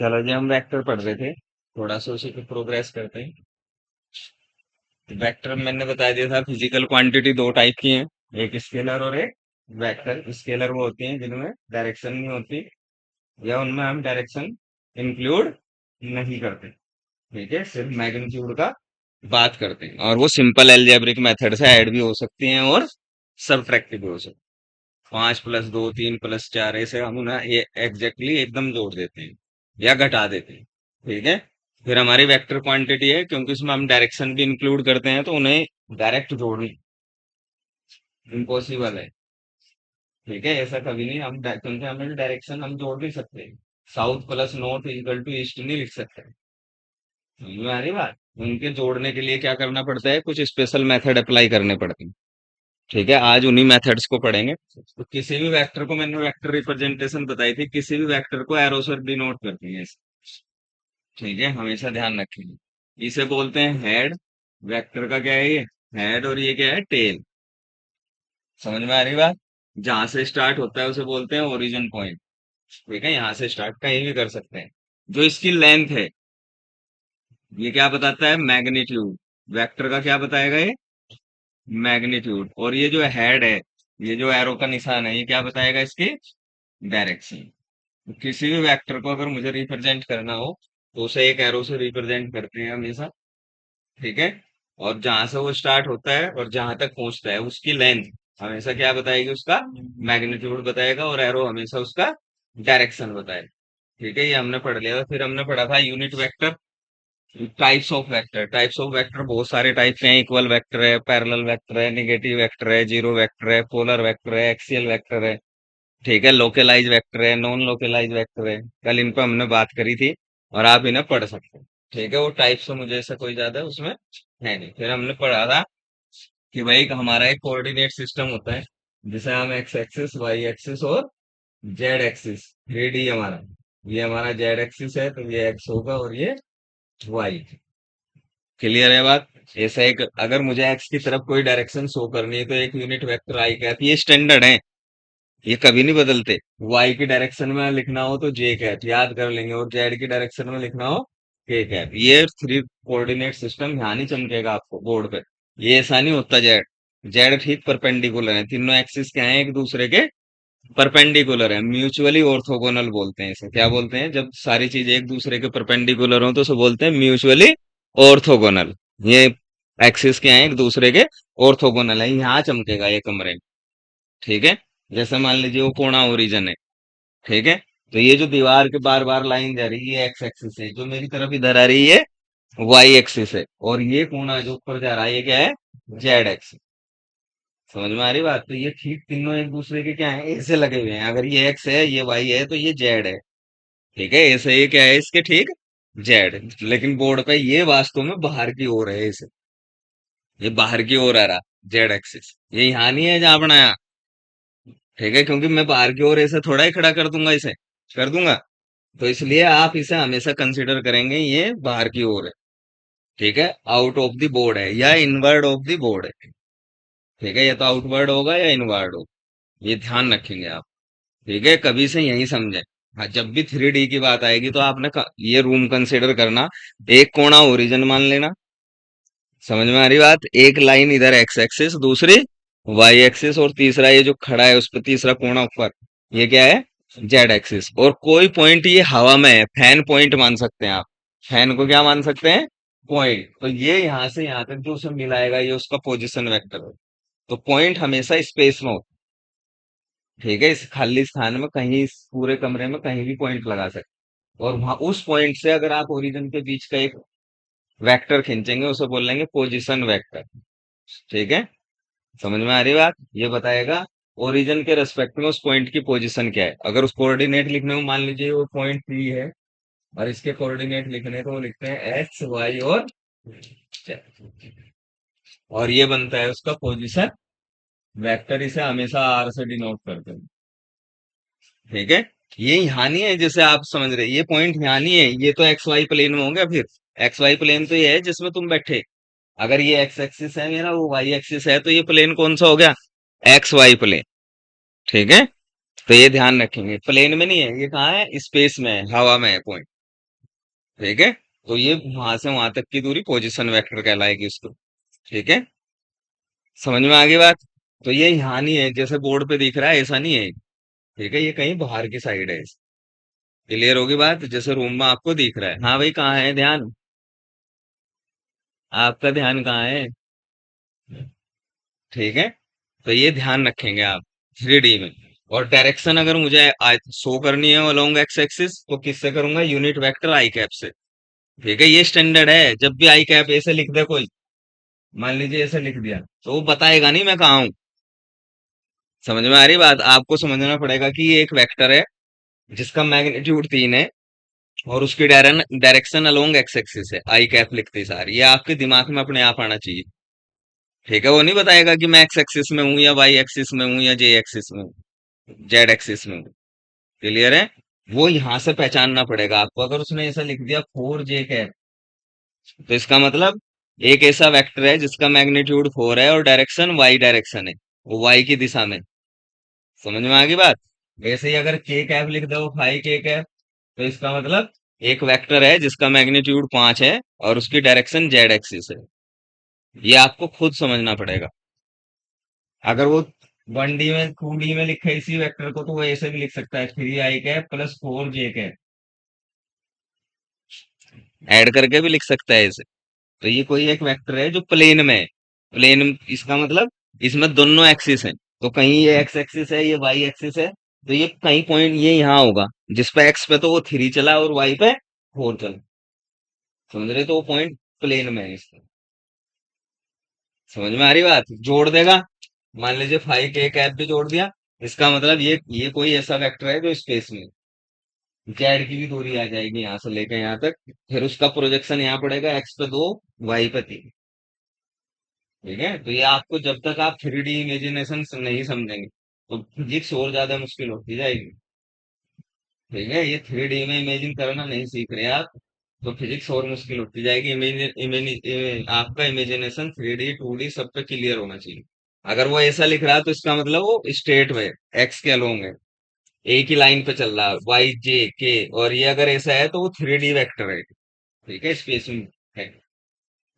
चलो जी, हम वेक्टर पढ़ रहे थे, थोड़ा सा उसी पे प्रोग्रेस करते हैं। वेक्टर मैंने बता दिया था, फिजिकल क्वांटिटी दो टाइप की हैं, एक स्केलर और एक वेक्टर। स्केलर वो होती हैं जिनमें डायरेक्शन नहीं होती, या उनमें हम डायरेक्शन इंक्लूड नहीं करते। ठीक है, सिर्फ मैग्नीट्यूड का बात करते हैं, और वो सिंपल एल्जेब्रिक मेथड से ऐड भी हो सकती हैं और सबट्रैक्ट भी हो सकती हैं। 5+2 3+4 ऐसे हम उन्हें ये एग्जैक्टली एकदम जोड़ देते हैं या घटा देते हैं। ठीक है, फिर हमारी वेक्टर क्वांटिटी है, क्योंकि उसमें हम डायरेक्शन भी इंक्लूड करते हैं, तो उन्हें डायरेक्ट जोड़ना इम्पॉसिबल है। ठीक है, ऐसा कभी नहीं, क्योंकि हमें डायरेक्शन हम जोड़ नहीं सकते। South plus north equal to east नहीं लिख सकते। समझ में आ रही बात? उनके जोड़ने के लिए क्या करना पड़ता है, कुछ स्पेशल मेथड अप्लाई करने पड़ते हैं। ठीक है, आज उन्हीं मेथड्स को पढ़ेंगे। तो किसी भी वेक्टर को, मैंने वेक्टर रिप्रेजेंटेशन बताई थी, किसी भी वेक्टर को एरो से डिनोट करते हैं। ठीक है, हमेशा ध्यान रखेंगे। इसे बोलते हैं हेड। वेक्टर का क्या है ये? हेड। और ये क्या है? टेल। समझ में आ रही बात? जहां से स्टार्ट होता है उसे बोलते हैं ओरिजिन पॉइंट। ठीक है, यहाँ से स्टार्ट कहीं भी कर सकते हैं। जो इसकी लेंथ है, ये क्या बताता है? मैग्नीट्यूड। वेक्टर का क्या बताएगा ये? मैग्नीट्यूड। और ये जो हेड है, ये जो एरो का निशान है, ये क्या बताएगा? इसकी डायरेक्शन। किसी भी वेक्टर को अगर मुझे रिप्रेजेंट करना हो, तो उसे एक एरो से रिप्रेजेंट करते हैं हमेशा। ठीक है, और जहां से वो स्टार्ट होता है और जहां तक पहुंचता है, उसकी लेंथ हमेशा क्या बताएगी? उसका मैग्नीट्यूड बताएगा, और एरो हमेशा उसका डायरेक्शन बताएगा। ठीक है, ये हमने पढ़ लिया था। फिर हमने पढ़ा था unit vector. Types of vector. Types of vector बहुत सारे टाइप के हैं। इक्वल वेक्टर है, पैरेलल वेक्टर है, नेगेटिव वेक्टर है, जीरो वेक्टर है, पोलर वेक्टर है, एक्सियल वेक्टर है। ठीक है, लोकलाइज वेक्टर है, नॉन लोकलाइज वेक्टर है। कल इन पर हमने बात करी थी, और आप इन्हें पढ़ सकते हैं। ठीक है, वो टाइप्स से मुझे ऐसा कोई ज्यादा उसमें है नहीं। फिर हमने पढ़ा था कि भाई हमारा एक कोऑर्डिनेट सिस्टम होता है, जिसे हम एक्स एक्सिस, वाई एक्सिस और जेड एक्सिस, 3D हमारा, ये हमारा जेड एक्सिस है, तो ये एक्स होगा और ये वाई। क्लियर है बात? ऐसा एक, अगर मुझे एक्स की तरफ कोई डायरेक्शन शो करनी है, तो एक यूनिट वेक्टर आई कैप, ये स्टैंडर्ड है, ये कभी नहीं बदलते। वाई की डायरेक्शन में लिखना हो तो जे कैप याद कर लेंगे, और जेड की डायरेक्शन में लिखना हो के कैप। ये थ्री कोऑर्डिनेट सिस्टम ध्यान ही चमकेगा आपको बोर्ड पे। ये ऐसा नहीं होता। जेड जेड ठीक परपेंडिकुलर है, तीनों एक्सिस क्या है? एक दूसरे के परपेंडिकुलर है, म्यूचुअली ऑर्थोगोनल बोलते हैं इसे। क्या बोलते हैं? जब सारी चीजें एक दूसरे के परपेंडिकुलर हो, तो उसे बोलते हैं म्यूचुअली ऑर्थोगोनल। ये एक्सिस क्या है? एक दूसरे के ऑर्थोगोनल है, यहाँ चमकेगा ये कमरे में। ठीक है, जैसे मान लीजिए वो कोणा ओरिजिन है। ठीक है, तो ये जो दीवार के बार बार लाइन जा रही है, ये एक्स एक्सिस है, जो मेरी तरफ इधर आ रही है वाई एक्सिस है, और ये कोणा जो ऊपर जा रहा है, ये क्या है? Z axis. समझ में आ रही बात? तो ये ठीक तीनों एक दूसरे के क्या है? ऐसे लगे हुए हैं। अगर ये एक्स है, ये वाई है, तो ये जेड है। ठीक है, ऐसे ये क्या है इसके? ठीक जेड। लेकिन बोर्ड पे ये वास्तव में बाहर की ओर है, इसे, ये बाहर की ओर आ रहा जेड एक्सिस, ये यहाँ नहीं है जहां बनाया। ठीक है, क्योंकि मैं बाहर की ओर ऐसे थोड़ा ही खड़ा कर दूंगा, इसे कर दूंगा, तो इसलिए आप इसे हमेशा कंसीडर करेंगे ये बाहर की ओर है। ठीक है, आउट ऑफ द बोर्ड है या इनवर्ड ऑफ द बोर्ड है। ठीक है, या तो आउटवर्ड होगा या इनवर्ड होगा, ये ध्यान रखेंगे आप। ठीक है, कभी से यही समझे। हाँ, जब भी 3D की बात आएगी, तो आपने ये रूम कंसिडर करना। एक कोणा ओरिजिन मान लेना। समझ में आ रही बात? एक लाइन इधर एक्स एक्सिस, दूसरी वाई एक्सिस, और तीसरा ये जो खड़ा है उस पर तीसरा कोणा ऊपर, ये क्या है? Z axis. और कोई पॉइंट ये हवा में है, फैन पॉइंट मान सकते हैं आप। फैन को क्या मान सकते हैं? पॉइंट। तो ये यहां से यहां तक जो उसे मिलाएगा, ये उसका पोजिशन वेक्टर है। तो पॉइंट हमेशा स्पेस में होता है। ठीक है, इस खाली स्थान में कहीं, इस पूरे कमरे में कहीं भी पॉइंट लगा सकते हैं। और वहां उस पॉइंट से अगर आप ओरिजिन के बीच का एक वेक्टर खींचेंगे, उसे बोल लेंगे पोजिशन वेक्टर। ठीक है, समझ में आ रही बात? ये बताएगा ओरिजिन के रेस्पेक्ट में उस पॉइंट की पोजीशन क्या है। अगर उस कोऑर्डिनेट लिखने में, मान लीजिए वो पॉइंट पी है, और इसके कोऑर्डिनेट लिखने को वो लिखते हैं एक्स वाई और Z। और ये बनता है उसका पोजीशन वेक्टर, इसे हमेशा आर से डिनोट करते हैं। ठीक है, ये यहाँ नहीं है जैसे आप समझ रहे, ये पॉइंट यहाँ नहीं है, ये तो एक्स वाई प्लेन में हो गया। फिर एक्स वाई प्लेन तो ये है जिसमें तुम बैठे। अगर ये एक्स एक्सिस है मेरा, वो वाई एक्सिस है, तो ये प्लेन कौन सा हो गया? X Y plane. ठीक है, तो ये ध्यान रखेंगे, प्लेन में नहीं है, ये कहाँ है? स्पेस में है, हवा में है पॉइंट। ठीक है। तो ये वहां से वहां तक की दूरी पोजीशन वेक्टर कहलाएगी उसको। ठीक है, समझ में आ गई बात। तो ये यहाँ नहीं है, जैसे बोर्ड पे दिख रहा है ऐसा नहीं है। ठीक है, ये कहीं बाहर की साइड है। क्लियर होगी बात, जैसे रूम में आपको दिख रहा है। हाँ भाई, कहाँ है ध्यान? आपका ध्यान कहाँ है? ठीक है, तो ये ध्यान रखेंगे आप 3D में। और डायरेक्शन अगर मुझे शो करनी है अलोंग एक्स एक्सिस, तो किससे करूंगा? यूनिट वेक्टर आई कैप से। ठीक है, ये स्टैंडर्ड है। जब भी आई कैप ऐसे लिख दे कोई, मान लीजिए ऐसे लिख दिया, तो वो बताएगा नहीं मैं कहाँ हूँ। समझ में आ रही बात? आपको समझना पड़ेगा कि ये एक वेक्टर है जिसका मैग्नीट्यूड 3 है, और उसकी डायरेक्शन अलोंग एक्स एक्सिस है, आई कैप लिखते सार। ये आपके दिमाग में अपने आप आना चाहिए। ठीक है, वो नहीं बताएगा कि मैं एक्स एक्सिस में हूँ या वाई एक्सिस में हूँ या जे एक्सिस में हूँ, जेड एक्सिस में हूँ। क्लियर है? वो यहां से पहचानना पड़ेगा आपको। अगर उसने ऐसा लिख दिया 4 जे कैप, तो इसका मतलब एक ऐसा वेक्टर है जिसका मैग्नीट्यूड 4 है और डायरेक्शन वाई डायरेक्शन है, वो वाई की दिशा में। समझ में आ गई बात? वैसे ही अगर के कैप लिख दो, 5 के कैप, तो इसका मतलब एक वेक्टर है जिसका मैग्नीट्यूड 5 है और उसकी डायरेक्शन जेड एक्सिस है। ये आपको खुद समझना पड़ेगा। अगर वो 1D में 2D में लिखे इसी वेक्टर को, तो वो ऐसे भी लिख सकता है 3 i cap plus 4 J cap, add करके भी लिख सकता है इसे। तो ये कोई एक वेक्टर है जो प्लेन में है। प्लेन, इसका मतलब इसमें दोनों एक्सिस हैं। तो कहीं ये एक्स एक्सिस है, ये वाई एक्सिस है। तो ये कहीं पॉइंट ये यहाँ होगा, जिस पे एक्स पे तो वो 3 चला और वाई पे 4 चला। समझ रहे? तो वो पॉइंट प्लेन में है इसका। समझ में आ रही बात? जोड़ देगा, मान लीजिए 5 के कैप भी जोड़ दिया। इसका मतलब ये कोई ऐसा वेक्टर है जो स्पेस में, जेड की भी दूरी आ जाएगी यहाँ से लेकर यहाँ तक। फिर उसका प्रोजेक्शन यहाँ पड़ेगा, एक्स पे 2, वाई पे 3। ठीक है, तो ये आपको जब तक आप 3D इमेजिनेशन नहीं समझेंगे, तो फिजिक्स और ज्यादा मुश्किल होती जाएगी। ठीक है, ये 3D में इमेजिन करना नहीं सीख रहे आप, तो फिजिक्स और मुश्किल होती जाएगी। आपका इमेजिनेशन 3D 2D सब पे क्लियर होना चाहिए। अगर वो ऐसा लिख रहा है तो इसका मतलब वो स्ट्रेट में, एक्स के अलोंग है, एक ही लाइन पे चल रहा है, वाई जे के। और ये अगर ऐसा है तो वो 3D वेक्टर है। ठीक है, स्पेस में है।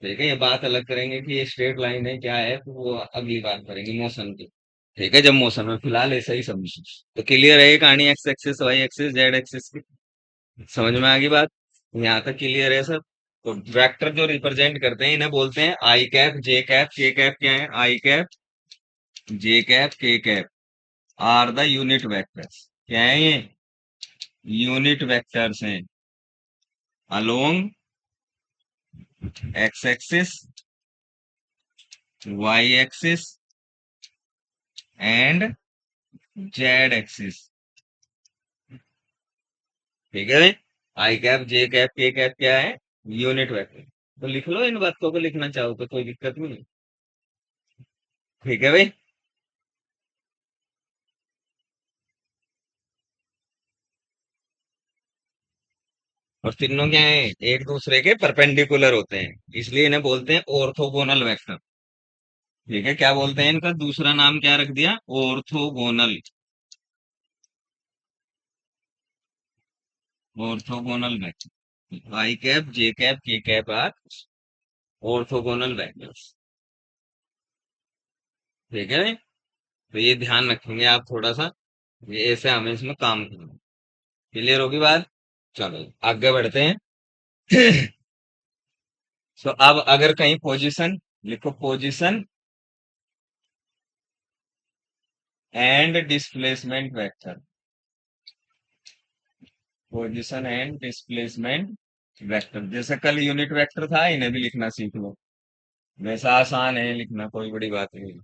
ठीक है, ये बात अलग करेंगे कि ये स्ट्रेट लाइन है क्या है, तो वो अगली बात करेंगे मोशन की। ठीक है, जब मोशन में, फिलहाल ऐसा ही समझो। तो क्लियर है ये कहानी, X axis Y axis Z axis की। समझ में आ गई बात? यहाँ तक क्लियर है सब? तो वेक्टर जो रिप्रेजेंट करते हैं इन्हें बोलते हैं I cap J cap K cap. क्या है? I cap, J cap, K cap are the unit vectors. क्या है ये? यूनिट वेक्टर्स हैं along X axis, Y axis and Z axis. ठीक है भाई? I cap J cap K cap क्या है? Unit vector. तो लिख लो इन बातों को, लिखना चाहो तो कोई दिक्कत नहीं। ठीक है भाई? और तीनों क्या है? एक दूसरे के परपेंडिकुलर होते हैं, इसलिए इन्हें बोलते हैं ऑर्थोगोनल वेक्टर। ठीक है, क्या बोलते हैं इनका दूसरा नाम? क्या रख दिया? Orthogonal. Orthogonal vector, I cap J cap K cap are orthogonal vectors. ठीक है भाई? तो ये ध्यान रखेंगे आप थोड़ा सा, ये ऐसे हमें इसमें काम करना। क्लियर होगी बात? चलो आगे बढ़ते हैं। तो अब अगर कहीं पोजीशन लिखो, position and displacement vector, position and displacement vector. जैसे कल यूनिट वेक्टर था, इन्हें भी लिखना सीख लो। वैसा आसान है लिखना, कोई बड़ी बात नहीं।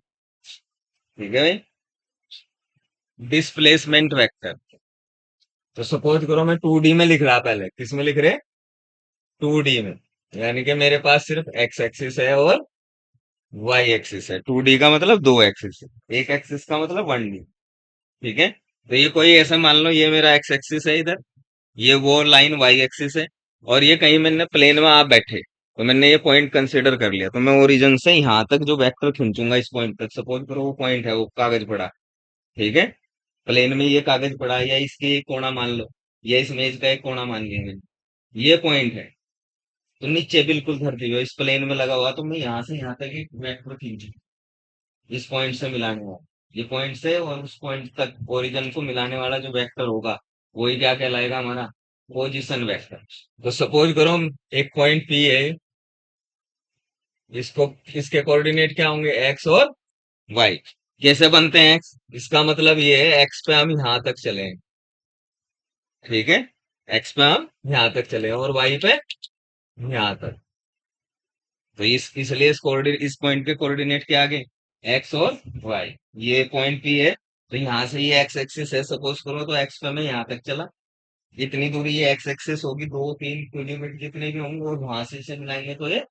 ठीक है भाई? डिस्प्लेसमेंट वेक्टर, तो सपोज करो मैं 2D में लिख रहा, पहले किस में लिख रहे? 2D में। यानी कि मेरे पास सिर्फ एक्स एक्सिस है और वाई एक्सिस है। 2D का मतलब दो एक्सिस है, एक एक्सिस का मतलब 1D। ठीक है, तो ये कोई ऐसा मान लो, ये मेरा एक्स एक्सिस है इधर, ये वो लाइन वाई एक्सिस है, और ये कहीं मैंने प्लेन में आप बैठे, तो मैंने ये पॉइंट कंसिडर कर लिया, तो मैं ओरिजिन से यहाँ तक जो वेक्टर खींचूंगा इस पॉइंट तक, सपोज करो वो पॉइंट है, वो कागज पड़ा। ठीक है, प्लेन में ये कागज पड़ा, या इसके एक कोना मान लो, या इस मेज का एक कोना मान लेंगे। ये पॉइंट है, तो नीचे बिल्कुल धरती पे इस प्लेन में लगा हुआ, तो मैं यहाँ से यहाँ तक एक वेक्टर खींचू, इस पॉइंट से मिलाने वाला, ये पॉइंट से और उस पॉइंट तक ओरिजिन को मिलाने वाला जो वेक्टर होगा, वही क्या कहलाएगा हमारा, पोजीशन वेक्टर। तो सपोज करो एक पॉइंट पी है, इसको, इसके कोऑर्डिनेट क्या होंगे, एक्स और वाई। कैसे बनते हैं एक्स, इसका मतलब ये है एक्स पे हम यहाँ तक चले हैं, ठीक है, एक्स पे हम यहाँ तक चले हैं और वाई पे यहाँ तक। तो इस इसलिए इस कोऑर्डिनेट, इस पॉइंट के कोऑर्डिनेट क्या आ गए, एक्स और वाई। ये पॉइंट पी है, तो यहाँ से ये एक्स एक्सिस है, सपोज करो, तो एक्स पे मैं यहाँ तक चला, जितनी दूरी ये एक्स एक्सिस होगी, 2 3 किलोमीटर जितने भी होंगे, और वहां से इसे मिलाएंगे तो ये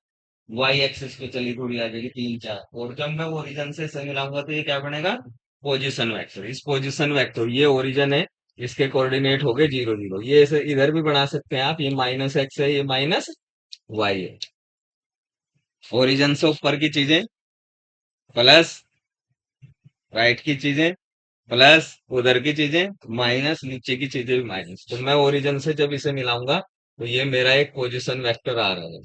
वाई एक्सिस पे चली दूरी आ जाएगी 3 4, और जब मैं ओरिजिन से इसे मिलाऊंगा तो ये क्या बनेगा, पोजिशन वेक्टर। इस पोजिशन वेक्टर, ये ओरिजिन है, इसके कोऑर्डिनेट हो गए 0 0, ये ऐसे इधर भी बना सकते हैं आप, ये माइनस एक्स है, ये माइनस वाई है। ओरिजिन से ऊपर की चीजें प्लस, राइट की चीजें प्लस, उधर की चीजें माइनस, नीचे की चीजें भी माइनस। तो मैं ओरिजिन से जब इसे मिलाऊंगा तो ये मेरा एक पोजीशन वेक्टर आ रहा है।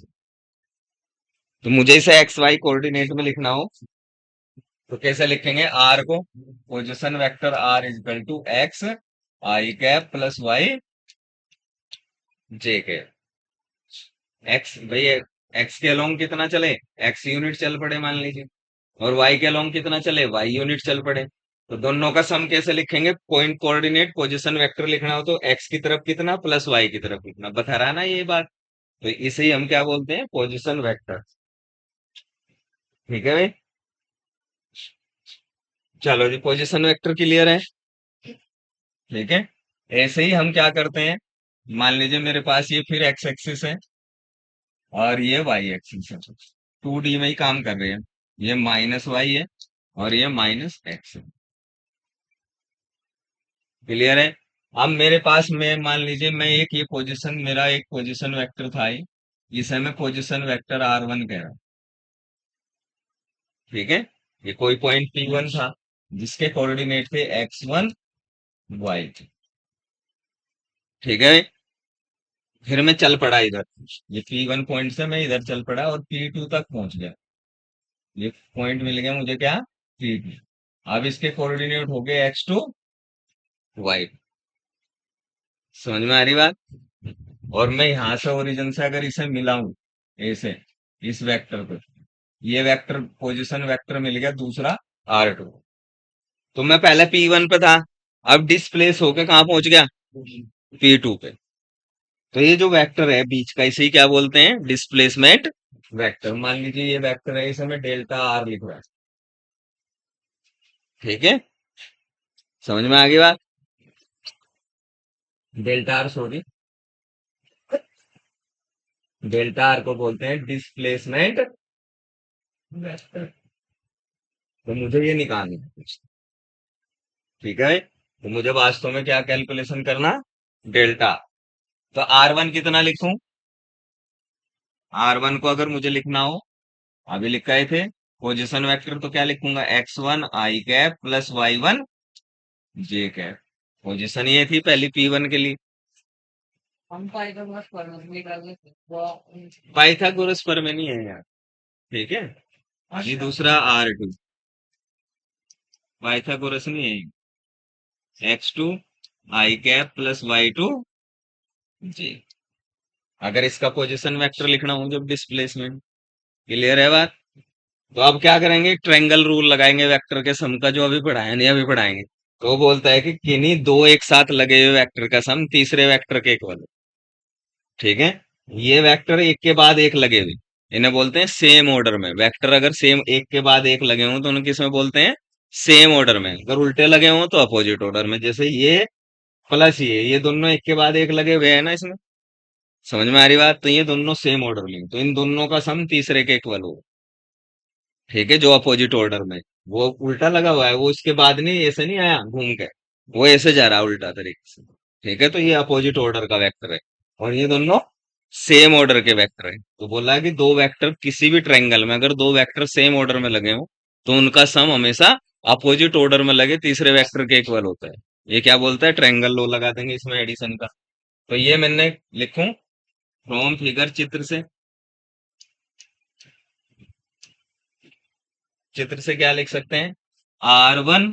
तो मुझे इसे एक्स वाई कोऑर्डिनेट में लिखना हो तो कैसे लिखेंगे, आर को, position vector R is equal to X I cap plus Y J cap. X भाई, एक्स के अलोंग कितना चले, एक्स यूनिट चल पड़े मान लीजिए, और वाई के अलोंग कितना चले, वाई यूनिट चल पड़े। तो दोनों का सम कैसे लिखेंगे, पॉइंट कोऑर्डिनेट पोजीशन वेक्टर लिखना हो तो एक्स की तरफ कितना प्लस वाई की तरफ कितना, बता रहा ना ये बात। तो इसे ही हम क्या बोलते हैं, पोजीशन वेक्टर। ठीक है भाई, चलो जी, पोजीशन वेक्टर क्लियर है। ठीक है, ऐसे ही हम क्या करते हैं, मान लीजिए मेरे पास ये फिर एक्स एक्सिस है और ये वाई एक्सिस है, 2D में ही काम कर रहे हैं, ये माइनस वाई है और ये माइनस एक्स है। क्लियर है। अब मेरे पास में मान लीजिए मैं एक, ये पोजीशन मेरा एक पोजीशन वेक्टर था ये, इसे मैं पोजीशन वेक्टर R1 कह रहा हूं। ठीक है, ये कोई पॉइंट P1 था जिसके कोऑर्डिनेट थे x1 y2। ठीक है, फिर मैं चल पड़ा इधर, ये P1 पॉइंट से मैं इधर चल पड़ा और P2 तक पहुंच गया, ये पॉइंट मिल गया मुझे क्या, P2। अब इसके कोऑर्डिनेट हो गए x2 y। समझ में आ रही बात। और मैं यहां से ओरिजिन से अगर इसे मिलाऊं, ऐसे, इस वेक्टर को, ये वेक्टर पोजीशन वेक्टर मिल गया दूसरा R2। तो मैं पहले P1 पे था, अब डिस्प्लेस होके कहाँ पहुंच गया, P2 पे। तो ये जो वेक्टर है बीच का, इसे ही क्या बोलते हैं, डिस्प्लेसमेंट वेक्टर। मान लीजिए ये वेक्टर है, इसे मैं डेल्टा R लिख रहा है। ठीक है, समझ में आ गई बात, delta R, sorry, delta R को बोलते हैं डिस्प्लेसमेंट वेक्टर। तो मुझे ये निकालना है। ठीक है, तो मुझे वास्तव में क्या कैलकुलेशन करना, डेल्टा। तो R1 कितना लिखूं, R1 को अगर मुझे लिखना हो, अभी लिखा ही थे, पोजीशन वेक्टर, तो क्या लिखूंगा, x1 आई कैप प्लस y1 जे कैप। पोजीशन ये थी पहली P1 के लिए, पाइथागोरस पर में नहीं है यार। ठीक है, ये दूसरा R2, पाइथागोरस नहीं है, x2 आई कैप प्लस y2 जे। अगर इसका पोजीशन वेक्टर लिखना हो जब डिस्प्लेसमेंट। क्लियर है बात। तो अब क्या करेंगे, ट्रायंगल रूल लगाएंगे वेक्टर के सम का, जो अभी पढ़ाया नहीं, अभी पढ़ाएंगे। तो वो बोलता है कि किन्हीं दो एक साथ लगे हुए वेक्टर का सम तीसरे वेक्टर के इक्वल है। ठीक है, ये वेक्टर एक के बाद एक लगे हुए, इन्हें बोलते हैं सेम ऑर्डर में। वेक्टर अगर सेम एक के बाद एक लगे हों तो उन्हें किस में बोलते हैं, सेम ऑर्डर में। अगर उल्टे लगे हों तो अपोजिट ऑर्डर में। जैसे ये प्लस ये दोनों एक के बाद एक लगे हुए हैं ना इसमें, समझ में आ रही बात। तो ये दोनों सेम ऑर्डर में, तो इन दोनों का सम तीसरे के इक्वल हो। ठीक है, जो अपोजिट ऑर्डर में, वो उल्टा लगा हुआ है, वो इसके बाद नहीं, ऐसे नहीं आया घूम के, वो ऐसे जा रहा है उल्टा तरीके से। ठीक है, तो ये अपोजिट ऑर्डर का वेक्टर है, और ये दोनों सेम ऑर्डर के वेक्टर है। तो बोला है कि दो वेक्टर किसी भी ट्रायंगल में, अगर दो वेक्टर सेम ऑर्डर में लगे हो तो उनका सम हमेशा अपोजिट ऑर्डर में लगे तीसरे वेक्टर के इक्वल होता है। ये क्या बोलता है, ट्रायंगल लॉ लगा देंगे इसमें एडिशन का। तो ये मैंने लिखूं, फ्रॉम फिगर, चित्र से क्या लिख सकते हैं? R1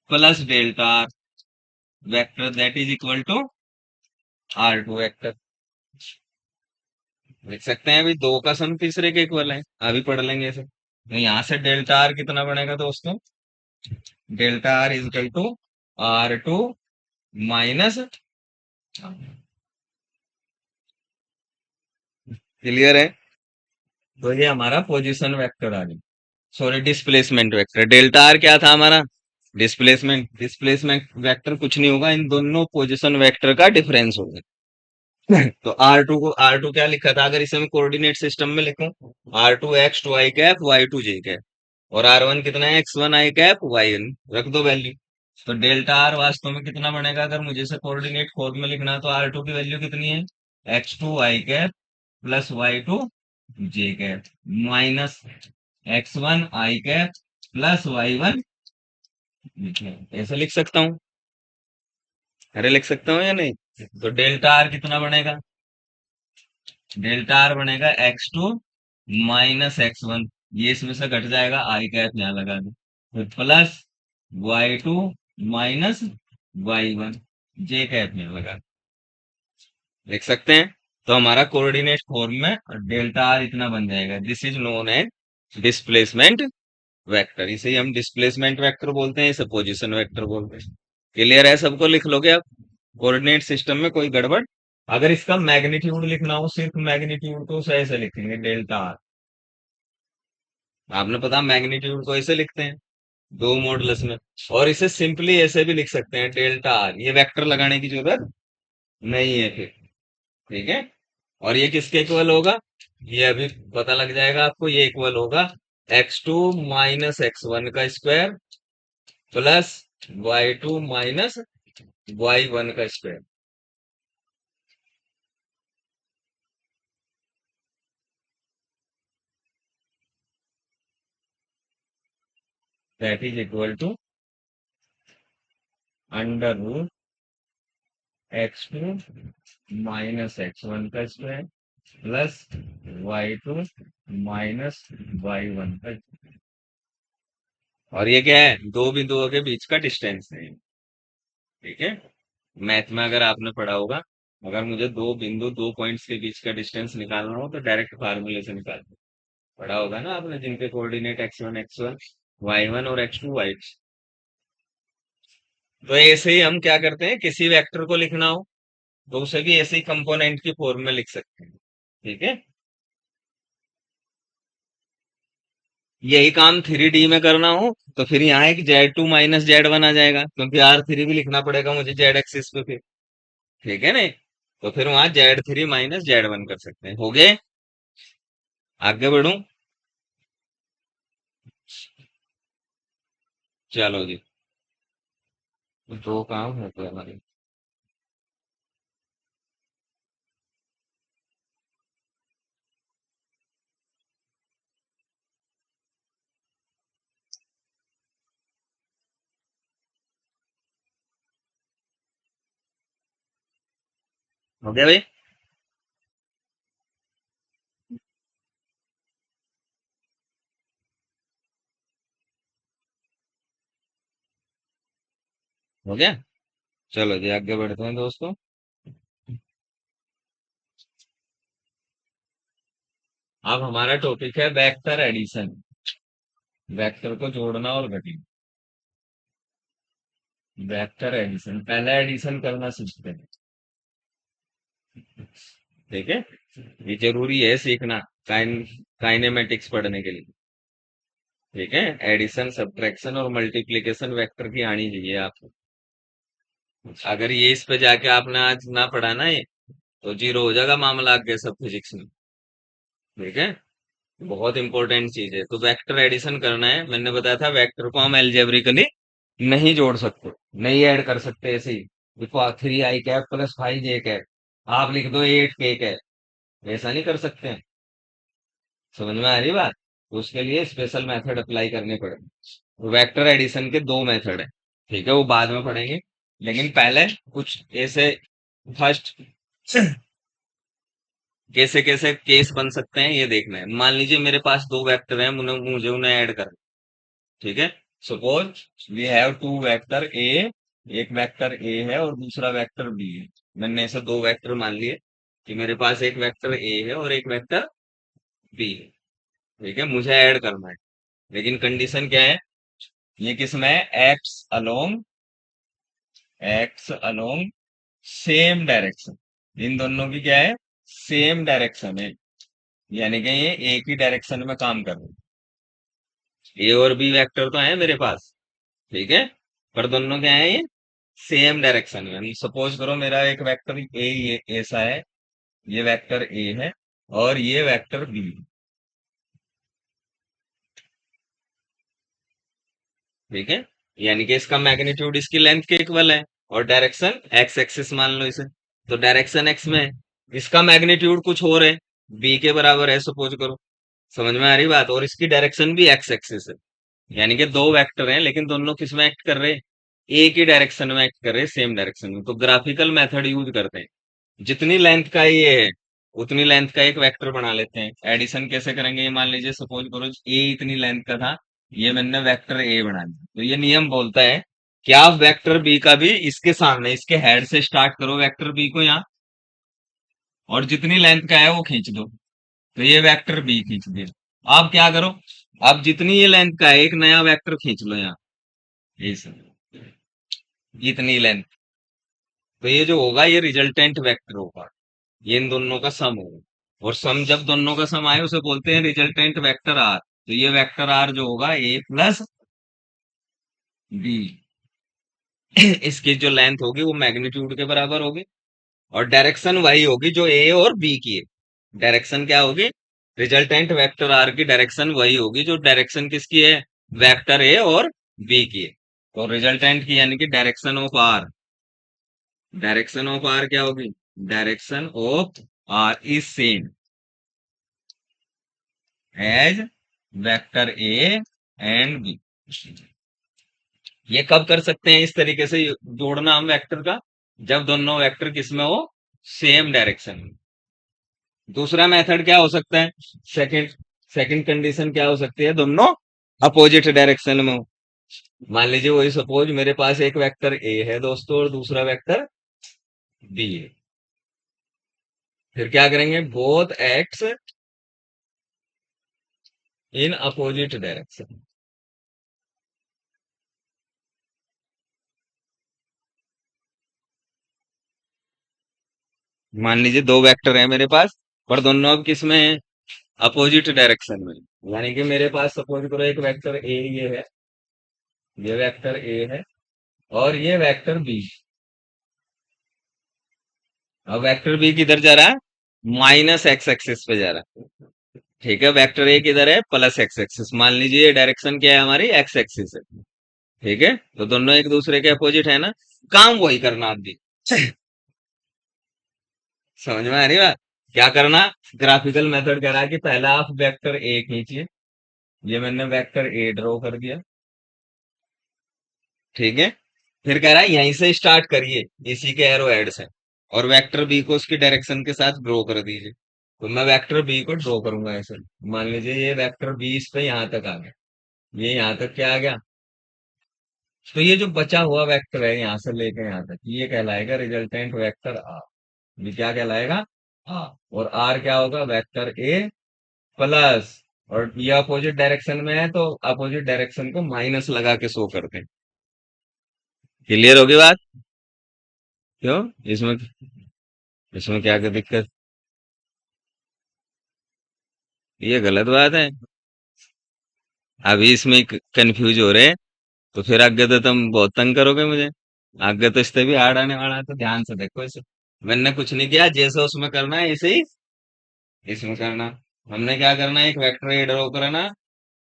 plus delta R vector that is equal to R2 vector. लिख सकते हैं, अभी दो का सम तीसरे के इक्वल है, अभी पढ़ लेंगे इसे। तो यहाँ से डेल्टा आर कितना बनेगा दोस्तों? Delta R is equal to R2 minus, clear है? तो ये हमारा पोजीशन वेक्टर आ गया, sorry displacement vector. Delta R क्या था हमारा? डिस्प्लेसमेंट वेक्टर कुछ नहीं होगा, इन दोनों पोजीशन वेक्टर का डिफरेंस होगा। तो आर टू क्या लिखा था, अगर इसे मैं कोऑर्डिनेट सिस्टम में लिखूं? R2 X2 I cap Y2 J cap, और R1 कितना है? X1 I कैप Y1, रख दो वैल्यू। तो डेल्टा आर वास्तव में कितना बनेगा, अगर मुझे इसे कोऑर्डिनेट फॉर्म में लिखना है, तो R2 की वैल्यू कितनी है? X2 I cap plus Y2 J cap minus X1 I cap plus Y1, ऐसे लिख सकता हूँ? अरे लिख सकता हूँ या नहीं? तो डेल्टा आर कितना बनेगा? डेल्टा आर बनेगा X2 माइनस X1, ये इसमें से घट जाएगा, आई कैप यहाँ लगा दो, फिर प्लस Y2 माइनस Y1, जे कैप यहाँ लगा दो। लिख सकते हैं? तो हमारा कोऑर्डिनेट फॉर्म में डेल्टा आर इतना बन जाएगा। This is known as displacement vector. इसे ही हम डिस्प्लेसमेंट वेक्टर बोलते हैं, इसे पोजीशन वेक्टर बोलते हैं। क्लियर है? सबको लिख लोगे आप? कोऑर्डिनेट सिस्टम में कोई गड़बड़? अगर इसका मैग्नीट्यूड लिखना हो, सिर्फ मैग्नीट्यूड, तो उसे ऐसे लिखेंगे, डेल्टा आर। आपने पता मैग्नीट्यूड को ऐसे लिखते हैं दो मॉडुलस में, और इसे सिंपली ऐसे भी लिख सकते हैं, डेल्टा आर। ये वेक्टर लगाने की जरूरत नहीं है फिर, ठीक है? और ये किसके इक्वल होगा? ये अभी पता लग जाएगा आपको। ये इक्वल होगा X2 माइनस X1 का square plus Y2 minus Y1 का square, that is equal to under root X2 minus X1 का square plus Y2 minus Y1 का। और ये क्या है? दो बिंदुओं के बीच का डिस्टेंस है, ठीक है? मैथ में अगर आपने पढ़ा होगा, अगर मुझे दो बिंदु, दो पॉइंट्स के बीच का डिस्टेंस निकालना हो, तो डायरेक्ट फार्मूले से निकाल दो। पढ़ा होगा ना आपने, जिनके कोऑर्डिनेट X1 Y1 और X2 Y2। तो ऐसे ही हम क्या करते हैं, किसी वेक्टर को लिखना हो तो उसे भी ऐसे ही कंपोनेंट की फॉर्म में लिख सकते हैं, ठीक है? यही काम 3D में करना हो तो फिर यहाँ एक Z2 माइनस Z1 आ जाएगा, क्योंकि R3 भी लिखना पड़ेगा मुझे जेड एक्सिस पे फिर, ठीक है नहीं? तो फिर वहां Z3 माइनस Z1 कर सकते हैं। हो गए? आगे बढ़ूं? चलो जी, दो काम होते हैं हमारे। हो गया भाई? हो गया? चलो जी आगे बढ़ते हैं दोस्तों। अब हमारा टॉपिक है वेक्टर एडिशन, वेक्टर को जोड़ना और घटाना। वेक्टर एडिशन, पहला एडिशन करना सीखते हैं, ठीक है? ये जरूरी है सीखना, काइनेमेटिक्स पढ़ने के लिए, ठीक है? एडिशन, सब्ट्रैक्शन और मल्टीप्लिकेशन वेक्टर की आनी चाहिए आपको। अगर ये इस पे जाके आपने आज ना पढ़ा ना ये, तो जीरो हो जाएगा मामला आगे सब फिजिक्स में, ठीक है? बहुत इंपॉर्टेंट चीज है। तो वेक्टर एडिशन करना है, मैंने बताया था वेक्टर को हम एल्जेब्रिकली नहीं जोड़ सकते, नहीं ऐड कर सकते ऐसे ही। देखो 3 I cap plus 5 J cap, आप लिख दो 8 K कैप, ऐसा नहीं कर सकते हैं। समझ में आ रही बात? तो उसके लिए स्पेशल मेथड अप्लाई करने पड़ेंगे। वेक्टर एडिशन के दो मेथड है, ठीक है? वो बाद में पढ़ेंगे, लेकिन पहले कुछ ऐसे फर्स्ट कैसे कैसे केस बन सकते हैं ये देखना है। मान लीजिए मेरे पास दो वेक्टर हैं, मुझे उन्हें ऐड करना है, ठीक है। Suppose we have two vector A, एक वेक्टर ए है और दूसरा वेक्टर बी है। मैंने ऐसे दो वेक्टर मान लिए कि मेरे पास एक वेक्टर ए है और एक वेक्टर बी है, ठीक है। मुझे ऐड करना है, लेकिन कंडीशन क्या है, ये किसमें है, एक्स अलोंग सेम डायरेक्शन। इन दोनों की क्या है, सेम डायरेक्शन है, यानी कि ये एक ही डायरेक्शन में काम कर रहे हैं। ए और बी वेक्टर तो है मेरे पास, ठीक है, पर दोनों क्या है, ये सेम डायरेक्शन में। सपोज करो मेरा एक वेक्टर ए ये ऐसा है, ये वेक्टर ए है और ये वेक्टर बी, ठीक है। यानी कि इसका मैग्नीट्यूड इसकी लेंथ के इक्वल है और डायरेक्शन एक्स एक्सिस मान लो इसे, तो डायरेक्शन एक्स में है, इसका मैग्नीट्यूड कुछ और है, बी के बराबर है सपोज करो। समझ में आ रही बात, और इसकी डायरेक्शन भी एक्स एक्सिस है। यानी कि दो वेक्टर हैं लेकिन दोनों किस में एक्ट कर रहे हैं, एक ही डायरेक्शन में एक्ट कर रहे हैं, सेम डायरेक्शन में। तो ग्राफिकल मेथड यूज करते हैं, जितनी लेंथ का ये है उतनी लेंथ का एक वेक्टर बना लेते हैं। एडिशन कैसे करेंगे, ये मान लीजिए सपोज करो ए इतनी लेंथ का था, ये मैंने वेक्टर ए बना दिया, तो ये नियम बोलता है कि आप वेक्टर बी का भी इसके सामने इसके हेड से स्टार्ट करो वेक्टर बी को यहाँ, और जितनी लेंथ का है वो खींच दो, तो ये वेक्टर बी खींच दिया। आप क्या करो, आप जितनी ये लेंथ का है एक नया वेक्टर खींच लो यहाँ, ये सब इतनी लेंथ, तो ये जो होगा ये रिजल्टेंट वेक्टर होगा, ये इन दोनों का सम होगा। और सम जब दोनों का सम आए उसे बोलते हैं रिजल्टेंट वेक्टर आर। तो ये वेक्टर आर जो होगा ए प्लस बी, इसकी जो लेंथ होगी वो मैग्नीट्यूड के बराबर होगी, और डायरेक्शन वही होगी जो ए और बी की है। डायरेक्शन क्या होगी, रिजल्टेंट वेक्टर आर की डायरेक्शन वही होगी जो डायरेक्शन किसकी है, वेक्टर ए और बी की है। तो रिजल्टेंट की यानी कि डायरेक्शन ऑफ आर क्या होगी, direction of R is same as vector A and B. ये कब कर सकते हैं इस तरीके से जोड़ना हम वेक्टर का, जब दोनों वेक्टर किसमें हो, सेम डायरेक्शन में। दूसरा मेथड क्या हो सकता है, सेकंड सेकंड कंडीशन क्या हो सकती है, दोनों अपोजिट डायरेक्शन में हो। मान लीजिए वही सपोज मेरे पास एक वेक्टर ए है दोस्तों और दूसरा वेक्टर बी है, फिर क्या करेंगे, both x in opposite direction. मान लीजिए दो वेक्टर है मेरे पास, पर दोनों अब किस में है, अपोजिट डायरेक्शन में। यानी कि मेरे पास सपोज करो एक वेक्टर ए ये है, ये वेक्टर ए है और ये वेक्टर बी। अब वेक्टर बी किधर जा रहा है, माइनस एक्स एक्सिस पे जा रहा है, ठीक है। वेक्टर ए किधर है, प्लस एक्स एक्सिस। मान लीजिए ये डायरेक्शन क्या है हमारी, एक्स एक्सिस है, ठीक है। तो दोनों एक दूसरे के अपोजिट है ना, काम वही करना आप भी। समझ में आ रही बात, क्या करना, ग्राफिकल मेथड कह रहा है कि पहला आप वेक्टर ए खींचिए, ये मैंने वेक्टर ए ड्रॉ कर दिया, ठीक है। फिर कह रहा है यहीं से स्टार्ट करिए, इसी के एरो हेड से, और वेक्टर बी को उसकी डायरेक्शन के साथ ड्रॉ कर दीजिए। तो मैं वेक्टर बी को ड्रॉ करूंगा ऐसे, मान लीजिए ये वेक्टर बी इस पे यहाँ तक आ गया, ये यहाँ तक क्या आ गया, तो ये जो बचा हुआ वेक्टर है यहाँ से लेकर यहाँ तक, ये कहलाएगा रिजल्टेंट वेक्टर आर। ये क्या कहलाएगा, आर। और आर क्या होगा, वेक्टर ए प्लस, और ये अपोजिट डायरेक्शन में है तो अपोजिट डायरेक्शन को माइनस लगा के शो करते हैं। क्लियर होगी बात, क्यों, इसमें इसमें क्या दिक्कत, ये गलत बात है। अभी इसमें कंफ्यूज हो रहे हैं, तो फिर आगे तो तुम बहुत तंग करोगे मुझे, आगे तो इससे भी हार्ड आने वाला है, तो ध्यान से देखो इसे। मैंने कुछ नहीं किया, जैसे उसमें करना है ऐसे ही इसमें करना। हमने क्या करना है, एक वेक्टर ए ड्रॉ करना,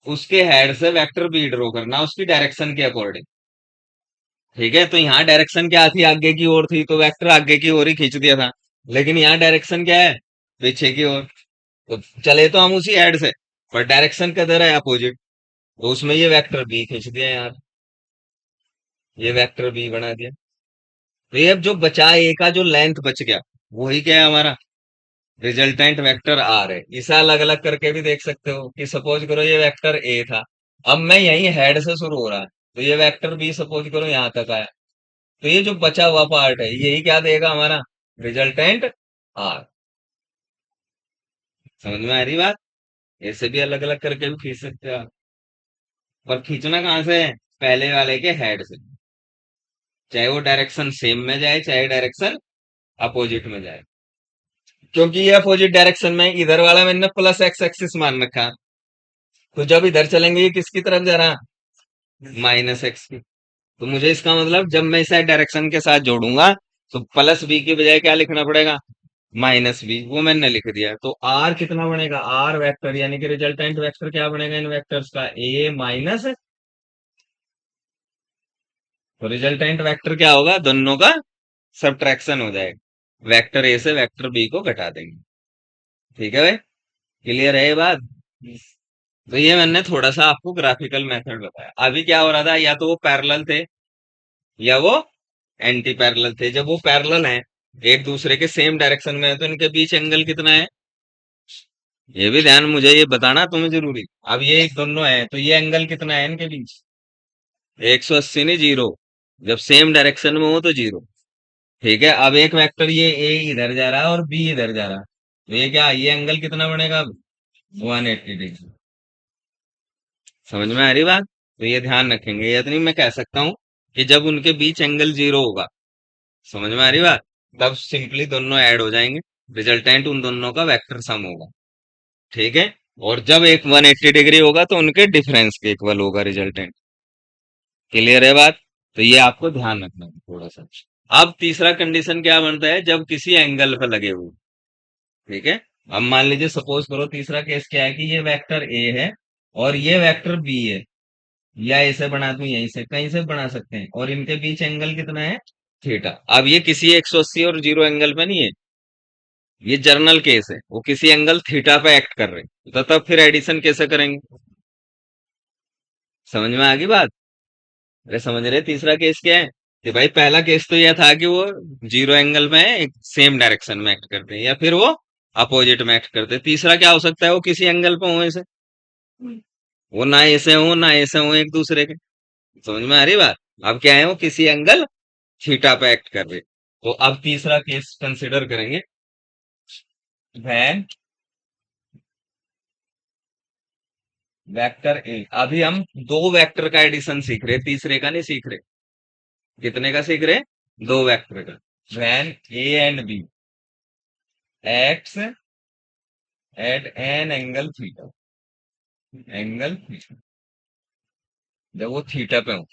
उसके हेड से वेक्टर बी ड्रॉ करना उसकी डायरेक्शन के अकॉर्डिंग, ठीक है। तो यहाँ डायरेक्शन क्या थी, आगे की ओर थी, तो वेक्टर आगे की ओर ही खींच दिया था। लेकिन यहाँ डायरेक्शन क्या है, पीछे की ओर, तो चले तो हम उसी हेड से, पर डायरेक्शन किधर है, अपोजिट, तो उसमें ये वेक्टर बी खींच दिया यार, ये वेक्टर बी बना दिया। तो ये अब जो बचा ए का जो लेंथ बच गया, वही क्या है हमारा, रिजल्टेंट वेक्टर आर है। इसे अलग अलग करके भी देख सकते हो कि सपोज करो ये वेक्टर ए था, अब मैं यही हेड से शुरू हो रहा, तो ये वेक्टर बी सपोज करो यहां तक आया, तो ये जो बचा हुआ पार्ट है यही क्या देगा हमारा, रिजल्टेंट आर। समझ में आ रही बात? ऐसे भी अलग अलग करके भी खींच सकते हो आप। पर खींचना कहाँ से है, पहले वाले के हेड से, चाहे वो डायरेक्शन सेम में जाए चाहे डायरेक्शन अपोजिट में जाए। क्योंकि ये अपोजिट डायरेक्शन में इधर वाला मैंने प्लस एक्स एक्सिस मान रखा, तो जब इधर चलेंगे ये किसकी तरफ जा रहा, माइनस एक्स की। तो मुझे इसका मतलब जब मैं इसे डायरेक्शन के साथ जोड़ूंगा तो प्लस बी की बजाय क्या लिखना पड़ेगा, माइनस बी। वो मैंने लिख दिया। तो आर कितना बनेगा, आर वेक्टर यानी कि रिजल्टेंट वेक्टर क्या बनेगा इन वेक्टर्स का, ए माइनस, तो रिजल्टेंट वेक्टर क्या होगा, दोनों का सबट्रैक्शन हो जाएगा, वेक्टर ए से वेक्टर बी को घटा देंगे। ठीक है भाई, क्लियर है ये बात? तो ये मैंने थोड़ा सा आपको ग्राफिकल मेथड बताया। अभी क्या हो रहा था, या तो वो पैरेलल थे या वो एंटी पैरेलल थे। जब वो पैरेलल हैं, एक दूसरे के सेम डायरेक्शन में है, तो इनके बीच एंगल कितना है, ये भी ध्यान मुझे ये बताना तुम्हें जरूरी। अब ये एक दोनों है तो ये एंगल कितना है इनके बीच, 180 नहीं, जीरो। जब सेम डायरेक्शन में हो तो जीरो। ठीक है, अब एक वेक्टर ये ए इधर जा रहा है और बी इधर जा रहा है, तो ये क्या, ये एंगल कितना बनेगा अब, 180 डिग्री। समझ में आ रही बात? तो ये ध्यान रखेंगे, ये तो नहीं मैं कह सकता हूं कि जब उनके बीच एंगल जीरो होगा, समझ में आ रही बात, तब सिंपली दोनों ऐड हो जाएंगे, रिजल्टेंट उन दोनों का वेक्टर सम होगा। ठीक है, और जब एक 180 डिग्री होगा तो उनके डिफरेंस के इक्वल होगा रिजल्टेंट। क्लियर है बात? तो ये आपको ध्यान रखना है थोड़ा सा। अब तीसरा कंडीशन क्या बनता है, जब किसी एंगल पर लगे हुए। ठीक है, अब मान लीजिए सपोज करो तीसरा केस क्या है कि ये वेक्टर ए है और ये वेक्टर बी है, या ऐसे बना दूं, यहीं से कहीं से बना सकते हैं, और इनके बीच एंगल कितना है, थीटा। अब ये किसी 180 और जीरो एंगल पे नहीं है, ये जर्नल केस है, वो किसी एंगल थीटा पे एक्ट कर रहे हैं, तो तब फिर एडिशन कैसे करेंगे? समझ में आ गई बात? अरे समझ रहे तीसरा केस क्या है, कि भाई पहला केस तो यह था कि वो जीरो एंगल में एक सेम डायरेक्शन में एक्ट करते हैं, या फिर वो अपोजिट में एक्ट करते हैं। तीसरा क्या हो सकता है, वो किसी एंगल पे हो ऐसे, वो ना ऐसे हो ना ऐसे हो एक दूसरे के। समझ में आ रही बात? अब क्या है, वो किसी एंगल थीटा पे एक्ट कर रहे। तो अब तीसरा केस कंसिडर करेंगे, वैन वेक्टर ए। अभी हम दो वेक्टर का एडिशन सीख रहे, तीसरे का नहीं सीख रहे। कितने का सीख रहे, दो वेक्टर का। When A and B acts at an angle theta, angle theta, जब वो थीटा पे हो।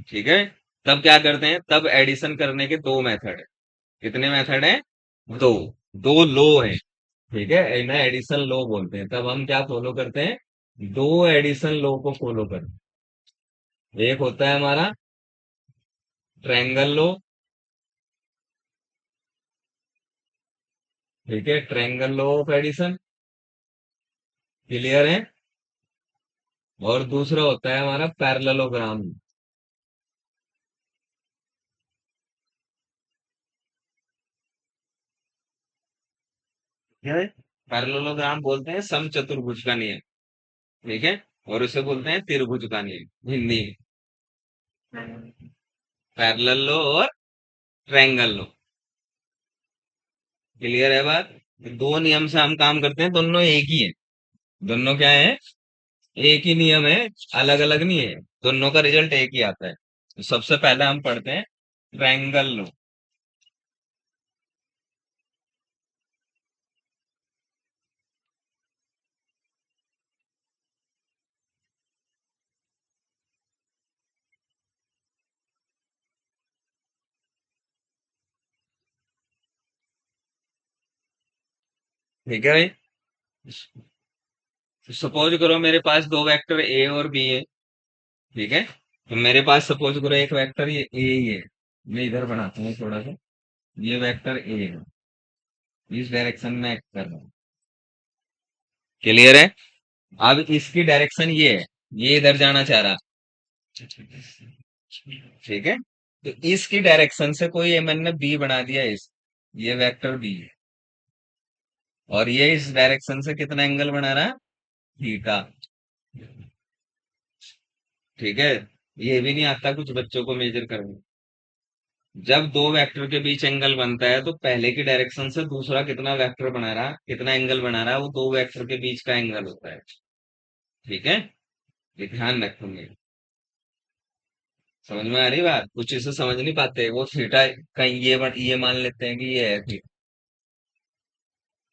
ठीक है, तब क्या करते हैं, तब एडिशन करने के दो मेथड है। कितने मेथड है, दो। दो लो है। ठीक है, इन्हें एडिशन लो बोलते हैं। तब हम क्या फॉलो करते हैं, दो एडिशन लो को फॉलो करते हैं। एक होता है हमारा ट्रायंगल लो। ठीक है, triangle law of addition, clear है। और दूसरा होता है हमारा पैरेललोग्राम। क्या है, पैरेललोग्राम बोलते हैं समचतुर्भुज का नियम। ठीक है, और उसे बोलते हैं त्रिभुज का नियम हिंदी में। पैरेलल लो और ट्रायंगल लो, क्लियर है बात? दो नियम से हम काम करते हैं, दोनों एक ही है। दोनों क्या है, एक ही नियम है, अलग अलग नहीं है। दोनों का रिजल्ट एक ही आता है। तो सबसे पहले हम पढ़ते हैं ट्रायंगल लो। ठीक है भाई, सपोज करो मेरे पास दो वेक्टर ए और बी है। ठीक है, तो मेरे पास सपोज करो एक वेक्टर ये ए ही है। मैं इधर बनाता हूँ थोड़ा सा, ये वेक्टर ए है, इस डायरेक्शन में एक्ट कर रहा हूँ। क्लियर है? अब इसकी डायरेक्शन ये है, ये इधर जाना चाह रहा। ठीक है, तो इसकी डायरेक्शन से कोई मैंने बी बना दिया, इस ये वेक्टर बी है। और ये इस डायरेक्शन से कितना एंगल बना रहा है, थीटा। ठीक है। ये भी नहीं आता कुछ बच्चों को मेजर करने। जब दो वेक्टर के बीच एंगल बनता है तो पहले की डायरेक्शन से दूसरा कितना वेक्टर बना रहा, कितना एंगल बना रहा है, वो दो वेक्टर के बीच का एंगल होता है। ठीक है, ये ध्यान रखेंगे। समझ में आ रही बात? कुछ इसे समझ नहीं पाते, वो थीटा कहीं ये मान लेते हैं कि ये है थीटा।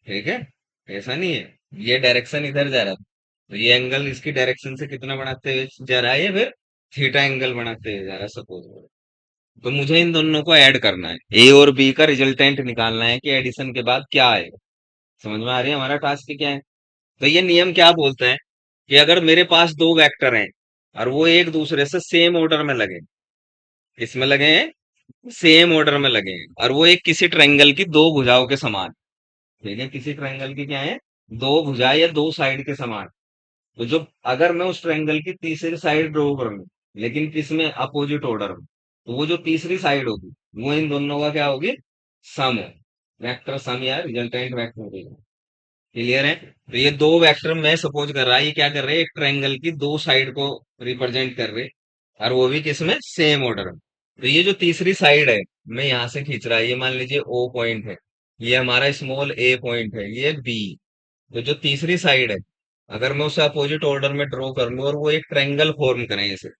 ठीक है, ऐसा नहीं है। ये डायरेक्शन इधर जा रहा था, तो ये एंगल इसकी डायरेक्शन से कितना बनाते हुए जा रहा है, ये फिर थीटा एंगल बनाते हुए जा रहा है सपोज। तो मुझे इन दोनों को ऐड करना है, ए और बी का रिजल्टेंट निकालना है कि एडिशन के बाद क्या आएगा। समझ में आ रही है हमारा टास्क क्या है? तो ये नियम क्या बोलता है कि अगर मेरे पास दो वेक्टर हैं और वो एक दूसरे से सेम ऑर्डर में लगे, इसमें लगे हैं, सेम ऑर्डर में लगे हैं, और वो एक किसी ट्रायंगल की दो भुजाओं के समान। ठीक है, किसी ट्रायंगल की क्या है, दो भुजाएं या दो साइड के समान। तो जो, अगर मैं उस ट्रायंगल की तीसरी साइड ड्रॉ कर लूं, लेकिन किसमें, अपोजिट ऑर्डर में, तो वो जो तीसरी साइड होगी वो इन दोनों का क्या होगी, सम है। वेक्टर सम या रिजल्टेंट वेक्टर होगी। क्लियर है? तो ये दो वेक्टर मैं सपोज कर रहा है, ये क्या कर रहे हैं, एक ट्रायंगल की दो साइड को रिप्रेजेंट कर रहे, और वो भी किसमें, सेम ऑर्डर में। तो ये जो तीसरी साइड है, मैं यहां से खींच रहा है, ये मान लीजिए ओ पॉइंट है, ये हमारा स्मॉल ए पॉइंट है, ये बी। तो जो तीसरी साइड है, अगर मैं उसे अपोजिट ऑर्डर में ड्रॉ कर लूं और वो एक ट्रायंगल फॉर्म करें, इसे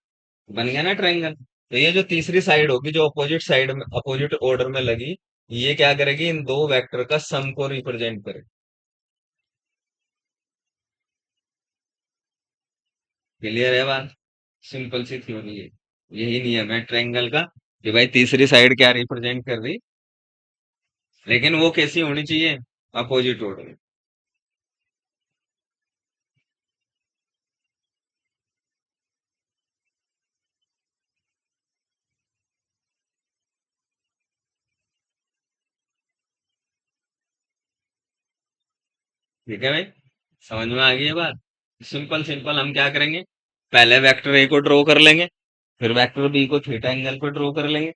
बन गया ना ट्रायंगल, तो ये जो तीसरी साइड होगी जो अपोजिट साइड में अपोजिट ऑर्डर में लगी, ये क्या करेगी, इन दो वेक्टर का सम को रिप्रेजेंट करेगी। क्लियर है बात? सिंपल सी थ्योरी है। यही नियम है ट्रायंगल का, कि भाई तीसरी साइड क्या रिप्रेजेंट कर रही, लेकिन वो कैसी होनी चाहिए, अपोजिट ऑर्डर। ठीक है भाई, समझ में आ गई है बात? सिंपल सिंपल हम क्या करेंगे, पहले वेक्टर ए को ड्रॉ कर लेंगे, फिर वेक्टर बी को थीटा एंगल पर ड्रॉ कर लेंगे,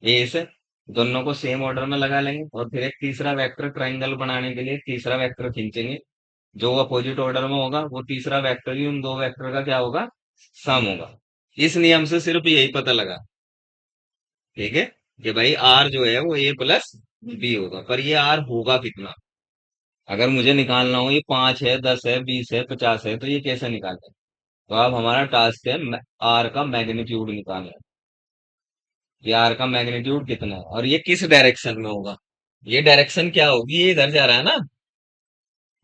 ए से दोनों को सेम ऑर्डर में लगा लेंगे, और फिर एक तीसरा वेक्टर ट्रायंगल बनाने के लिए तीसरा वेक्टर खींचेंगे, जो अपोजिट ऑर्डर में होगा वो तीसरा वेक्टर ही उन दो वेक्टर का क्या होगा, सम होगा। इस नियम से सिर्फ यही पता लगा, ठीक है, कि भाई आर जो है वो ए प्लस बी होगा, पर ये आर होगा कितना, अगर मुझे निकालना हो, ये 5 है, 10 है, 20 है, 50 है, तो ये कैसे निकालना है? तो अब हमारा टास्क है आर का मैग्नीट्यूड निकालना है, कि आर का मैग्नीट्यूड कितना है और ये किस डायरेक्शन में होगा। ये डायरेक्शन क्या होगी, ये इधर जा रहा है ना,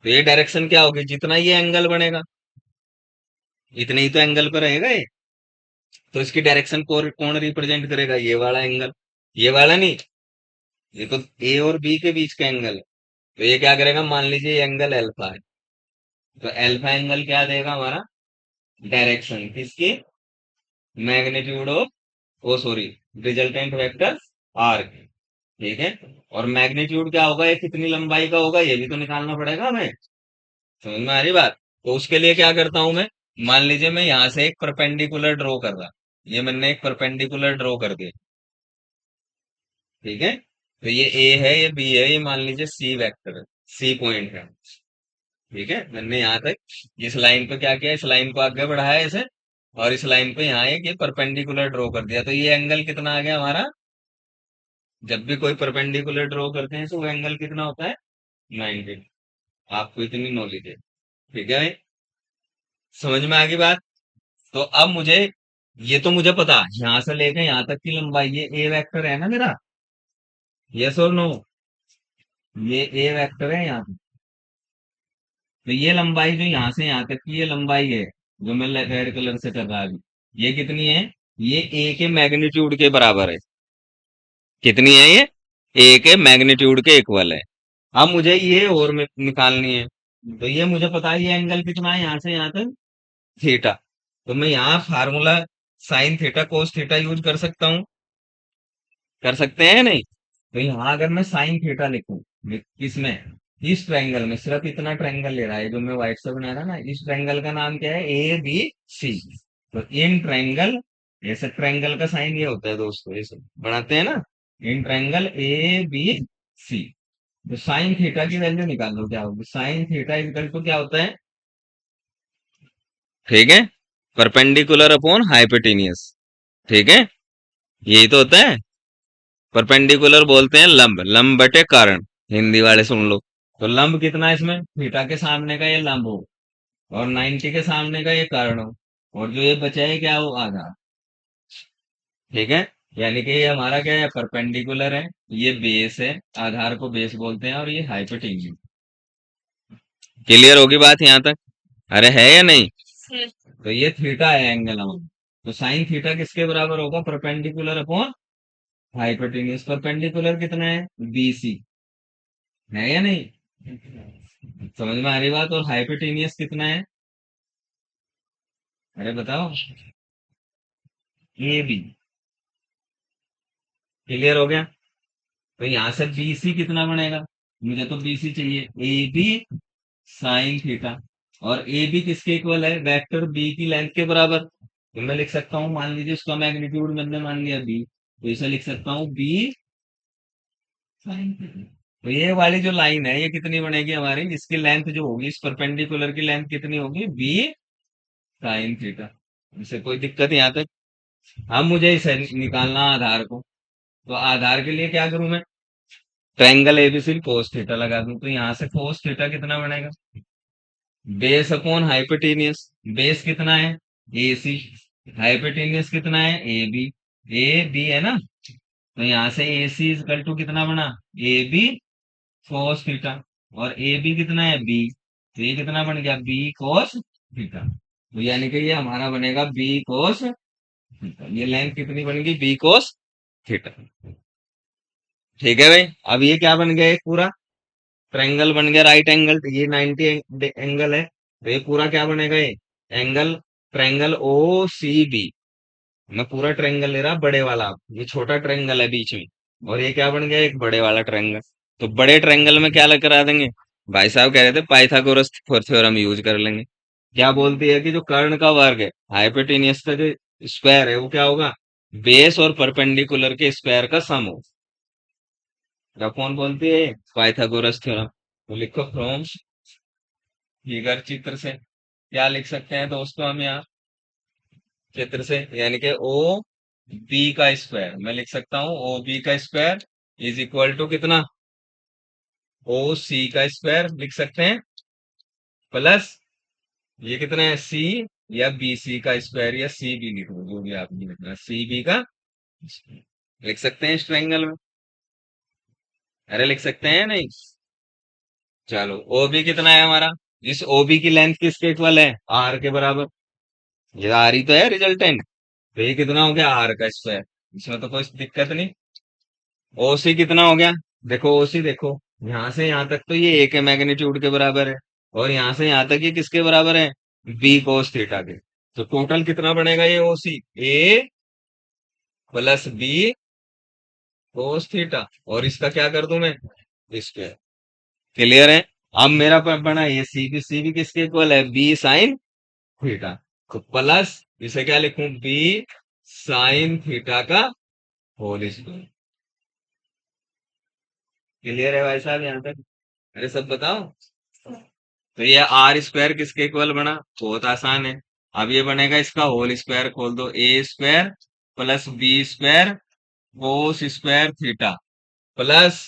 तो ये डायरेक्शन क्या होगी, जितना ये एंगल बनेगा इतने ही तो एंगल पर रहेगा ये। तो इसकी डायरेक्शन को कौन रिप्रेजेंट करेगा, ये वाला एंगल, ये वाला नहीं, ये तो ए और बी के बीच का एंगल है। तो ये क्या करेगा, मान लीजिए ये एंगल एल्फा है, तो एल्फा एंगल क्या देगा हमारा, डायरेक्शन किसकी, magnitude of, O sorry, resultant vector R की। ठीक है, और मैग्नीट्यूड क्या होगा, ये कितनी लंबाई का होगा, ये भी तो निकालना पड़ेगा हमें। समझ में आ रही बात? तो उसके लिए क्या करता हूं मैं, मान लीजिए मैं यहां से एक परपेंडिकुलर ड्रॉ कर रहा, ये मैंने एक परपेंडिकुलर ड्रॉ कर दिया। ठीक है, तो ये ए है, ये बी है, ये मान लीजिए सी वेक्टर है, सी पॉइंट है। ठीक है, मैंने यहाँ तक इस लाइन पे क्या किया, इस लाइन को आगे बढ़ाया इसे, और इस लाइन पे यहाँ एक ये परपेंडिकुलर ड्रॉ कर दिया, तो ये एंगल कितना आ गया हमारा, जब भी कोई परपेंडिकुलर ड्रॉ करते हैं तो वो एंगल कितना होता है, 90। आपको इतनी नॉलेज है, ठीक है भाई? समझ में आ गई बात? तो अब मुझे, ये तो मुझे पता, यहाँ से लेकर यहाँ तक की लंबाई, ये ए वेक्टर है ना मेरा, यस और नो, ये ए वेक्टर है यहाँ पे। तो ये लंबाई जो यहाँ से यहाँ तक की ये लंबाई है, जो मैं रेड कलर से कर रहा अभी, ये कितनी है, ये ए के मैग्नीट्यूड के बराबर है। कितनी है ये, ए के मैग्नीट्यूड के इक्वल है। अब मुझे ये और निकालनी है, तो ये मुझे पता है ये एंगल कितना है यहाँ से यहाँ तक, थीटा। तो मैं यहाँ formula sine theta cos theta use कर सकता हूँ, कर सकते हैं नहीं? तो यहाँ अगर मैं साइन थीटा लिखूं, किसमें, इस ट्रायंगल में, सिर्फ इतना ट्रायंगल ले रहा है जो मैं व्हाइट से बना रहा ना, इस ट्रायंगल का नाम क्या है, ए बी सी। तो इन ट्रायंगल, ऐसे ट्रायंगल का साइन ये होता है दोस्तों, ऐसे बनाते हैं ना, in triangle A B C, तो साइन थीटा की वैल्यू निकाल लो, क्या होगी? साइन थीटा इक्वल टू क्या होता है? ठीक है, परपेंडिकुलर अपॉन हाइपोटेनियस। ठीक है, यही तो होता है। परपेंडिकुलर बोलते हैं लंब, लंब बटे कारण। हिंदी वाले सुन लो। तो लंब कितना है इसमें? थीटा के सामने का ये लंब हो, और 90 के सामने का ये कर्ण हो, और जो ये बचा है क्या हो? आधार। ठीक है, यानी कि ये हमारा क्या है? परपेंडिकुलर है, ये बेस है, आधार को बेस बोलते हैं, और ये हाइपोटेन्यूज। क्लियर होगी बात यहाँ तक? अरे है या नहीं? तो ये थीटा है एंगल हमारा। तो साइन थीटा किसके बराबर होगा? Perpendicular upon hypotenuse. परपेंडिकुलर कितना है? बीसी। है या नहीं? समझ में आ रही बात? और हाइपोटेनियस कितना है? अरे बताओ। A B. क्लियर हो गया? तो यहां से बीसी कितना बनेगा? मुझे तो बीसी चाहिए। A B sine theta. और ए बी किसके इक्वल है? वेक्टर बी की लेंथ के बराबर। तो मैं लिख सकता हूँ, मान लीजिए उसका मैग्नीट्यूड मैंने मान लिया बी, तो इसे लिख सकता हूँ बी साइन थीटा। तो ये वाली जो लाइन है ये कितनी बनेगी हमारी? इसकी लेंथ जो होगी, इस परपेंडिकुलर की लेंथ कितनी होगी? B sine theta. इसे कोई दिक्कत यहाँ तक? अब मुझे इसे निकालना आधार को। तो आधार के लिए क्या करूं मैं? ट्रायंगल एबीसी कोस थीटा लगा दूं। तो यहाँ से कोस थीटा कितना बनेगा? Base upon hypotenuse. बेस कितना है? ए सी। हाइपोटेनियस कितना है? A B. ए बी है ना? तो यहाँ से ए सी इजकल टू कितना बना? A B cos theta. और ए बी कितना है? बी। तो ये कितना बन गया? B cos theta. तो यानी कि ये हमारा बनेगा बी कोस थीटा। ये लेंथ कितनी बनेगी? B cos theta. ठीक है भाई, अब ये क्या बन गया? एक पूरा ट्रायंगल बन गया, राइट एंगल। ये 90 एंगल है, तो ये पूरा क्या बनेगा? ये angle, triangle O C B. मैं पूरा ट्रायंगल ले रहा बड़े वाला, ये छोटा ट्रायंगल है बीच में, और ये क्या बन गया? एक बड़े वाला ट्रायंगल। तो बड़े ट्रायंगल में क्या लग करा देंगे? भाई साहब कह रहे थे पाइथागोरस थ्योरम यूज कर लेंगे। क्या बोलती है कि जो कर्ण का वर्ग है, हाइपोटेनियस का जो स्क्वायर है, वो क्या होगा? बेस और परपेंडिकुलर के स्क्वायर का सम हो। क्या कौन बोलती है? Pythagoras theorem. तो लिखो फ्रॉम फिगर, चित्र से। क्या लिख सकते हैं दोस्तों हम यहाँ? चित्र से, यानी कि ओ बी का स्क्वायर। मैं लिख सकता हूँ ओ बी का स्क्वायर इज इक्वल टू कितना? ओ सी का स्क्वायर लिख सकते हैं, प्लस ये कितना है? सी, या बी सी का स्क्वायर, या सी बी लिख लो, जो भी आपने लिखना है, सी बी का square। लिख सकते हैं इस ट्रायंगल में? अरे लिख सकते हैं या नहीं? चलो, ओ बी कितना है हमारा? इस ओ बी की लेंथ किसके इक्वल है? आर के बराबर। ये आर ही तो है रिजल्टेंट। तो ये कितना हो गया? आर का स्क्वायर। इसमें तो कोई दिक्कत नहीं। ओसी कितना हो गया? देखो ओसी, देखो यहां से यहां तक तो ये एक है, मैग्नीट्यूड के बराबर है, और यहां से यहां तक ये किसके बराबर है? बी कोस थीटा के। तो टोटल कितना बनेगा ये ओसी? ए प्लस बी कोस थीटा, और इसका क्या कर दूं मैं? स्क्वायर। क्लियर है? अब मेरा बना ये सी बी किसके इक्वल है? B sine theta. तो प्लस इसे क्या लिखूं? बी साइन थीटा का होल स्क्वायर। क्लियर है भाई साहब यहाँ तक? अरे सब बताओ। तो ये आर स्क्वायर किसके इक्वल बना? बहुत आसान है। अब ये बनेगा इसका होल स्क्वायर, खोल दो। A square plus B square cos square theta, plus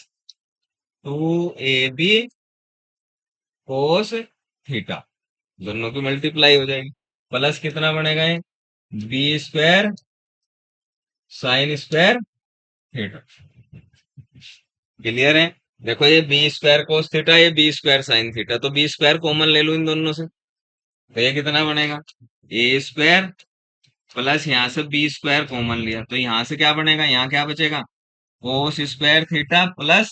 2ab cos theta. दोनों की मल्टीप्लाई हो जाएगी। प्लस कितना बनेगा ये? B square sine square theta. Clear है? देखो ये बी स्क्वायर कोस थीटा, ये बी स्क्वायर साइन थीटा, तो बी स्क्वायर कॉमन ले लूं इन दोनों से। तो ये कितना बनेगा? ए स्क्वायर प्लस यहाँ से बी स्क्वायर कॉमन लिया, तो यहाँ से क्या बनेगा? यहाँ क्या बचेगा? कोस square theta plus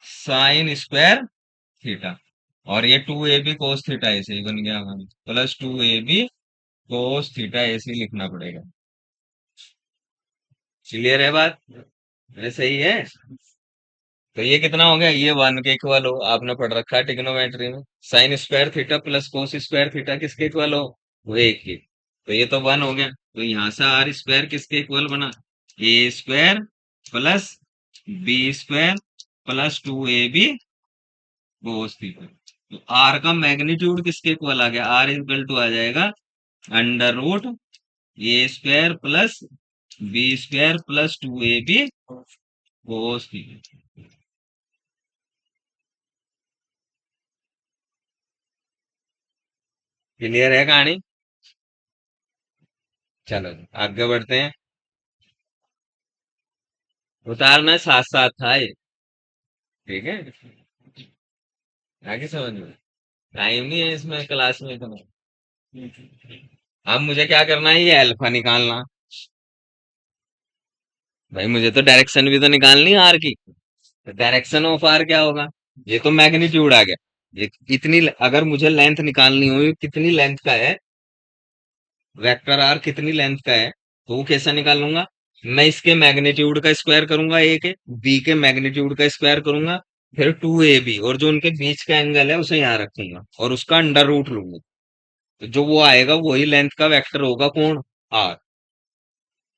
sign square theta. और ये 2ab कोस थीटा ऐसे ही बन गया हमारा, प्लस 2ab कोस थीटा ऐसे ही लिखना पड़ेगा। क्लियर है बात? ये सही है? तो ये कितना हो गया? ये 1 के इक्वल हो, आपने पढ़ रखा है ट्रिग्नोमेट्री में। Sign square theta plus cos square theta किसके इक्वल हो? वो एक के। तो ये तो 1 हो गया। तो यहाँ से आर स्क्वायर किसके इक्वल बना? A square plus B square plus 2ab cos theta. तो आर का मैग्नीट्यूड किसके इक्वल आ गया? आर इक्वल टू आ जाएगा under root A square plus B square plus 2ab cos theta. Clear है कहानी? चलो आगे बढ़ते हैं। उतारना साथ साथ था ये। ठीक है, आगे समझ में। टाइम नहीं है इसमें क्लास में इतना। अब मुझे क्या करना है? ये अल्फा निकालना। भाई मुझे तो डायरेक्शन भी तो निकालनी है आर की। डायरेक्शन ऑफ आर क्या होगा? ये तो मैग्नीट्यूड आ गया। ये इतनी अगर मुझे लेंथ निकालनी हो, ये कितनी लेंथ का है, वेक्टर आर कितनी लेंथ का है, तो वो कैसे निकालूंगा? मैं इसके मैग्नीट्यूड का स्क्वायर करूंगा, ए के बी के मैग्नीट्यूड का स्क्वायर करूंगा, फिर 2ab और जो उनके बीच का एंगल है उसे यहाँ रखूंगा और उसका अंडर रूट लूंगा। तो जो वो आएगा वही लेंथ का वेक्टर होगा, कौन? आर।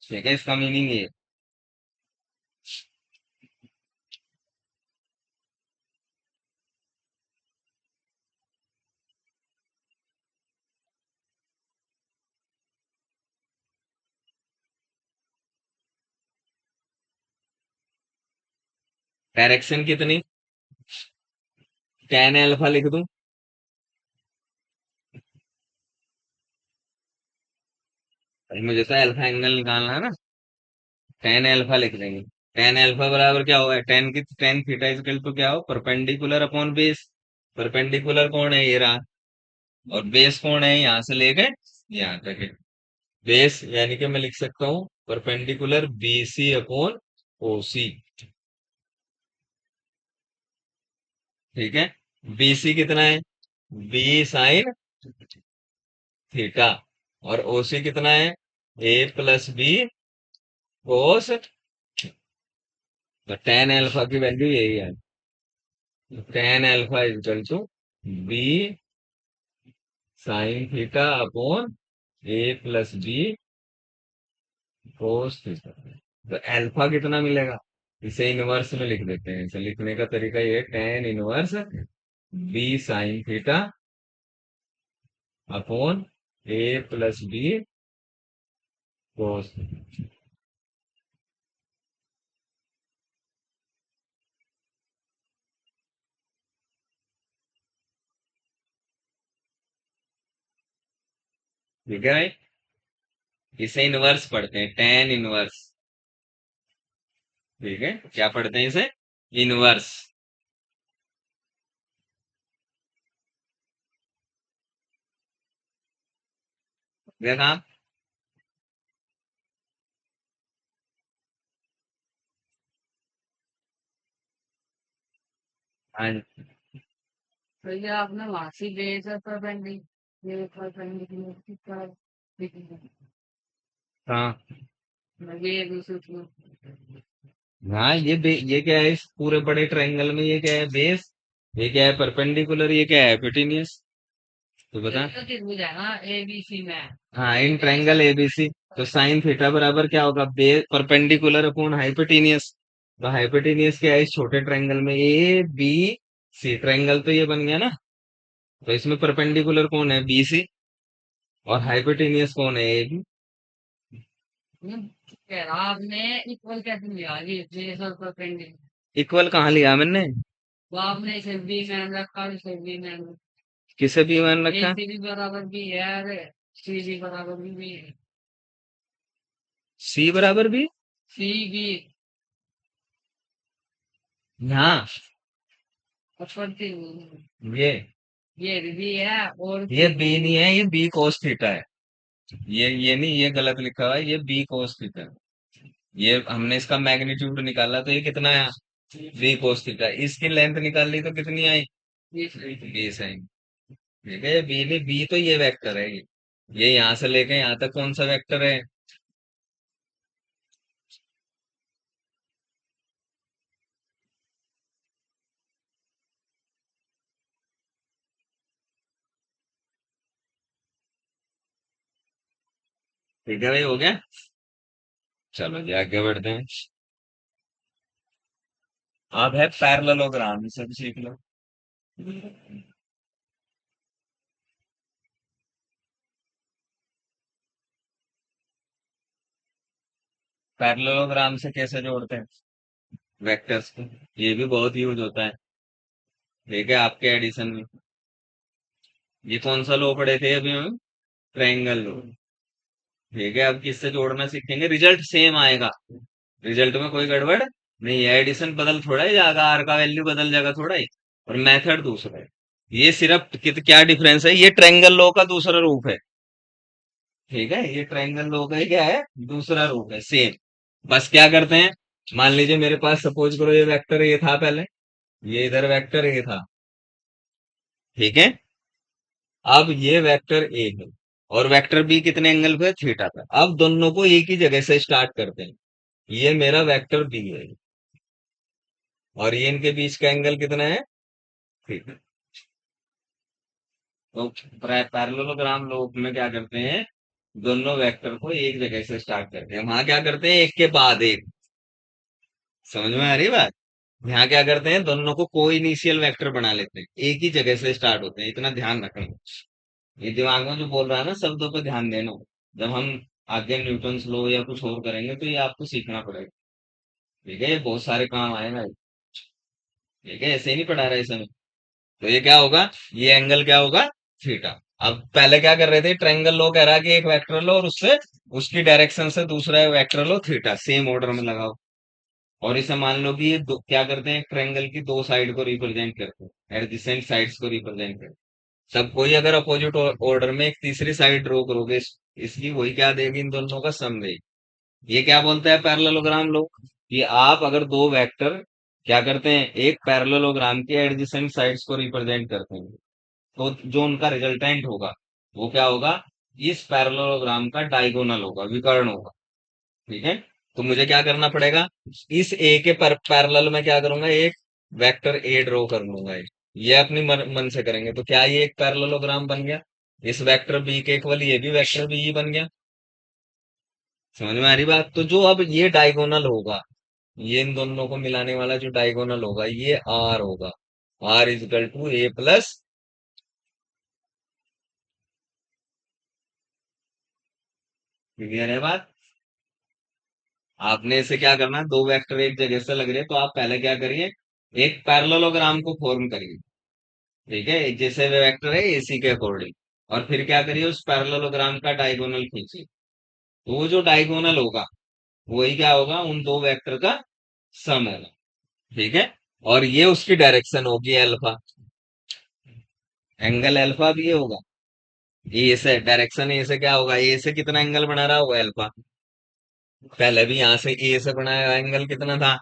ठीक है, इसका मीनिंग ये। डायरेक्शन कितनी? टेन अल्फा लिख दूं? भाई मुझे तो अल्फा एंगल निकालना है ना। टेन अल्फा लिख देंगे। टेन अल्फा बराबर क्या होगा? टेन की टेन थीटा इजकल टू क्या हो? Perpendicular upon base. परपेंडिकुलर कौन है? ये रहा। और बेस कौन है? यहाँ से लेके यहाँ तक है। बेस यानी कि मैं लिख सकता हूँ परपेंडिकुलर बीसी अपॉन ओसी। ठीक है, बीसी कितना है? B sine theta. और ओसी कितना है? A plus B cos. तो टेन अल्फा की वैल्यू यही है। Tan alpha is equal to B sine theta upon A plus B cos theta. तो अल्फा कितना मिलेगा? इसे इनवर्स में लिख देते हैं। इसे लिखने का तरीका ये है, tan inverse B sine theta upon A plus B cos. ठीक है भाई, इसे इनवर्स पढ़ते हैं, टेन इनवर्स। ठीक है, क्या पढ़ते हैं इसे? इनवर्स। देखा? हाँ। भैया आपने मासी भेजा था पेंडिंग ये था पेंडिंग का हाँ। ये भी सोच लो। हाँ, ये क्या है? इस पूरे बड़े ट्रायंगल में ये क्या है? बेस। ये क्या है? परपेंडिकुलर। ये क्या है? एपिटीनियस। तो बता। तो त्रिभुज है ना ABC में। हाँ, इन ट्रायंगल एबीसी। तो साइन थीटा बराबर क्या होगा? Base perpendicular upon hypotenuse. तो हाइपोटेनियस क्या है इस छोटे ट्रायंगल में? ए बी सी ट्रायंगल तो ये बन गया ना। तो इसमें परपेंडिकुलर कौन है? B C. और हाइपोटेनियस कौन है? A B. कह रहा आपने इक्वल कैसे लिया ये बेस और परपेंडिकुलर। इक्वल कहाँ लिया मैंने? वो आपने इसे बी में रखा और इसे बी में किसे बी मान ए रखा? सी भी बराबर भी है अरे सी भी बराबर भी है। सी बराबर बी? सी भी हाँ। पड़ती ये ये भी है और ये सी बी भी नहीं है, ये बी कोस थीटा है। ये नहीं, ये गलत लिखा हुआ है, ये बी कोस थीटा है। ये हमने इसका मैग्नीट्यूड निकाला तो ये कितना है? B cos theta. इसकी लेंथ निकाल ली तो कितनी आई? है। B sine. ठीक है, बी नहीं, बी तो ये वेक्टर है। ये यहाँ से लेके यहाँ तक कौन सा वेक्टर है? ठीक है भाई, हो गया। चलो जी आगे बढ़ते हैं। अब है पैरेललोग्राम, इसे भी सीख लो। पैरेललोग्राम से कैसे जोड़ते हैं वेक्टर्स को, ये भी बहुत यूज होता है। ठीक है, आपके एडिशन में ये कौन सा लो पढ़े थे अभी हम? Triangle law. ठीक है, अब किससे जोड़ना सीखेंगे, रिजल्ट सेम आएगा, रिजल्ट में कोई गड़बड़ नहीं है, एडिशन बदल थोड़ा ही जाएगा, आर का वैल्यू बदल जाएगा थोड़ा ही, और मेथड दूसरा है। ये सिर्फ क्या डिफरेंस है, ये ट्रायंगल लो का दूसरा रूप है। ठीक है, ये ट्रायंगल लो का ही क्या है, दूसरा रूप है, सेम। बस क्या करते हैं, मान लीजिए मेरे पास सपोज करो ये वेक्टर ये था पहले, ये इधर वेक्टर ए था। ठीक है, अब ये वेक्टर ए है, और वेक्टर बी कितने एंगल पे है, थीटा पे। अब दोनों को एक ही जगह से स्टार्ट करते हैं, ये मेरा वेक्टर बी है, और ये इनके बीच का एंगल कितना है, थीटा। तो पैरेललोग्राम लोग में क्या करते हैं, दोनों वेक्टर को एक जगह से स्टार्ट करते हैं, वहां क्या करते हैं एक के बाद एक। समझ में आ रही बात? यहाँ क्या करते हैं, दोनों को को इनिशियल वेक्टर बना लेते हैं, एक ही जगह से स्टार्ट होते हैं, इतना ध्यान रखना। ये दिमाग में जो बोल रहा है ना, शब्दों पे ध्यान देना। जब हम आगे न्यूटन लो या कुछ और करेंगे तो ये आपको सीखना पड़ेगा। ठीक है, ये बहुत सारे काम आएगा। ठीक है, ऐसे ही नहीं पढ़ा रहा है इस समय। तो ये क्या होगा, ये एंगल क्या होगा, थीटा। अब पहले क्या कर रहे थे, ट्रायंगल लो कह रहा है कि एक वेक्टर लो और उससे उसकी डायरेक्शन से दूसरा वेक्टर लो, थीटा सेम ऑर्डर में लगाओ। और इसे मान लो कि ये क्या करते हैं, ट्रायंगल की दो साइड को रिप्रेजेंट करते हैं, एडजेसेंट साइड्स को रिप्रेजेंट करते हैं। सब कोई अगर अपोजिट ऑर्डर में एक तीसरी साइड ड्रॉ करोगे इसकी, वही क्या देगी, इन दोनों का सम देगी। ये क्या बोलता है पैरेललोग्राम लोग, कि आप अगर दो वेक्टर क्या करते हैं, एक पैरेललोग्राम के एडजेसेंट साइड्स को रिप्रेजेंट करते हैं, तो जो उनका रिजल्टेंट होगा वो क्या होगा, इस पैरेललोग्राम का डायगोनल होगा, विकर्ण होगा। ठीक है, तो मुझे क्या करना पड़ेगा, इस ए के पैरेलल में क्या करूंगा, एक वेक्टर ए ड्रॉ कर लूंगा। ये अपनी मन से करेंगे तो क्या ये एक पैरेललोग्राम बन गया, इस वेक्टर बी के इक्वल ये भी वेक्टर बी ही बन गया। समझ में आ रही बात? तो जो अब ये डायगोनल होगा, ये इन दोनों को मिलाने वाला जो डायगोनल होगा ये आर होगा, R is equal to A plus. Clear है बात? आपने इसे क्या करना है, दो वेक्टर एक जगह से लग रहे हैं तो आप पहले क्या करिए, एक पैरेललोग्राम को फॉर्म करिए। ठीक है, जैसे वे वेक्टर है एसी के अकॉर्डिंग, और फिर क्या करिए, उस पैरेललोग्राम का डायगोनल खींचिए। तो वो जो डायगोनल होगा वही क्या होगा, उन दो वेक्टर का सम होगा। ठीक है, और ये उसकी डायरेक्शन होगी अल्फा, एंगल अल्फा भी ये होगा। ए से डायरेक्शन, ए से क्या होगा, ए से कितना एंगल बना रहा होगा अल्फा, पहले भी यहां से ए से बनाया एंगल कितना था।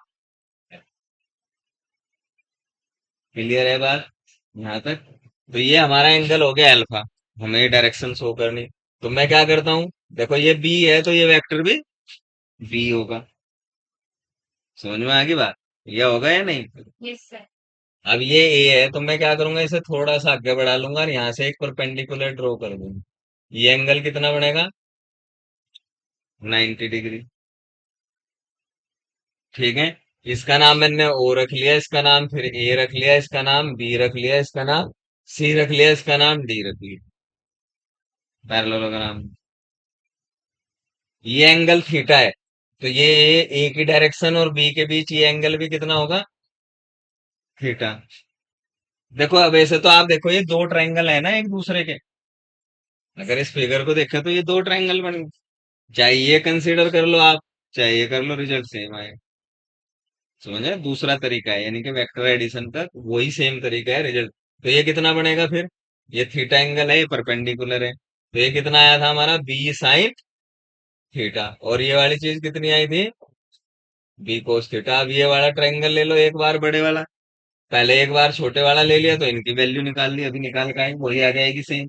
क्लियर है बात यहां तक? तो ये हमारा एंगल हो गया अल्फा, हमें डायरेक्शन शो करनी। तो मैं क्या करता हूँ, देखो ये बी है तो ये वेक्टर भी बी होगा। समझ में आ गई बात, ये होगा या नहीं? Yes sir. अब ये ए है तो मैं क्या करूंगा, इसे थोड़ा सा आगे बढ़ा लूंगा और यहाँ से एक परपेंडिकुलर ड्रॉ कर दूंगा। ये एंगल कितना बनेगा, 90 डिग्री। ठीक है, इसका नाम मैंने ओ रख लिया, इसका नाम फिर ए रख लिया, इसका नाम बी रख लिया, इसका नाम सी रख लिया, इसका नाम डी रख लिया। पैरेललोग्राम, ये एंगल थीटा है, तो ये ए की डायरेक्शन और बी के बीच ये एंगल भी कितना होगा, थीटा। देखो अब ऐसे तो आप देखो ये दो ट्रायंगल है ना एक दूसरे के, अगर इस फिगर को देखें तो ये दो ट्रायंगल बन गए। चाहे ये कंसीडर कर लो आप, चाहे ये कर लो, रिजल्ट सेम आए। समझे, दूसरा तरीका है, यानी कि वेक्टर एडिशन का वही सेम तरीका है, रिजल्ट। तो ये कितना बनेगा फिर, ये थीटा एंगल है, ये परपेंडिकुलर है, तो ये कितना आया था हमारा, बी साइन थीटा, और ये वाली चीज कितनी आई थी, बी कोस थीटा। अब ये वाला ट्रायंगल ले लो एक बार बड़े वाला, पहले एक बार छोटे वाला ले लिया तो इनकी वैल्यू निकाल ली, अभी निकाल के आएंगे वही आ जाएगी सेम,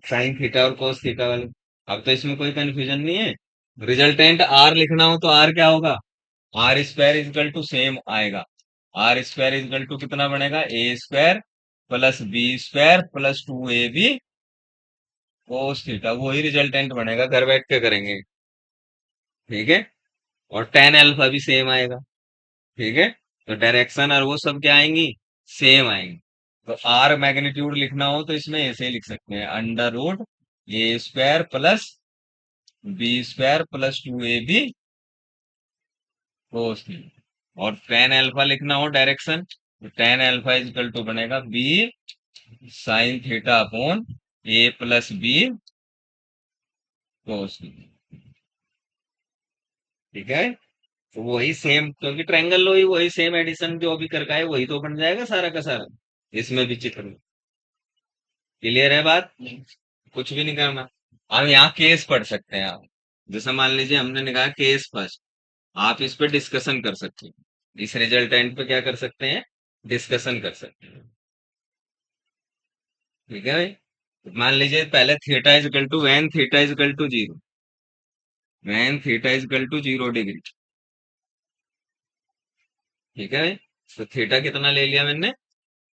साइन थीटा और कोस थीटा वाली। अब तो इसमें कोई कंफ्यूजन नहीं है। रिजल्टेंट आर लिखना हो तो आर क्या होगा, R square equal to same आएगा, आर स्क्वायर इजकल टू कितना बनेगा, A square plus B square plus 2ab cos theta, वही रिजल्टेंट बनेगा, घर बैठ के करेंगे। ठीक है, और टेन अल्फा भी सेम आएगा। ठीक है, तो डायरेक्शन और वो सब क्या आएंगी, सेम आएंगी। तो आर मैग्नीट्यूड लिखना हो तो इसमें ऐसे लिख सकते हैं, under root A square plus B square plus 2ab cos theta. और टेन अल्फा लिखना हो डायरेक्शन, तो टेन अल्फा इजकल टू बनेगा B sine theta upon A plus B cos theta. ठीक है, तो वही सेम, क्योंकि ट्रायंगल लो ही वही सेम एडिशन जो अभी करका है वही तो बन जाएगा सारा का सारा, इसमें भी चित्र में। क्लियर है बात, कुछ भी नहीं करना। अब यहाँ केस पढ़ सकते हैं आप, जैसे मान लीजिए हमने निकाला केस फर्स्ट, आप इस पे डिस्कशन कर सकते हैं, इस रिजल्टेंट पे क्या कर सकते हैं, डिस्कशन कर सकते हैं। ठीक है भाई, तो मान लीजिए पहले theta is equal to when theta is equal to zero, when theta is equal to 0 degree. ठीक है भाई, तो थीटा कितना ले लिया मैंने,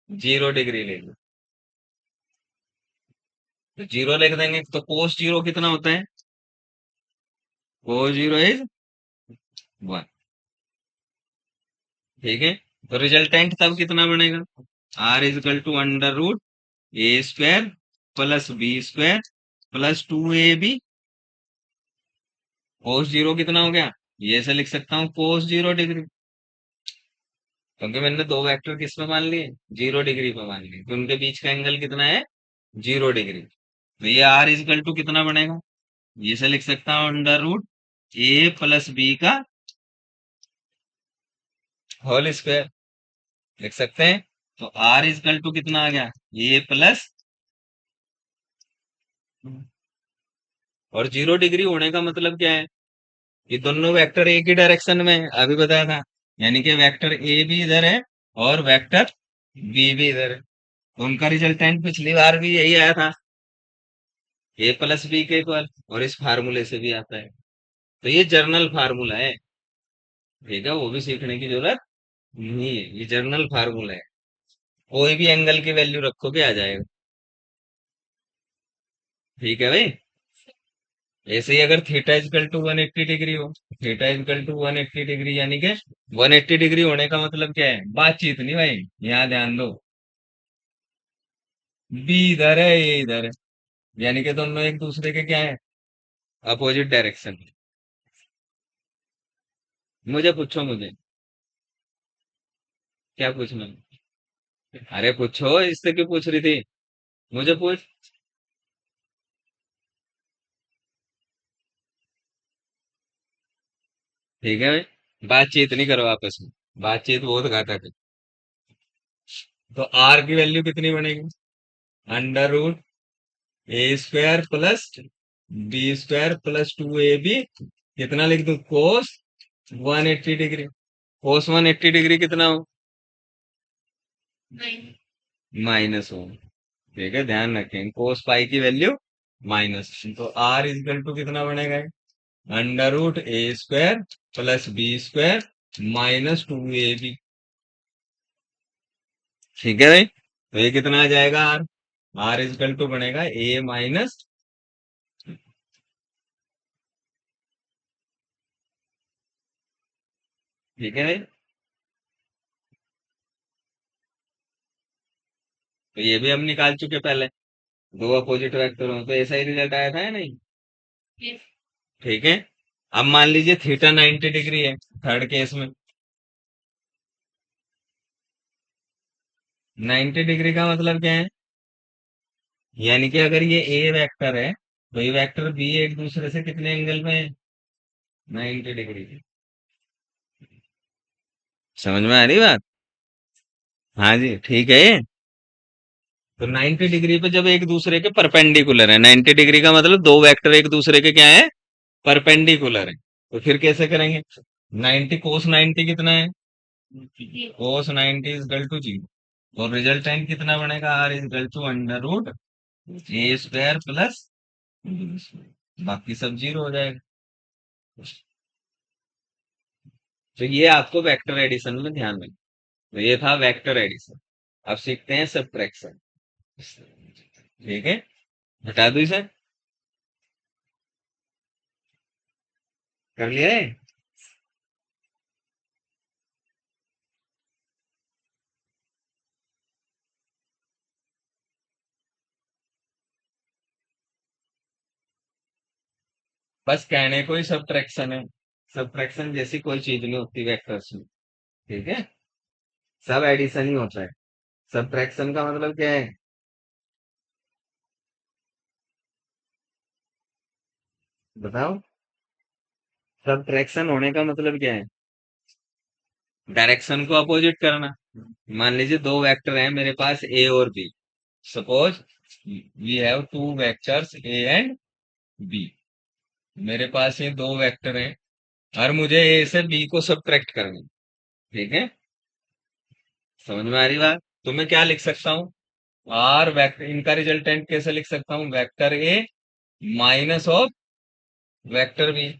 0 डिग्री ले लिया। तो जीरो लिख देंगे, तो कोस जीरो कितना होता है, कोस जीरो इज 1। ठीक है, तो रिजल्टेंट तब कितना बनेगा, R is equal to under root A square plus B square plus 2ab। Cos zero कितना हो गया, ये से लिख सकता हूँ कोस 0 डिग्री, क्योंकि मैंने दो वेक्टर किस पे मान लिए, 0 डिग्री पे मान लिए, तो उनके बीच का एंगल कितना है, 0 डिग्री। तो ये आर इजकल टू कितना बनेगा, ये से लिख सकता हूँ अंडर रूट ए प्लस बी का होल स्क्वायर, लिख सकते हैं। तो आर इजकल टू कितना आ गया, ए प्लस, और 0 डिग्री होने का मतलब क्या है, ये दोनों वेक्टर एक ही डायरेक्शन में है, अभी बताया था, यानी कि वेक्टर ए भी इधर है और वेक्टर बी भी इधर है। तो उनका रिजल्टेंट पिछली बार भी यही आया था, ए प्लस बी के इक्वल, और इस फार्मूले से भी आता है। तो ये जर्नल फार्मूला है, ठीक है, वो भी सीखने की जरूरत नहीं है, ये जर्नल फार्मूला है, कोई भी एंगल की वैल्यू रखोगे आ जाएगा। ठीक है भाई, ऐसे ही अगर थीटा इजकल टू 180 डिग्री हो, थीटा इजकल टू 180 डिग्री यानी कि 180 डिग्री होने का मतलब क्या है, बातचीत नहीं भाई, यहाँ ध्यान दो, बी इधर है ये इधर है, यानी कि दोनों एक दूसरे के क्या है, अपोजिट डायरेक्शन। मुझे पूछो, मुझे क्या पूछना है? अरे पूछो, इससे क्यों पूछ रही थी, मुझे पूछ। ठीक है भाई, बातचीत नहीं करो आपस में, बातचीत बहुत घातक है। तो आर की वैल्यू कितनी बनेगी, under root A square plus B square plus 2ab, कितना लिख दूं, कोस 180 डिग्री। कोस 180 डिग्री कितना हो, -1। ठीक है, ध्यान रखें कोस पाई की वैल्यू माइनस। तो आर इजकल टू कितना बनेगा, under root A square plus B square -2ab। ठीक है भाई, तो ये कितना आ जाएगा, आर, आर इजकल टू बनेगा ए माइनस। ठीक है भाई, तो ये भी हम निकाल चुके पहले, दो अपोजिट वेक्टर हो तो ऐसा ही रिजल्ट आया था या नहीं। ठीक है, अब मान लीजिए थीटा 90 डिग्री है, थर्ड केस में 90 डिग्री का मतलब क्या है, यानी कि अगर ये ए वेक्टर है तो ये वेक्टर बी एक दूसरे से कितने एंगल में है, 90 डिग्री। समझ में आ रही बात, हाँ जी ठीक है ये। तो 90 डिग्री पे जब एक दूसरे के परपेंडिकुलर है, 90 डिग्री का मतलब दो वेक्टर एक दूसरे के क्या है, परपेंडिकुलर है, तो फिर कैसे करेंगे, 90 कोस 90 कितना है, कोस 90 इज इक्वल टू 0, और रिजल्टेंट कितना बनेगा, R is equal to under root A square plus, बाकी सब 0 हो जाएगा। तो ये आपको वेक्टर एडिशन में ध्यान रखना। तो ये था वेक्टर एडिशन, अब सीखते हैं सबट्रैक्शन। ठीक है, हटा दो इसे, कर लिया है। बस कहने को ही सब्ट्रैक्शन है। सब्ट्रैक्शन जैसी कोई चीज नहीं होती वेक्टर्स में। ठीक है। सब एडिशन ही होता है। सब्ट्रैक्शन का मतलब क्या है? बताओ। सब्ट्रैक्शन होने का मतलब क्या है? डायरेक्शन को अपोजिट करना। मान लीजिए दो वेक्टर हैं मेरे पास, ए और B. Suppose we have two vectors A and B. मेरे पास ये दो वेक्टर हैं और मुझे ए से बी को सब्ट्रैक्ट करना है। ठीक है। समझ में आ रही बात? तो मैं क्या लिख सकता हूँ? आर वेक्टर, इनका रिजल्टेंट कैसे लिख सकता हूँ? Vector A minus of vector B.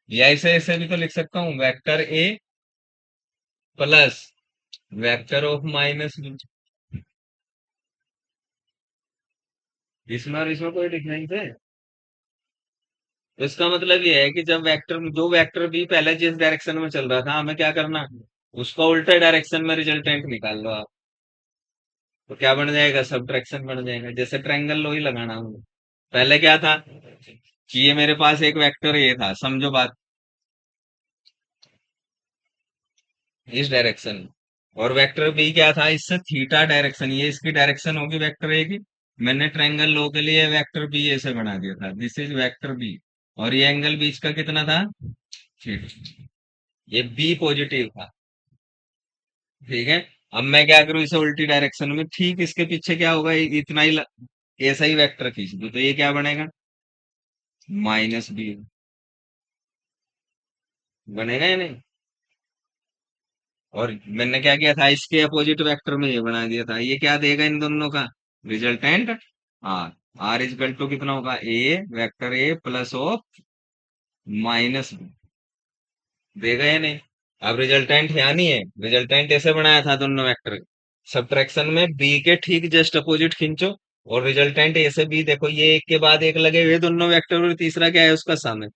या ऐसे ऐसे भी तो लिख सकता हूँ, vector A plus vector of minus B. इसमें और इसमें कोई डिफरेंस है? तो इसका मतलब ये है कि जब वेक्टर, जो वेक्टर बी पहले जिस डायरेक्शन में चल रहा था, हमें क्या करना? उसका उल्टा डायरेक्शन में रिजल्टेंट निकाल लो आप। तो क्या बन जाएगा? सब्ट्रैक्शन बन जाएगा। जैसे ट्रायंगल लो ही लगाना हो। पहले क्या था कि ये मेरे पास एक वेक्टर ये था, समझो बात, इस डायरेक्शन में। और वेक्टर बी क्या था? इससे थीटा डायरेक्शन, ये इसकी डायरेक्शन होगी वेक्टर ए की। मैंने ट्रायंगल लो के लिए वेक्टर बी ऐसे बना दिया था, दिस इज वेक्टर बी। और ये एंगल बीच का कितना था? थीटा। ये बी पॉजिटिव था। ठीक है। अब मैं क्या करूं? इसे उल्टी डायरेक्शन में, ठीक इसके पीछे क्या होगा? इतना ही ऐसा ही वेक्टर खींच दूं तो ये क्या बनेगा? माइनस बी बनेगा या नहीं? और मैंने क्या किया था? इसके अपोजिट वेक्टर में ये बना दिया था। ये क्या देगा इन दोनों का resultant? R. R is equal to कितना होगा? A vector A plus of minus B देगा या नहीं? अब रिजल्टेंट यहाँ नहीं है, रिजल्टेंट ऐसे बनाया था दोनों वेक्टर। सब्ट्रैक्शन में बी के ठीक जस्ट अपोजिट खींचो और रिजल्टेंट ए से बी देखो, ये एक के बाद एक लगे हुए दोनों वेक्टर, और तीसरा क्या है उसका सम है।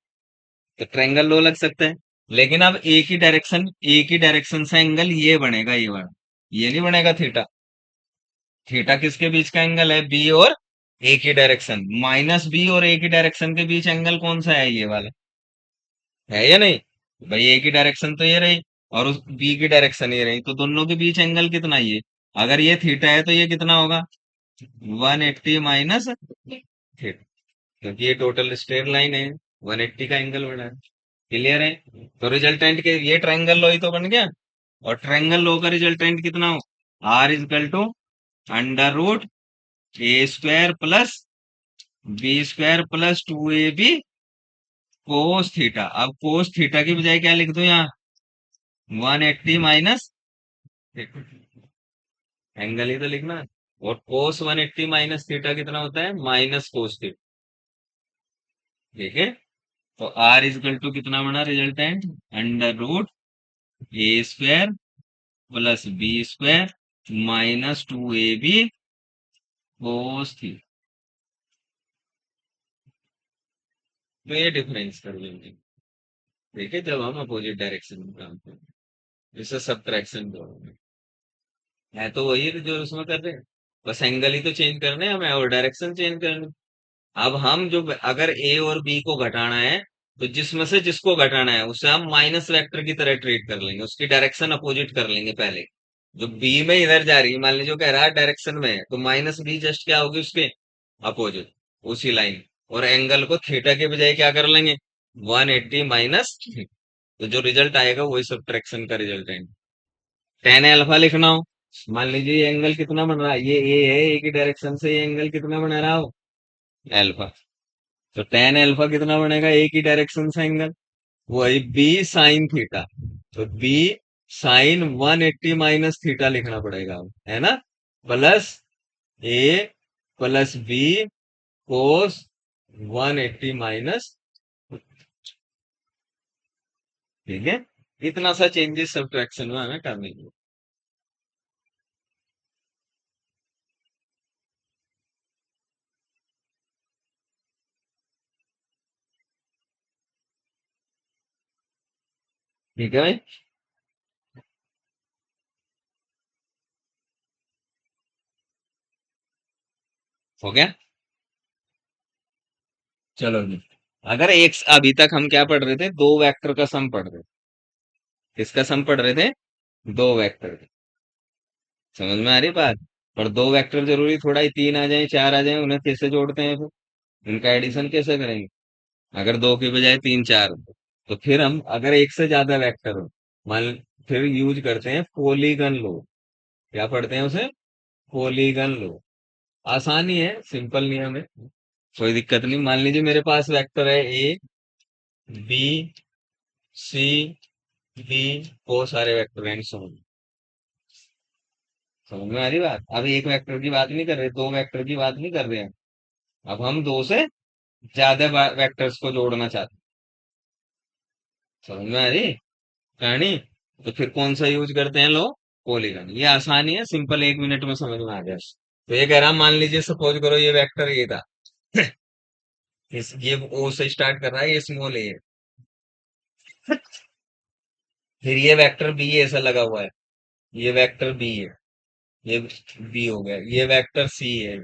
तो ट्रायंगल लो लग सकता है। लेकिन अब एक ही डायरेक्शन से एंगल ये बनेगा, ये वाला। ये नहीं बनेगा थीटा। थीटा किसके बीच का एंगल है? बी और ए की डायरेक्शन। माइनस बी और ए की डायरेक्शन के बीच एंगल कौन सा है? ये वाला। है या नहीं? भाई ए की डायरेक्शन तो ये रही और उस बी की डायरेक्शन ये रही, तो दोनों के बीच एंगल कितना ये? अगर ये थीटा है तो ये कितना होगा? 180 माइनस थीटा। क्योंकि ये टोटल स्ट्रेट लाइन है, 180 का एंगल बना है। क्लियर है? तो रिजल्टेंट के ये ट्रायंगल लो ही तो बन गया। और ट्रायंगल लो का रिजल्टेंट कितना हो? R is equal to under root A square plus B square plus 2ab cos theta. अब कोस थीटा की बजाय क्या लिख दो यहाँ? 180 माइनस एंगल ही तो लिखना है। और कोस 180 माइनस थीटा कितना होता है? Minus cos theta. ठीक है। तो आर इजकल टू कितना बना resultant? Under root A square plus B square minus 2ab cos theta. तो ये डिफरेंस कर लेंगे। ठीक है, जब हम अपोजिट डायरेक्शन में काम करें, इसे सब्ट्रैक्शन बोलते है। तो वही है जो उसमें कर रहे हैं। बस एंगल ही तो चेंज करने हैं हमें और डायरेक्शन चेंज करनी। अब हम जो, अगर ए और बी को घटाना है, तो जिसमें से जिसको घटाना है उसे हम माइनस वेक्टर की तरह ट्रीट कर लेंगे, उसकी डायरेक्शन अपोजिट कर लेंगे पहले। जो बी में इधर जा रही है, मान लीजिए जो कह रहा है डायरेक्शन में है, तो माइनस बी जस्ट क्या होगी उसके? अपोजिट, उसी लाइन। और एंगल को थीटा के बजाय क्या कर लेंगे? 180 माइनस। तो जो रिजल्ट आएगा वही सब्ट्रैक्शन का रिजल्ट है। टेन अल्फा लिखना हो, मान लीजिए ये एंगल कितना बन रहा है? ये ए है, ए की डायरेक्शन से ये एंगल कितना बना रहा हो? अल्फा। तो टेन अल्फा कितना बनेगा ए की डायरेक्शन से एंगल? वही बी साइन थीटा। तो बी साइन 180 माइनस थीटा लिखना पड़ेगा अब, है ना? प्लस ए प्लस बी कोस 180 माइनस। ठीक है। इतना सा चेंजेस सब्ट्रैक्शन में हमें करने की। ठीक है भाई। हो गया। चलो जी। अगर एक अभी तक हम क्या पढ़ रहे थे, दो वेक्टर का सम पढ़ रहे थे। किसका सम पढ़ रहे थे? दो वेक्टर। समझ में आ रही बात? पर दो वेक्टर जरूरी थोड़ा ही तीन आ जाए चार आ जाए, उन्हें कैसे जोड़ते हैं फिर? इनका एडिशन कैसे करेंगे अगर दो की बजाय तीन चार हो? तो फिर हम अगर एक से ज्यादा वेक्टर हो, मान, फिर यूज करते हैं पॉलीगन लो। क्या पढ़ते हैं उसे? पॉलीगन लो। आसानी है, सिंपल नियम है, कोई दिक्कत नहीं। मान लीजिए मेरे पास वेक्टर है ए, बी, सी, डी, बहुत सारे वेक्टर हैं, समझ समझ में आ रही बात? अब एक वेक्टर की बात नहीं कर रहे, दो वेक्टर की बात नहीं कर रहे हैं, अब हम दो से ज्यादा वेक्टर्स को जोड़ना चाहते हैं। समझ में आ रही कहानी? तो फिर कौन सा यूज करते हैं लोग? पॉलीगन। ये आसानी है, सिंपल, एक मिनट में समझ में आ गया। तो ये कह रहा, मान लीजिए सपोज करो ये वेक्टर ये था। ये ओ से स्टार्ट कर रहा है, ये स्मॉल ए है। फिर ये वेक्टर बी ऐसा लगा हुआ है, ये वेक्टर बी है, ये बी हो गया, ये वेक्टर सी है,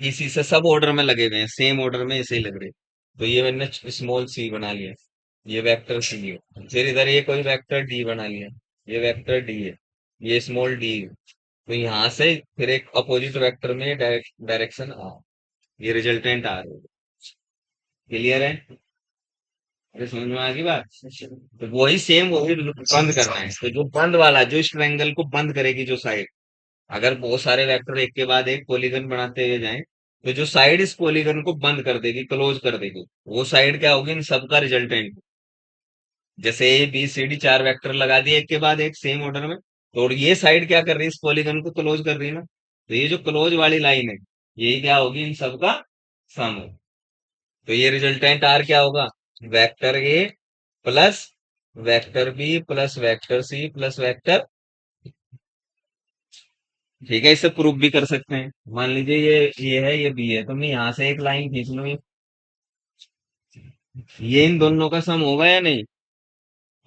इसी से सब ऑर्डर में लगे हुए हैं, सेम ऑर्डर में ऐसे ही लग रहे हैं। तो ये मैंने स्मॉल सी बना लिया, ये वेक्टर सी है। फिर इधर ये कोई वेक्टर डी बना लिया, ये वेक्टर डी है, ये स्मॉल डी है। तो यहाँ से फिर एक अपोजिट वेक्टर में डायरेक्शन आ, ये रिजल्टेंट आ रही है। क्लियर है? अरे समझ में आ गई बात? तो वही सेम वही बंद करना है, तो जो बंद वाला, जो इस ट्रायंगल को बंद करेगी जो साइड, अगर बहुत सारे वेक्टर एक के बाद एक पॉलीगन बनाते हुए जाएं, तो जो साइड इस पॉलीगन को बंद कर देगी, क्लोज कर देगी, वो साइड क्या होगी? इन सबका रिजल्टेंट। जैसे ए बी सी डी चार वेक्टर लगा दिए एक के बाद एक सेम ऑर्डर में, तो ये साइड क्या कर रही है? इस पॉलीगन को क्लोज कर रही है ना। तो ये जो क्लोज वाली लाइन है, यही क्या होगी? इन सबका सम हो। तो ये रिजल्टेंट आर क्या होगा? Vector A plus vector B plus vector C plus vector. ठीक है, इसे प्रूफ भी कर सकते हैं। मान लीजिए ये है, ये बी है, तो मैं यहाँ से एक लाइन खींच लूँ, ये इन दोनों का सम होगा या नहीं?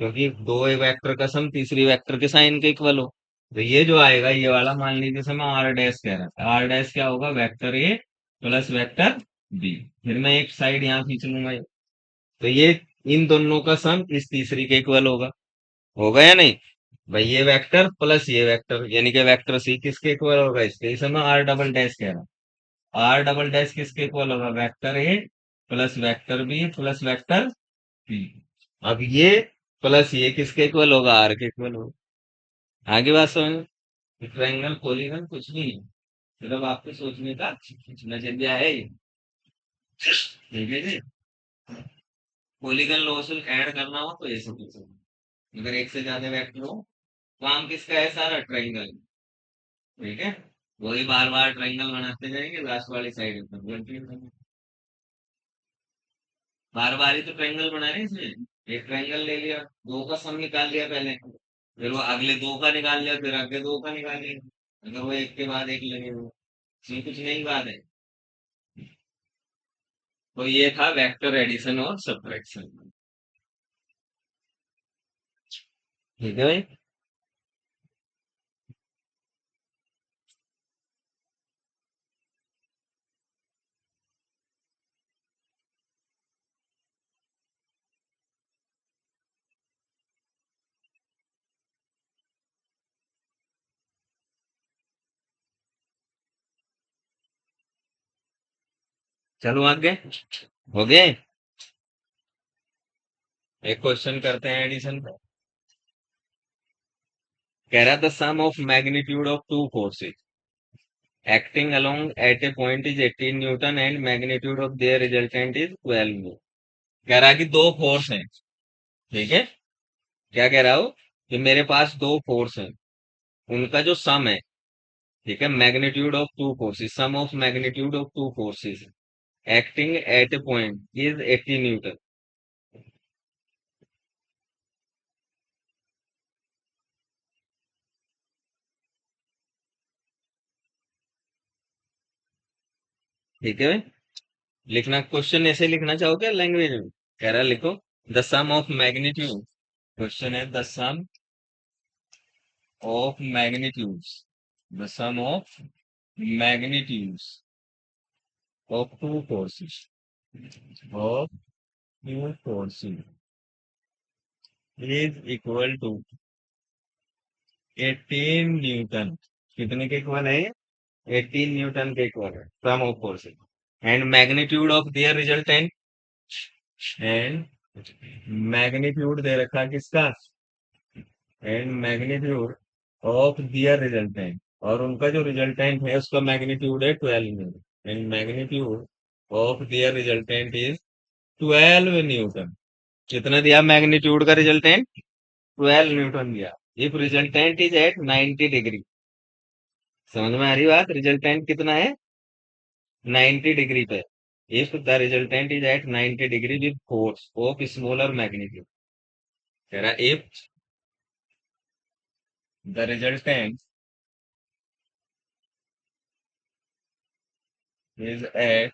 क्योंकि दो वेक्टर का सम तीसरी वेक्टर के साइन के इक्वल हो। तो ये जो आएगा ये वाला, मान लीजिए जैसे मैं आर डैश कह रहा था, आर डैश क्या होगा? Vector A plus vector B. फिर मैं एक साइड यहाँ खींच लूंगा, तो ये इन दोनों का सम इस तीसरी के इक्वल होगा। होगा या नहीं? भाई ये वेक्टर प्लस ये वेक्टर, यानी कि वेक्टर सी किसके इक्वल होगा? इसके। इसे मैं आर डबल डैश कह रहा हूँ। आर डबल डैश किसके इक्वल होगा? Vector A plus vector B plus vector B. अब ये प्लस ये किसके इक्वल होगा? आर के इक्वल होगा। आगे बात समझ? ट्रायंगल पॉलीगन कुछ नहीं है, सिर्फ आपके सोचने का नजरिया है ये। ठीक है जी? पॉलीगन लॉ से ऐड करना हो तो ऐसे पूछो, अगर एक से ज्यादा वेक्टर हो, काम किसका है? सारा ट्रायंगल। ठीक है, वही बार बार ट्रायंगल बनाते जाएंगे, लास्ट वाली साइड बार बार ही तो ट्रायंगल बना रहे हैं इसमें। एक ट्रायंगल ले लिया, दो का सम निकाल लिया पहले, फिर वो अगले दो का निकाल लिया, फिर अगले दो का निकाल लिया, अगर वो एक के बाद एक लगे हुए, इसमें कुछ नई बात है। तो ये था वेक्टर एडिशन और सब्ट्रैक्शन। ठीक है भाई? चलो आगे, हो गए? एक क्वेश्चन करते हैं एडिशन का। कह रहा था sum of magnitude of two forces acting along at a point is 18 newton and magnitude of their resultant is 12 newton. कह रहा कि दो फोर्स हैं। ठीक है, क्या कह रहा हो? कि मेरे पास दो फोर्स हैं, उनका जो सम है, ठीक है, magnitude of two forces, sum of magnitude of two forces acting at a point is 80 newton. ठीक है, लिखना क्वेश्चन ऐसे लिखना चाहोगे लैंग्वेज में? कह रहा लिखो, the sum of magnitude, question है the sum of magnitudes, the sum of magnitudes of two forces of Q forces is equal to 18 newton. कितने के इक्वल है? 18 न्यूटन के इक्वल है sum of forces. And magnitude of their resultant, and magnitude दे रखा है किसका? And magnitude of their resultant, और उनका जो रिजल्टेंट है उसका मैग्नीट्यूड है 12 newton. And magnitude of their resultant is 12 newton. कितना दिया मैग्नीट्यूड का रिजल्टेंट? 12 न्यूटन दिया। If resultant is at 90 degree, समझ में आ रही बात? रिजल्टेंट कितना है? 90 डिग्री पे। If the resultant is at 90 degree with force of smaller magnitude, कह रहा if the resultant is at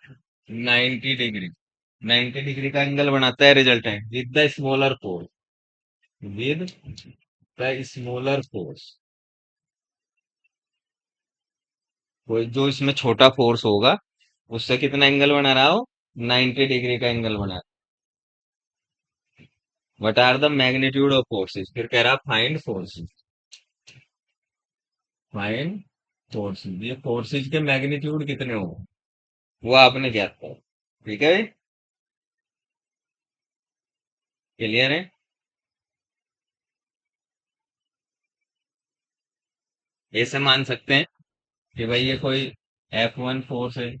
90 degree, 90 degree का एंगल बनाता है resultant with the smaller force, with the smaller force. कोई जो इसमें छोटा फोर्स होगा उससे कितना एंगल बना रहा हो? 90 डिग्री का एंगल बना रहा। What are the magnitude of forces, फिर कह रहा फाइंड फोर्सेस, फाइंड फोर्सेस। ये फोर्सेस के मैग्नीट्यूड कितने होंगे वो आपने ज्ञात करो। ठीक है, क्लियर है? ऐसे मान सकते हैं कि भाई ये कोई F1 फोर्स है,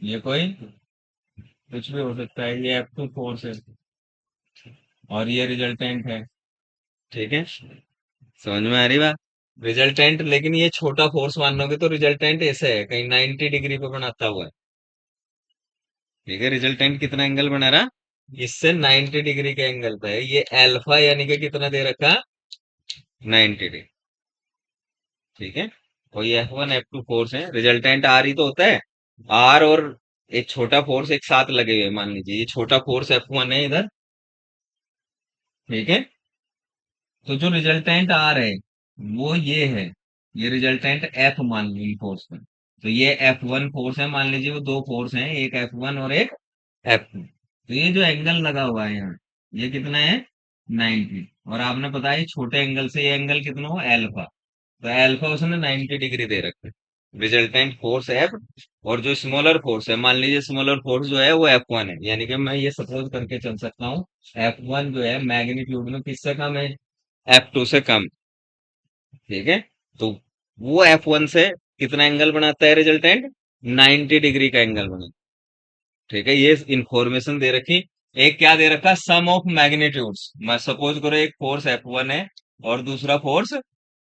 ये कोई कुछ भी हो सकता है, ये F2 फोर्स है, और ये रिजल्टेंट है। ठीक है, समझ में आ रही बात? रिजल्टेंट, लेकिन ये छोटा फोर्स मानोगे तो रिजल्टेंट ऐसे है कहीं 90 डिग्री पे बनाता हुआ है। ठीक है, रिजल्टेंट कितना एंगल बना रहा? इससे 90 डिग्री के एंगल पे है। ये अल्फा यानी कि कितना दे रखा? 90 डिग्री। ठीक है, और ये F1 F2 फोर्स है, रिजल्टेंट आर ही तो होता है। आर और एक छोटा फोर्स एक साथ लगे हुए, मान लीजिए ये छोटा फोर्स F1 है इधर। ठीक है, तो जो रिजल्टेंट आ रहे वो ये है, ये रिजल्टेंट एफ मान लीजिए फोर्स में। तो ये F1 फोर्स है, मान लीजिए वो दो फोर्स हैं, एक F1 और एक F2। तो ये जो एंगल लगा हुआ है यहाँ, ये कितना है? 90। और आपने बताया ये छोटे एंगल से ये एंगल कितना हो? अल्फा। तो अल्फा उसने 90 डिग्री दे रखा है, रिजल्टेंट फोर्स एफ। और जो स्मॉलर फोर्स है, मान लीजिए स्मॉलर फोर्स जो है वो F1 है, यानी कि मैं ये सपोज करके चल सकता हूँ F1 जो है मैग्नीट्यूड में किससे कम है? F2 से कम। ठीक है, तो वो F1 से कितना एंगल बनाता है रिजल्टेंट? 90 डिग्री का एंगल बनाता है। ठीक है, ये इंफॉर्मेशन दे रखी। एक क्या दे रखा? सम ऑफ मैग्नीट्यूड्स। मैं सपोज करो एक फोर्स F1 है और दूसरा फोर्स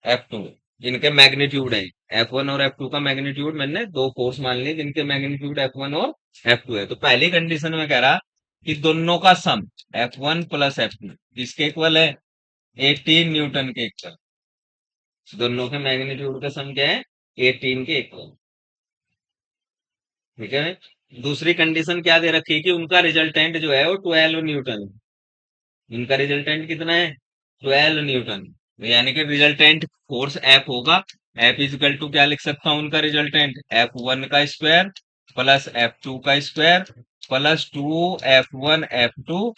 F2, जिनके मैग्नीट्यूड है F1 और F2 का मैग्नीट्यूड, मैंने दो फोर्स मान लिए जिनके मैग्नीट्यूड F1 और F2 है। तो पहली कंडीशन में कह रहा कि दोनों का सम F1 प्लस F2 किसके इक्वल है? 18 न्यूटन के इक्वल। दोनों के मैग्नीट्यूड का सम क्या है? 18 के इक्वल। ठीक है, दूसरी कंडीशन क्या दे रखी है कि उनका रिजल्टेंट जो है वो 12 न्यूटन है। इनका रिजल्टेंट कितना है? 12 न्यूटन। तो यानी कि रिजल्टेंट फोर्स एफ होगा। एफ इजिकल टू क्या लिख सकता हूं उनका रिजल्टेंट? F1 का स्क्वायर प्लस F2 का square plus 2 F1 F2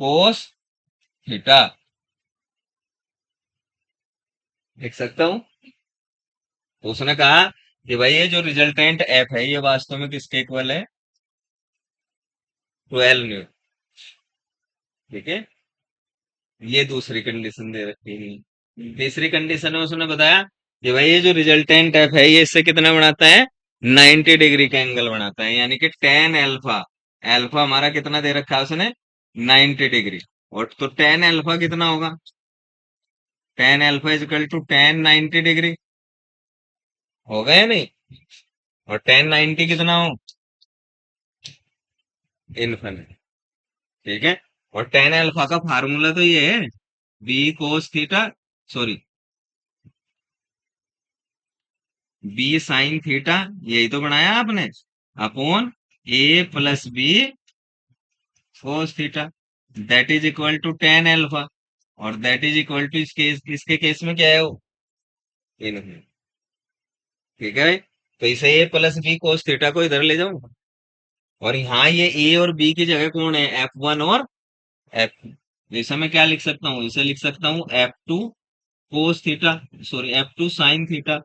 cos theta. लिख सकता हूं। तो उसने कहा कि भाई ये जो रिजल्टेंट एफ है ये वास्तव में किसके इक्वल है? 12 न्यूटन। ठीक है, ये दूसरी कंडीशन दे रखी है। तीसरी कंडीशन में उसने बताया कि भाई ये जो रिजल्टेंट एफ है ये इससे कितना बनाता है? 90 डिग्री का एंगल बनाता है, यानी कि टेन अल्फा। अल्फा हमारा कितना दे रखा है उसने? 90 डिग्री। और तो टेन अल्फा कितना होगा? Tan alpha is equal to tan 90 degree. होगा या नहीं? और टेन 90 कितना हो? इन्फिनिट। ठीक है, और टेन अल्फा का फार्मूला तो ये है, B cos theta, sorry, B sine theta, यही तो बनाया आपने, upon A plus B cos theta, that is equal to tan alpha. और दैट इज इक्वल टू इसके केस में क्या है वो? इनफिनिट। ठीक है भाई, तो इसे ए प्लस बी कोस थीटा को इधर ले जाऊं। और यहाँ ये ए और बी की जगह कौन है, F1 और F2। जैसे मैं क्या लिख सकता हूँ, इसे लिख सकता हूँ F2 cos theta, sorry F2 sine theta,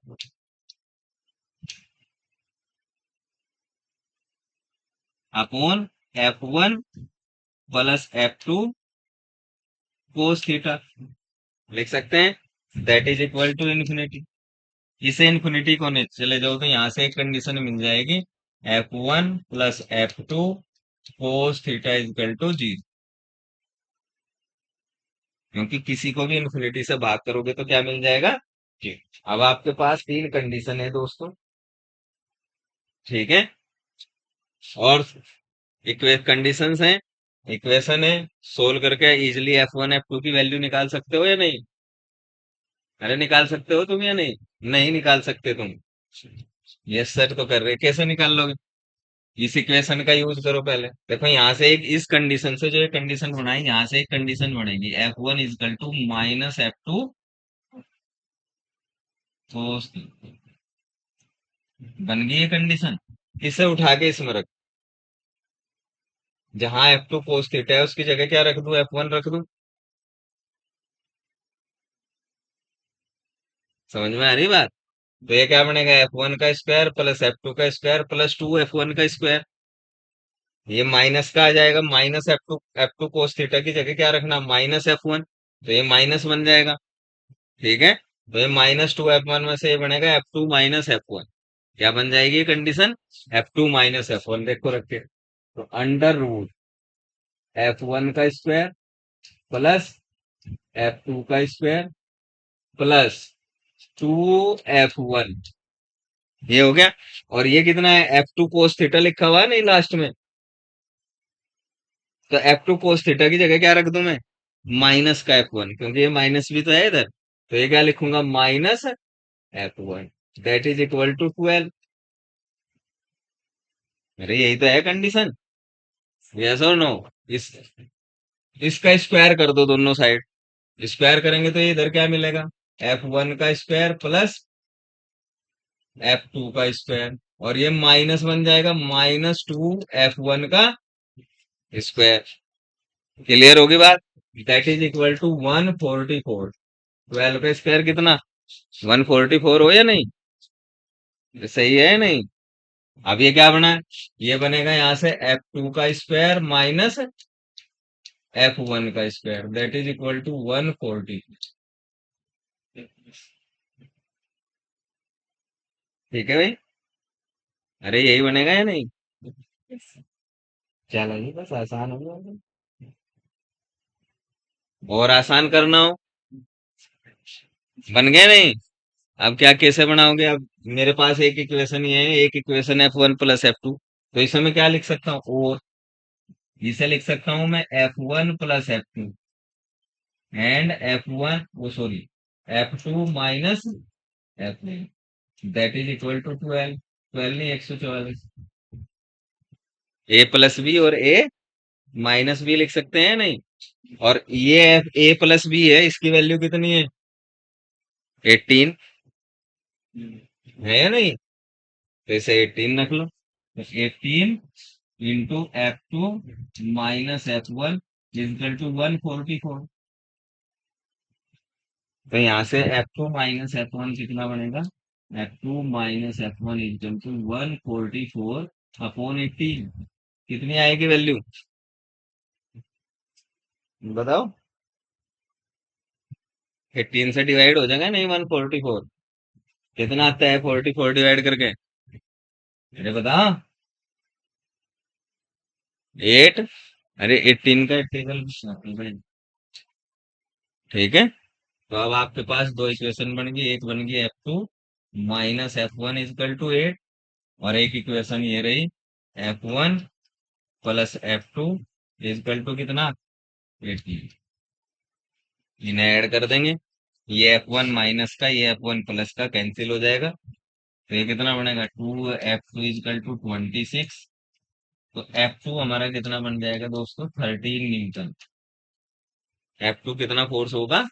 upon F1 plus F2 cos theta, लिख सकते हैं। That is equal to infinity. इसे इन्फिनिटी को नहीं चले जाओ तो यहाँ से एक कंडीशन मिल जाएगी, F1 plus F2 cos theta is equal to 0। क्योंकि किसी को भी इन्फिनिटी से भाग करोगे तो क्या मिल जाएगा, जी। अब आपके पास तीन कंडीशन है दोस्तों, ठीक है। और कंडीशंस हैं, इक्वेशन है, सोल्व करके इजिली F1 F2 की वैल्यू निकाल सकते हो या नहीं। अरे निकाल सकते हो तुम या नहीं, नहीं निकाल सकते तुम। यस सर तो कर रहे, कैसे निकाल लोगे। इस इक्वेशन का यूज करो पहले, देखो यहाँ से एक इस कंडीशन से जो एक कंडीशन बनाई, यहाँ से एक कंडीशन बनेगी, F1 is equal to minus F2 तो बन गई ये कंडीशन। इसे उठा के इसमें रख, जहां F2 कोस थीटा है उसकी जगह क्या रख दूं, F1 रख दूं। समझ में आ रही बात। तो ये क्या बनेगा, F1 का स्क्वायर प्लस F2 का स्क्वायर प्लस 2 F1 का स्क्वायर। ये माइनस का आ जाएगा, माइनस F2 कोस थीटा की जगह क्या रखना, माइनस F1, तो ये माइनस बन जाएगा, ठीक है। तो ये -2 F1 में से ये बनेगा F2 माइनस F1। क्या बन जाएगी ये कंडीशन, F2 माइनस F1, देखो रखे। तो अंडर रूट F1 का स्क्वायर प्लस F2 का स्क्वायर प्लस 2F1, ये हो गया। और ये कितना है, F2 कोस थीटा लिखा हुआ है नहीं लास्ट में, तो F2 कोस थीटा की जगह क्या रख दूं मैं, माइनस का F1, क्योंकि ये माइनस भी तो है इधर। तो ये क्या लिखूंगा, minus F1, that is equal to 12। अरे यही तो है कंडीशन, यस और नो। इस इसका स्क्वायर कर दो दोनों साइड, स्क्वायर करेंगे तो ये इधर क्या मिलेगा, F1 का स्क्वायर प्लस F2 का स्क्वायर, और ये माइनस बन जाएगा -2 F1 का स्क्वायर। क्लियर होगी बात। That is equal to 144। 12 का स्क्वायर कितना, 144 हो या नहीं, ये सही है या नहीं। अब ये क्या बना है, ये बनेगा यहाँ से F2 का स्क्वायर माइनस F1 का square, that is equal to 140। ठीक है भाई, अरे यही बनेगा या नहीं। चलो जी बस आसान हो गया, और आसान करना हो, बन गया नहीं। अब क्या कैसे बनाओगे, अब मेरे पास एक इक्वेशन ही है, एक इक्वेशन F1 प्लस F2, तो इसे मैं क्या लिख सकता हूँ, और इसे लिख सकता हूँ मैं F1 plus F2 and F1 वो sorry F2 minus F1, that is equal to 12। 12 नहीं 144, ए प्लस बी और ए माइनस बी लिख सकते हैं नहीं। और ये ए प्लस बी है, इसकी वैल्यू कितनी है, 18 है या नहीं। तो इसे 18 रख लो, तो 18 into F2 minus F1 is equal to 144। तो यहाँ से F2 माइनस F1 कितना बनेगा, F2 minus F1 is equal to 144 upon 18, कितनी आएगी वैल्यू बताओ। 18 से डिवाइड हो जाएगा नहीं 144, कितना आता है 44 डिवाइड करके, अरे बता। 8, अरे 18 का इंटीग्रल, ठीक है। तो अब आपके पास दो इक्वेशन बन गई, एक बन गई F2 minus F1 is equal to 8, और एक इक्वेशन ये रही F1 plus F2 is equal to कितना, 18। इन्हें ऐड कर देंगे, ये F1 माइनस का ये F1 प्लस का कैंसिल हो जाएगा, तो ये कितना बनेगा, 2F2 इजकल टू 26। तो F2 हमारा कितना बन जाएगा दोस्तों, 13 न्यूटन। F2 कितना फोर्स होगा,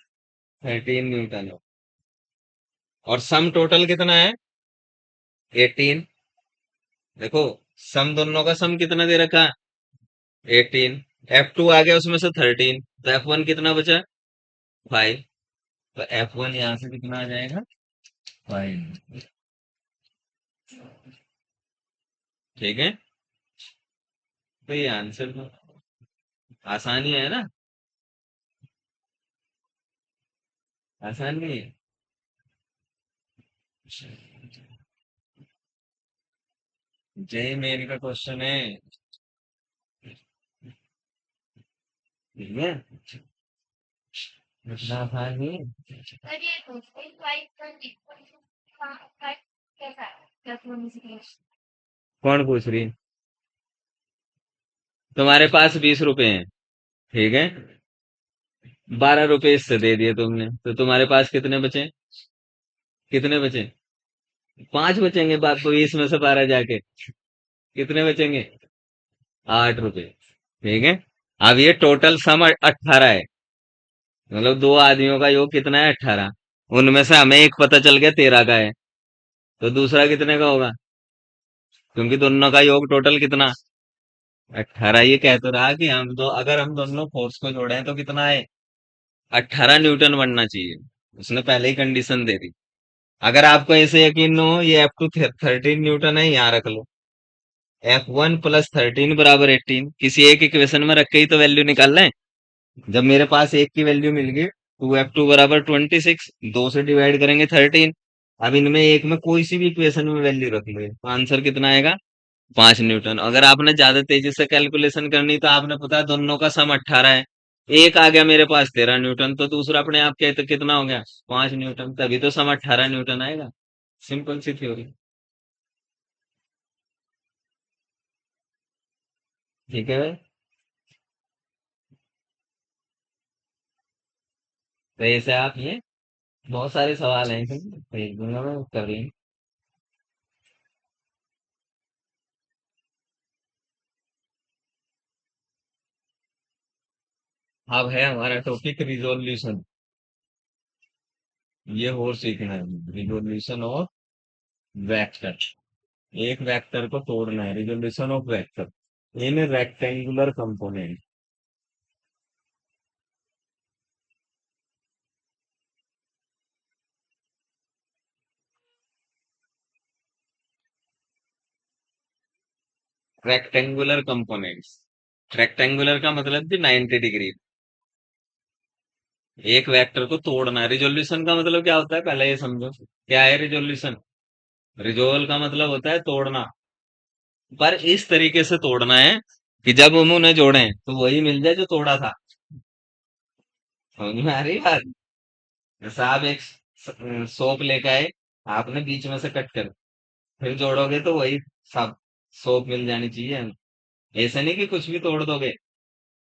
13 न्यूटन। और सम टोटल कितना है, 18। देखो सम दोनों का सम कितना दे रखा? 18। F2 आ गया उसमें से 13, तो F1 कितना बचा? 5। तो F1 यहाँ से कितना आ जाएगा? 5। ठीक है, तो ये आंसर तो आसानी है ना? आसान नहीं है? जेई मेन का क्वेश्चन है। ठीक है, इतना आसान नहीं है। कौन पूछ रही है? तुम्हारे पास 20 रुपए हैं, ठीक है, 12 रुपए इससे दे दिए तुमने, तो तुम्हारे पास कितने बचे? कितने बचे? 5 बचेंगे, बात तो 20 में से 12 जाके कितने बचेंगे? 8 रुपए। ठीक है, अब ये टोटल सम 18 है, मतलब दो आदमियों का योग कितना है? 18। उनमें से हमें एक पता चल गया 13 का है, तो दूसरा कितने का होगा? क्योंकि दोनों का योग टोटल कितना? 18। ये कह तो रहा कि हम दो, अगर हम दोनों फोर्स को जोड़े तो कितना है? 18 न्यूटन बनना चाहिए। उसने पहले ही कंडीशन दे दी। अगर आपको ऐसे यकीन न हो, ये F2 13 न्यूटन है, यहाँ रख लो। F1 + 13 = 18, किसी एक इक्वेशन में रख के ही तो वैल्यू निकाल लें। जब मेरे पास एक की वैल्यू मिल गई, 2F2 = 26, 2 से डिवाइड करेंगे 13। अब इनमें एक में कोई सी भी इक्वेशन में वैल्यू रख लो, तो आंसर कितना आएगा? 5 न्यूटन। अगर आपने ज्यादा तेजी से कैलकुलेशन करनी, तो आपने पता है दोनों का सम 18 है, एक आ गया मेरे पास 13 न्यूटन, तो दूसरा अपने आप क्या, तो कितना हो गया? 5 न्यूटन, तभी तो सम 18 न्यूटन आएगा। सिंपल सी थ्योरी। ठीक है भाई, तो ऐसे आप ये बहुत सारे सवाल हैं इसमें, भेज दूंगा मैं, कर लेंगे। अब है हमारा टॉपिक रिजोल्यूशन। ये और सीखना है, रिजोल्यूशन और वेक्टर। एक वेक्टर को तोड़ना है, resolution of vector in rectangular component. Rectangular components, rectangular का मतलब कि 90 डिग्री। एक वेक्टर को तोड़ना है। रिजोल्यूशन का मतलब क्या होता है, पहले ये समझो क्या है रिजोल्यूशन। रिजोल्व का मतलब होता है तोड़ना, पर इस तरीके से तोड़ना है कि जब हम उन्हें जोड़ें तो वही मिल जाए जो तोड़ा था। समझ में आ रही बात? जैसे आप एक सोप लेके आए, आपने बीच में से कट कर फिर जोड़ोगे तो वही सब सोप मिल जानी चाहिए। ऐसा नहीं कि कुछ भी तोड़ दोगे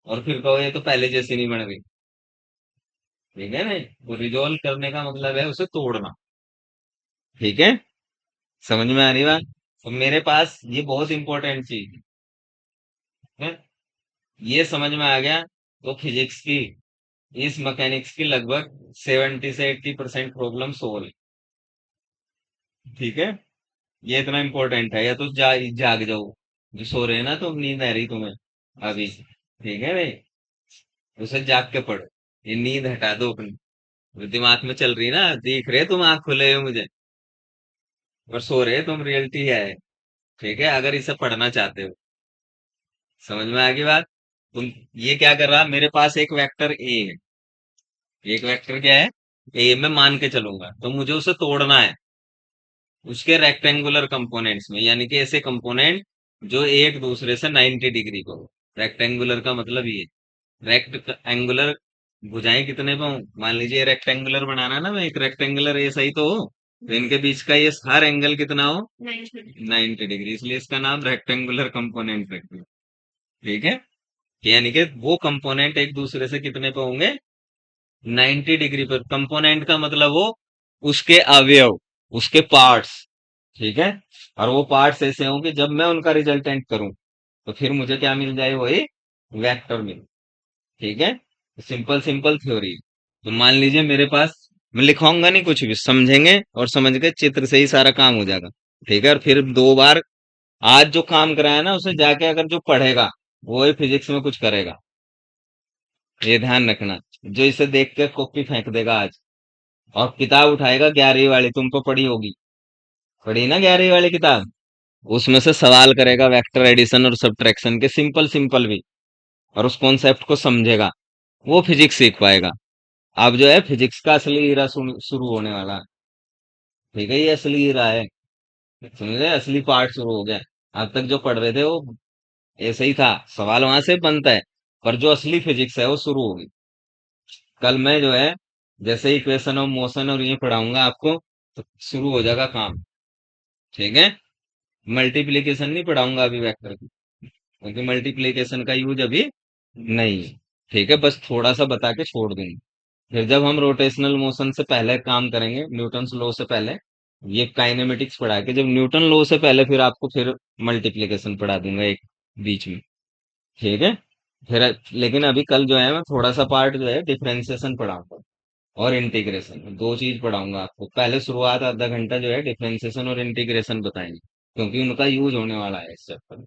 और फिर कहो ये तो पहले जैसी नहीं बन गई। ठीक है ना? वो रिजोल्व करने का मतलब है उसे तोड़ना। ठीक है, समझ में आ रही बात? तो मेरे पास ये बहुत इंपॉर्टेंट चीज है, ये समझ में आ गया तो फिजिक्स की, इस मैकेनिक्स की लगभग 70 से 80% प्रॉब्लम सोल्व। ठीक है, ये इतना इंपॉर्टेंट है, या तो जाग जाओ, जो सो रहे हैं ना, तो नींद आ रही तुम्हें अभी, ठीक है भाई, उसे जाग के पढ़ो। ये नींद हटा दो अपनी, जो दिमाग में चल रही है ना, देख रहे तुम आंख खुले हो मुझे, और सो रहे तुम, रियलिटी है। ठीक है, अगर इसे पढ़ना चाहते हो। समझ में आ गई बात? तुम, ये क्या कर रहा, मेरे पास एक वेक्टर ए है। एक वेक्टर क्या है? ए में मान के चलूंगा, तो मुझे उसे तोड़ना है उसके रेक्टेंगुलर कंपोनेंट्स में, यानी कि ऐसे कंपोनेंट जो एक दूसरे से 90 डिग्री को। रेक्टेंगुलर का मतलब ये, रेक्ट एंगुलर भुजाएं कितने पे हों? मान लीजिए रेक्टेंगुलर बनाना ना, मैं एक रेक्टेंगुलर ऐसा ही तो हो, तो इनके बीच का ये हर एंगल कितना हो? 90 डिग्री, इसलिए इसका नाम रेक्टेंगुलर कंपोनेंट रखते हैं। ठीक है, यानी कि वो कंपोनेंट एक दूसरे से कितने पे होंगे? 90 डिग्री पर। कंपोनेंट का मतलब वो उसके अवयव, उसके पार्ट्स। ठीक है, और वो पार्ट्स ऐसे होंगे, जब मैं उनका रिजल्टेंट करूं तो फिर मुझे क्या मिल जाए? वही वेक्टर मिल। ठीक है, सिंपल सिंपल थ्योरी। तो मान लीजिए मेरे पास, मैं लिखाऊंगा नहीं कुछ भी, समझेंगे और समझ के चित्र से ही सारा काम हो जाएगा। ठीक है, और फिर 2 बार आज जो काम कराया ना उसे जाके अगर जो पढ़ेगा वो ही फिजिक्स में कुछ करेगा। ये ध्यान रखना। जो इसे देख के कॉपी फेंक देगा आज और किताब उठाएगा 11वीं वाली, तुमको पढ़ी होगी, पढ़ी ना 11वीं वाली किताब, उसमें से सवाल करेगा वेक्टर एडिशन और सब्ट्रैक्शन के, सिंपल सिंपल भी, और उस कॉन्सेप्ट को समझेगा, वो फिजिक्स सीख पाएगा। अब जो है फिजिक्स का असली हीरा शुरू होने वाला है। ठीक है, ये असली हीरा है। समझे, असली पार्ट शुरू हो गया। अब तक जो पढ़ रहे थे वो ऐसे ही था, सवाल वहां से बनता है, पर जो असली फिजिक्स है वो शुरू होगी। कल मैं जो है जैसे इक्वेशन ऑफ मोशन और ये पढ़ाऊंगा आपको, तो शुरू हो जाएगा काम। ठीक है, मल्टीप्लीकेशन नहीं पढ़ाऊंगा अभी वेक्टर की, क्योंकि मल्टीप्लीकेशन का यूज अभी नहीं है। ठीक है, बस थोड़ा सा बता के छोड़ दूंगी। फिर जब हम रोटेशनल मोशन से पहले काम करेंगे, न्यूटन लॉ से पहले, ये काइनेमेटिक्स पढ़ा के जब न्यूटन लॉ से पहले फिर आपको फिर मल्टीप्लिकेशन पढ़ा दूंगा एक बीच में। ठीक है, फिर लेकिन अभी कल जो है मैं थोड़ा सा पार्ट जो है डिफरेंशिएशन पढ़ाऊंगा और इंटीग्रेशन, दो चीज पढ़ाऊंगा आपको। पहले शुरुआत आधा घंटा जो है डिफरेंशिएशन और इंटीग्रेशन बताएंगे, क्योंकि उनका यूज होने वाला है इस चैप्टर में।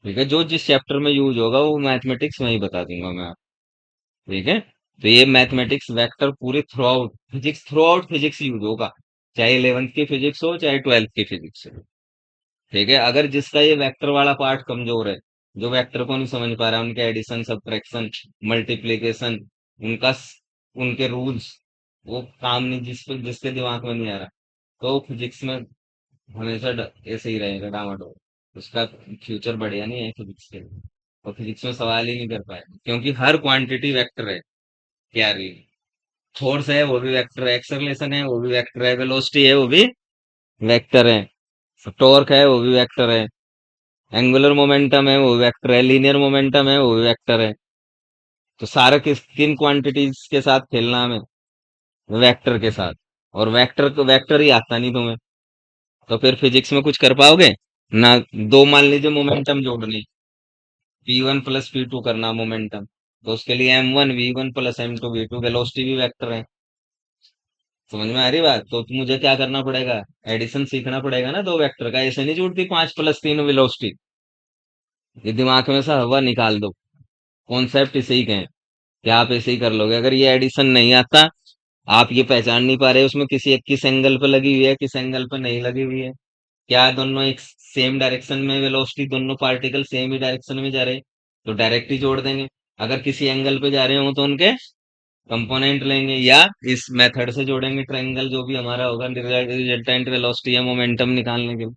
ठीक है, जो जिस चैप्टर में यूज होगा वो मैथमेटिक्स में ही बता दूंगा मैं आपको। ठीक है, तो ये मैथमेटिक्स वेक्टर पूरे थ्रू आउट फिजिक्स यूज होगा, चाहे 11th की फिजिक्स हो चाहे 12th की फिजिक्स हो। ठीक है, अगर जिसका ये वेक्टर वाला पार्ट कमजोर है, जो वेक्टर को नहीं समझ पा रहा है, उनके एडिशन सब्ट्रैक्शन मल्टीप्लिकेशन, उनका उनके रूल्स वो काम नहीं, जिसके दिमाग में नहीं आ रहा, तो फिजिक्स में हमेशा ऐसे ही रहेगा डामाडोल। उसका फ्यूचर बढ़िया नहीं है फिजिक्स के लिए, और फिजिक्स में सवाल ही नहीं कर पाए, क्योंकि हर क्वांटिटी वेक्टर है। क्या रही, फोर्स है वो भी वेक्टर है, एक्सेलरेशन है वो भी वेक्टर है, वेलोसिटी है वो भी वेक्टर है, टॉर्क है वो भी वेक्टर है, एंगुलर मोमेंटम है वो भी वेक्टर है, लीनियर मोमेंटम है वो भी वेक्टर है। तो सारा किन क्वांटिटीज के साथ खेलना हमें, वेक्टर के साथ। और वेक्टर को वेक्टर ही आता नहीं तुम्हें, तो फिर फिजिक्स में कुछ कर पाओगे ना। दो मान लीजिए मोमेंटम जोड़नी, p1 + p2 करना मोमेंटम, तो उसके लिए m1 v1 + m2 v2, velocity भी वेक्टर है। समझ में आ रही बात, तो मुझे क्या करना पड़ेगा, एडिशन सीखना पड़ेगा ना दो वेक्टर का। ऐसे नहीं जुड़ती 5 + 3 वेलोसिटी, ये दिमाग में से हवा निकाल दो। कॉन्सेप्ट इसे ही कहें कि आप ऐसे ही कर लोगे। अगर ये एडिशन नहीं आता, आप ये पहचान नहीं पा रहे उसमें किसी एक किस एंगल पे लगी हुई है किस एंगल पे नहीं लगी हुई है, क्या दोनों एक सेम डायरेक्शन में वेलोसिटी, दोनों पार्टिकल सेम ही डायरेक्शन में जा रहे हैं, तो डायरेक्ट ही जोड़ देंगे। अगर किसी एंगल पे जा रहे हो तो उनके कंपोनेंट लेंगे, या इस मेथड से जोड़ेंगे ट्रायंगल, जो भी हमारा होगा रिजल्टेंट वेलोसिटी या मोमेंटम निकालने के लिए।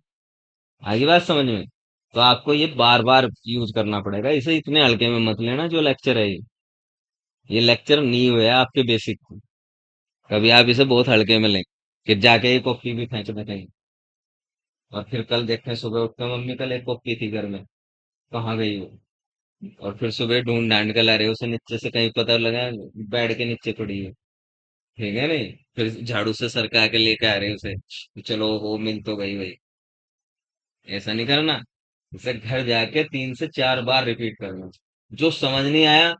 आगे बात समझ में, तो आपको ये बार बार यूज करना पड़ेगा, इसे इतने हल्के में मत लेना जो लेक्चर है ये लेक्चर नहीं हुआ है आपके बेसिक को। कभी आप इसे बहुत हल्के में लें, फिर जाके ये कॉपी भी फेंक दें कहीं, और फिर कल देखें सुबह उठकर मम्मी कल एक कॉपी थी घर में, कहाँ गई वो, और फिर सुबह ढूंढ ढांड कर ला रहे हो उसे नीचे से, कहीं पता लगा बेड के नीचे पड़ी है। ठीक है नहीं, फिर झाड़ू से सरका के लेके आ रहे हो उसे, चलो वो मिल तो गई भाई। ऐसा नहीं करना, उसे घर जाके 3 से 4 बार रिपीट करना। जो समझ नहीं आया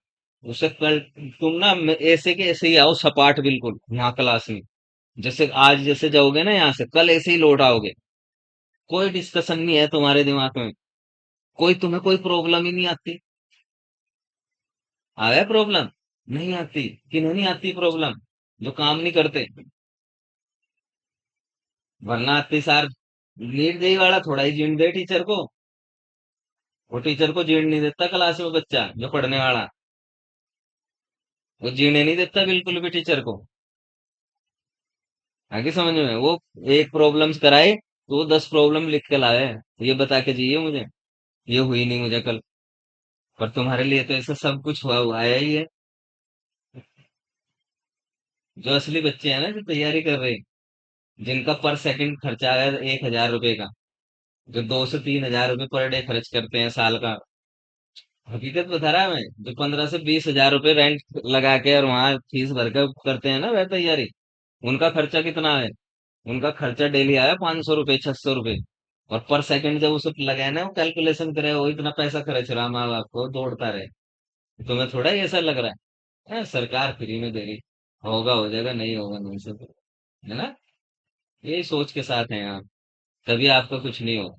उसे कल, तुम ना ऐसे के ऐसे ही आओ सपाट बिल्कुल यहाँ क्लास में, जैसे आज जैसे जाओगे ना यहाँ से, कल ऐसे ही लौट आओगे। कोई डिस्कशन नहीं है तुम्हारे दिमाग में, कोई तुम्हें कोई प्रॉब्लम ही नहीं आती। आया प्रॉब्लम, नहीं आती, किन्हें नहीं आती प्रॉब्लम, जो काम नहीं करते। वरना आती सार लीड दे वाला थोड़ा ही जीण दे टीचर को, वो टीचर को जीण नहीं देता क्लास में बच्चा जो पढ़ने वाला, वो जीने नहीं देता बिल्कुल भी टीचर को। आगे समझ में, वो एक प्रॉब्लम्स कराए तो वो 10 प्रॉब्लम लिख के लाए, ये बता के जाइए मुझे ये हुई नहीं मुझे कल। पर तुम्हारे लिए तो ऐसा सब कुछ हुआ हुआ है ही है। जो असली बच्चे हैं ना जो तैयारी कर रहे हैं, जिनका पर सेकंड खर्चा है 1,000 रुपए का, जो 2 से 3 हजार रुपए पर डे खर्च करते हैं साल का, हकीकत बता रहा है मैं, जो 15 से 20 हजार रुपए रेंट लगा के और वहां फीस भर कर करते हैं ना वह तैयारी, उनका खर्चा कितना है। उनका खर्चा डेली आया 500 रुपये 600 रुपये, और पर सेकंड जब उसे लगाए ना वो कैलकुलेशन करे, वो इतना पैसा खर्च रहा माँ बाप को दौड़ता रहे। तुम्हें थोड़ा ही ऐसा लग रहा सरकार फ्री में दे रही, होगा हो जाएगा, नहीं होगा नहीं से, है ना। यही सोच के साथ हैं आप, तभी आपका कुछ नहीं होगा।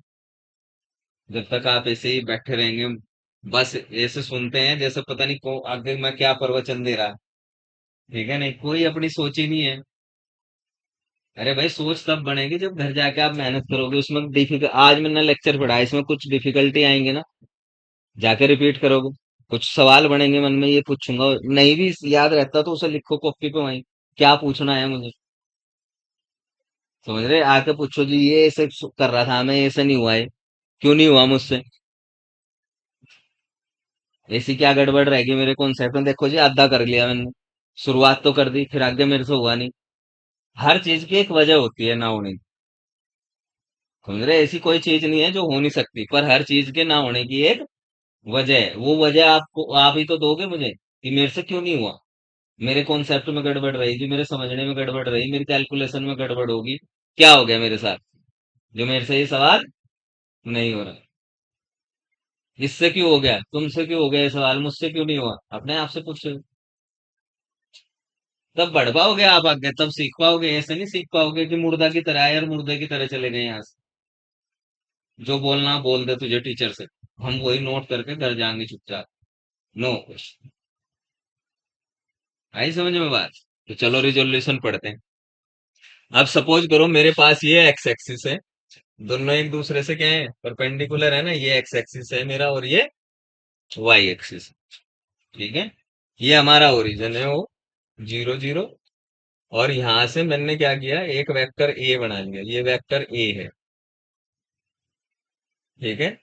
जब तक आप ऐसे ही बैठे रहेंगे, बस ऐसे सुनते हैं जैसे पता नहीं को आगे मैं क्या प्रवचन दे रहा। ठीक है, नहीं कोई अपनी सोच ही नहीं है। अरे भाई सोच तब बनेगी जब घर जाके आप मेहनत करोगे, उसमें डिफिकल्ट, आज मैंने लेक्चर पढ़ा है, इसमें कुछ डिफिकल्टी आएंगे ना, जाके रिपीट करोगे, कुछ सवाल बनेंगे मन में, ये पूछूंगा, नहीं भी याद रहता तो उसे लिखो कॉपी पे वहीं, क्या पूछना है मुझे। समझ रहे, आके पूछो जी ये ऐसे कर रहा था मैं, ऐसे नहीं हुआ है, क्यों नहीं हुआ मुझसे, ऐसी क्या गड़बड़ रहेगी मेरे कॉन्सेप्ट में, देखो जी आधा कर लिया मैंने, शुरुआत तो कर दी, फिर आगे मेरे से हुआ नहीं। हर चीज की एक वजह होती है ना होने की। समझ रहे, ऐसी कोई चीज नहीं है जो हो नहीं सकती, पर हर चीज के ना होने की एक वजह है, वो वजह आपको आप ही तो दोगे मुझे कि मेरे से क्यों नहीं हुआ। मेरे कॉन्सेप्ट में गड़बड़ रही जी, मेरे समझने में गड़बड़ रही, मेरी कैलकुलेशन में गड़बड़ होगी, क्या हो गया मेरे साथ जो मेरे से ये सवाल नहीं हो रहा। इससे क्यों हो गया, तुमसे क्यों हो गया ये सवाल, मुझसे क्यों नहीं हुआ, अपने आप से पूछो। तब बढ़ पाओगे आप आगे, तब सीख पाओगे, ऐसे नहीं सीख पाओगे कि मुर्दा की तरह आए और मुर्दे की तरह चले गए यहाँ से। जो बोलना बोल दे तुझे टीचर से, हम वही नोट करके घर जाएंगे चुपचाप। नो, आई समझ में बात। तो चलो रिजोल्यूशन पढ़ते हैं। अब सपोज करो मेरे पास ये एक्स एक्सिस है, दोनों एक दूसरे से क्या है, परपेंडिकुलर है ना, ये एक्स एक्सिस है मेरा और ये वाई एक्सिस। ठीक है, ये हमारा ओरिजिन है वो 0 0, और यहां से मैंने क्या किया, एक वेक्टर ए बना लिया, ये वेक्टर ए है। ठीक है,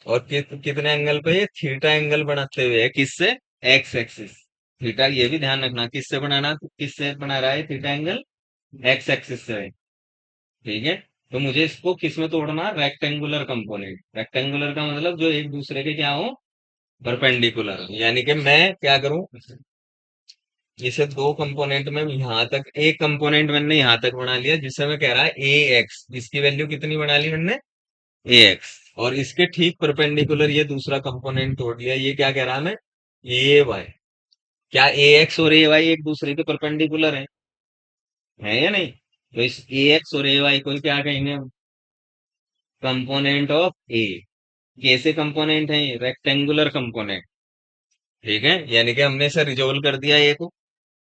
और कितने एंगल पे, ये थीटा एंगल बनाते हुए है, किससे, एक्स एक्सिस। थीटा ये भी ध्यान रखना, किससे बनाना, किससे बना रहा है थीटा एंगल, एक्स एक्सिस से है। ठीक है, तो मुझे इसको किस में तोड़ना, रेक्टेंगुलर कंपोनेंट, रेक्टेंगुलर का मतलब जो एक दूसरे के क्या हो, परपेंडिकुलर, यानी कि मैं क्या करूं, इसे दो कंपोनेंट में यहां तक, एक कंपोनेंट मैंने यहां तक बना लिया जिसे मैं कह रहा है ए एक्स, इसकी वैल्यू कितनी बना ली मैंने, ए एक्स, और इसके ठीक परपेंडिकुलर ये दूसरा कंपोनेंट तोड़ लिया, ये क्या कह रहा है मैं, ए वाई। क्या ए एक्स और ए वाई एक दूसरे के परपेंडिकुलर है या नहीं, तो इस ए एक्स और ए वाई को क्या कहेंगे हम, कंपोनेंट ऑफ ए। कैसे कंपोनेंट है, रेक्टेंगुलर कंपोनेंट। ठीक है, यानी कि हमने इसे रिजोल्व कर दिया ए को,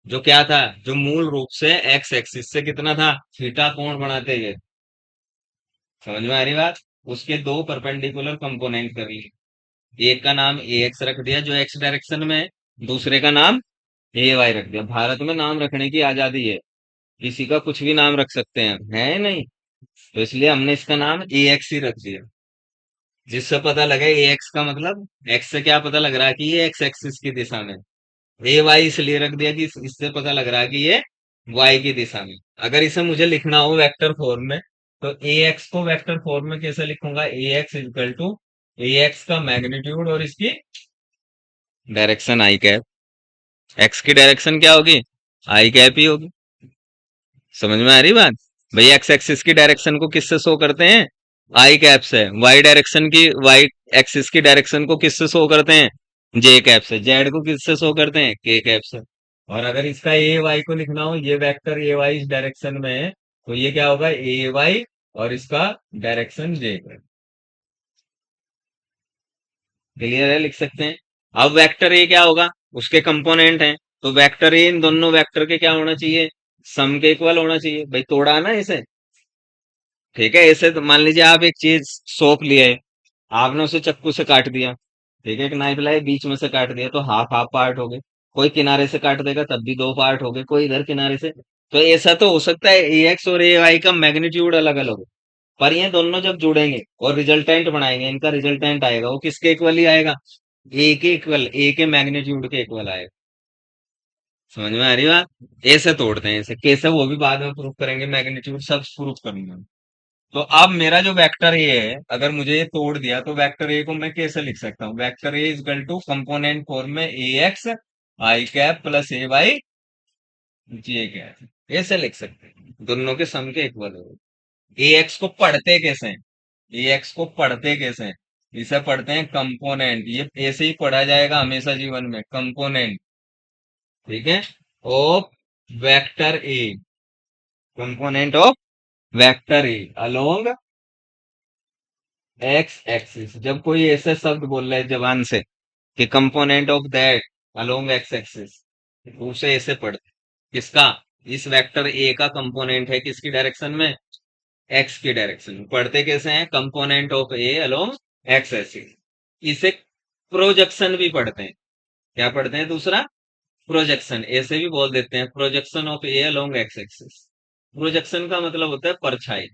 जो क्या था, जो मूल रूप से एक्स एक्सिस से कितना था, थीटा कोण बनाते हुए। समझ में आ रही बात, उसके दो परपेंडिकुलर कंपोनेंट कर लिए, एक का नाम ए एक्स रख दिया जो एक्स डायरेक्शन में है, दूसरे का नाम ए वाई रख दिया। भारत में नाम रखने की आजादी है, किसी का कुछ भी नाम रख सकते हैं, है नहीं, तो इसलिए हमने इसका नाम ए एक्स ही रख दिया, जिससे पता लगे ए एक्स का मतलब, एक्स से क्या पता लग रहा है कि ये एक्स एक्सिस की दिशा में, ए वाई इसलिए रख दिया कि इससे पता लग रहा है कि ये वाई की दिशा में। अगर इसे मुझे लिखना हो वेक्टर फॉर्म में, तो ए एक्स को वेक्टर फॉर्म में कैसे लिखूंगा, A X equal to A X का मैग्नीट्यूड और इसकी डायरेक्शन आई कैप। एक्स की डायरेक्शन क्या होगी, आई कैप ही होगी। समझ में आ रही बात, भाई एक्स एक्सिस की डायरेक्शन को किससे शो करते हैं, आई कैप से, वाई डायरेक्शन की, वाई एक्सिस की डायरेक्शन को किससे शो करते हैं, जे कैप से, जेड को किससे शो करते हैं, के कैप से। और अगर इसका ए वाई को लिखना हो, ये वेक्टर ए वाई इस डायरेक्शन में है, तो ये क्या होगा, ए वाई और इसका डायरेक्शन जे। क्लियर है, लिख सकते हैं। अब वेक्टर ए क्या होगा, उसके कंपोनेंट हैं, तो वेक्टर ए इन दोनों वेक्टर के क्या होना चाहिए, सम के इक्वल होना चाहिए, भाई तोड़ा ना इसे। ठीक है, ऐसे तो मान लीजिए आप एक चीज सौंप लिए, आपने उसे चाकू से काट दिया, ठीक है, एक नाइफ लाए बीच में से काट दिया, तो हाफ हाफ पार्ट हो गए। कोई किनारे से काट देगा तब भी दो पार्ट हो गए, कोई इधर किनारे से। तो ऐसा तो हो सकता है ए एक्स और ए वाई का मैग्नीट्यूड अलग अलग हो, पर ये दोनों जब जुड़ेंगे और रिजल्टेंट बनाएंगे, इनका रिजल्टेंट आएगा, वो किसके इक्वल ही आएगा, ए के इक्वल, ए के मैग्नीट्यूड के इक्वल आएगा। समझ में आ रही बात, ऐसे तोड़ते हैं, ऐसे कैसे वो भी बाद में प्रूफ करेंगे, मैग्नीट्यूड सब प्रूफ करूंगा। तो अब मेरा जो वेक्टर ए है, अगर मुझे ये तोड़ दिया, तो वेक्टर ए को मैं कैसे लिख सकता हूँ, vector a equal to component form में a x I cap plus a y J cap, ऐसे लिख सकते हैं, दोनों के सम के इक्वल हो। ए एक्स को पढ़ते कैसे हैं, ए एक्स को पढ़ते कैसे हैं, इसे पढ़ते हैं कंपोनेंट, ये ऐसे ही पढ़ा जाएगा हमेशा जीवन में, कंपोनेंट। ठीक है, of vector A, component of vector a along X axis, जब कोई ऐसा शब्द बोल रहा है जबान से कि component of that along X axis, उसे ऐसे पढ़ते, किसका, इस वेक्टर ए का कंपोनेंट है किसकी डायरेक्शन में, एक्स की डायरेक्शन में, पढ़ते कैसे हैं, component of a along X axis. इसे प्रोजेक्शन भी पढ़ते हैं, क्या पढ़ते हैं दूसरा, प्रोजेक्शन, ऐसे भी बोल देते हैं projection of a along X axis. Projection का मतलब होता है परछाई,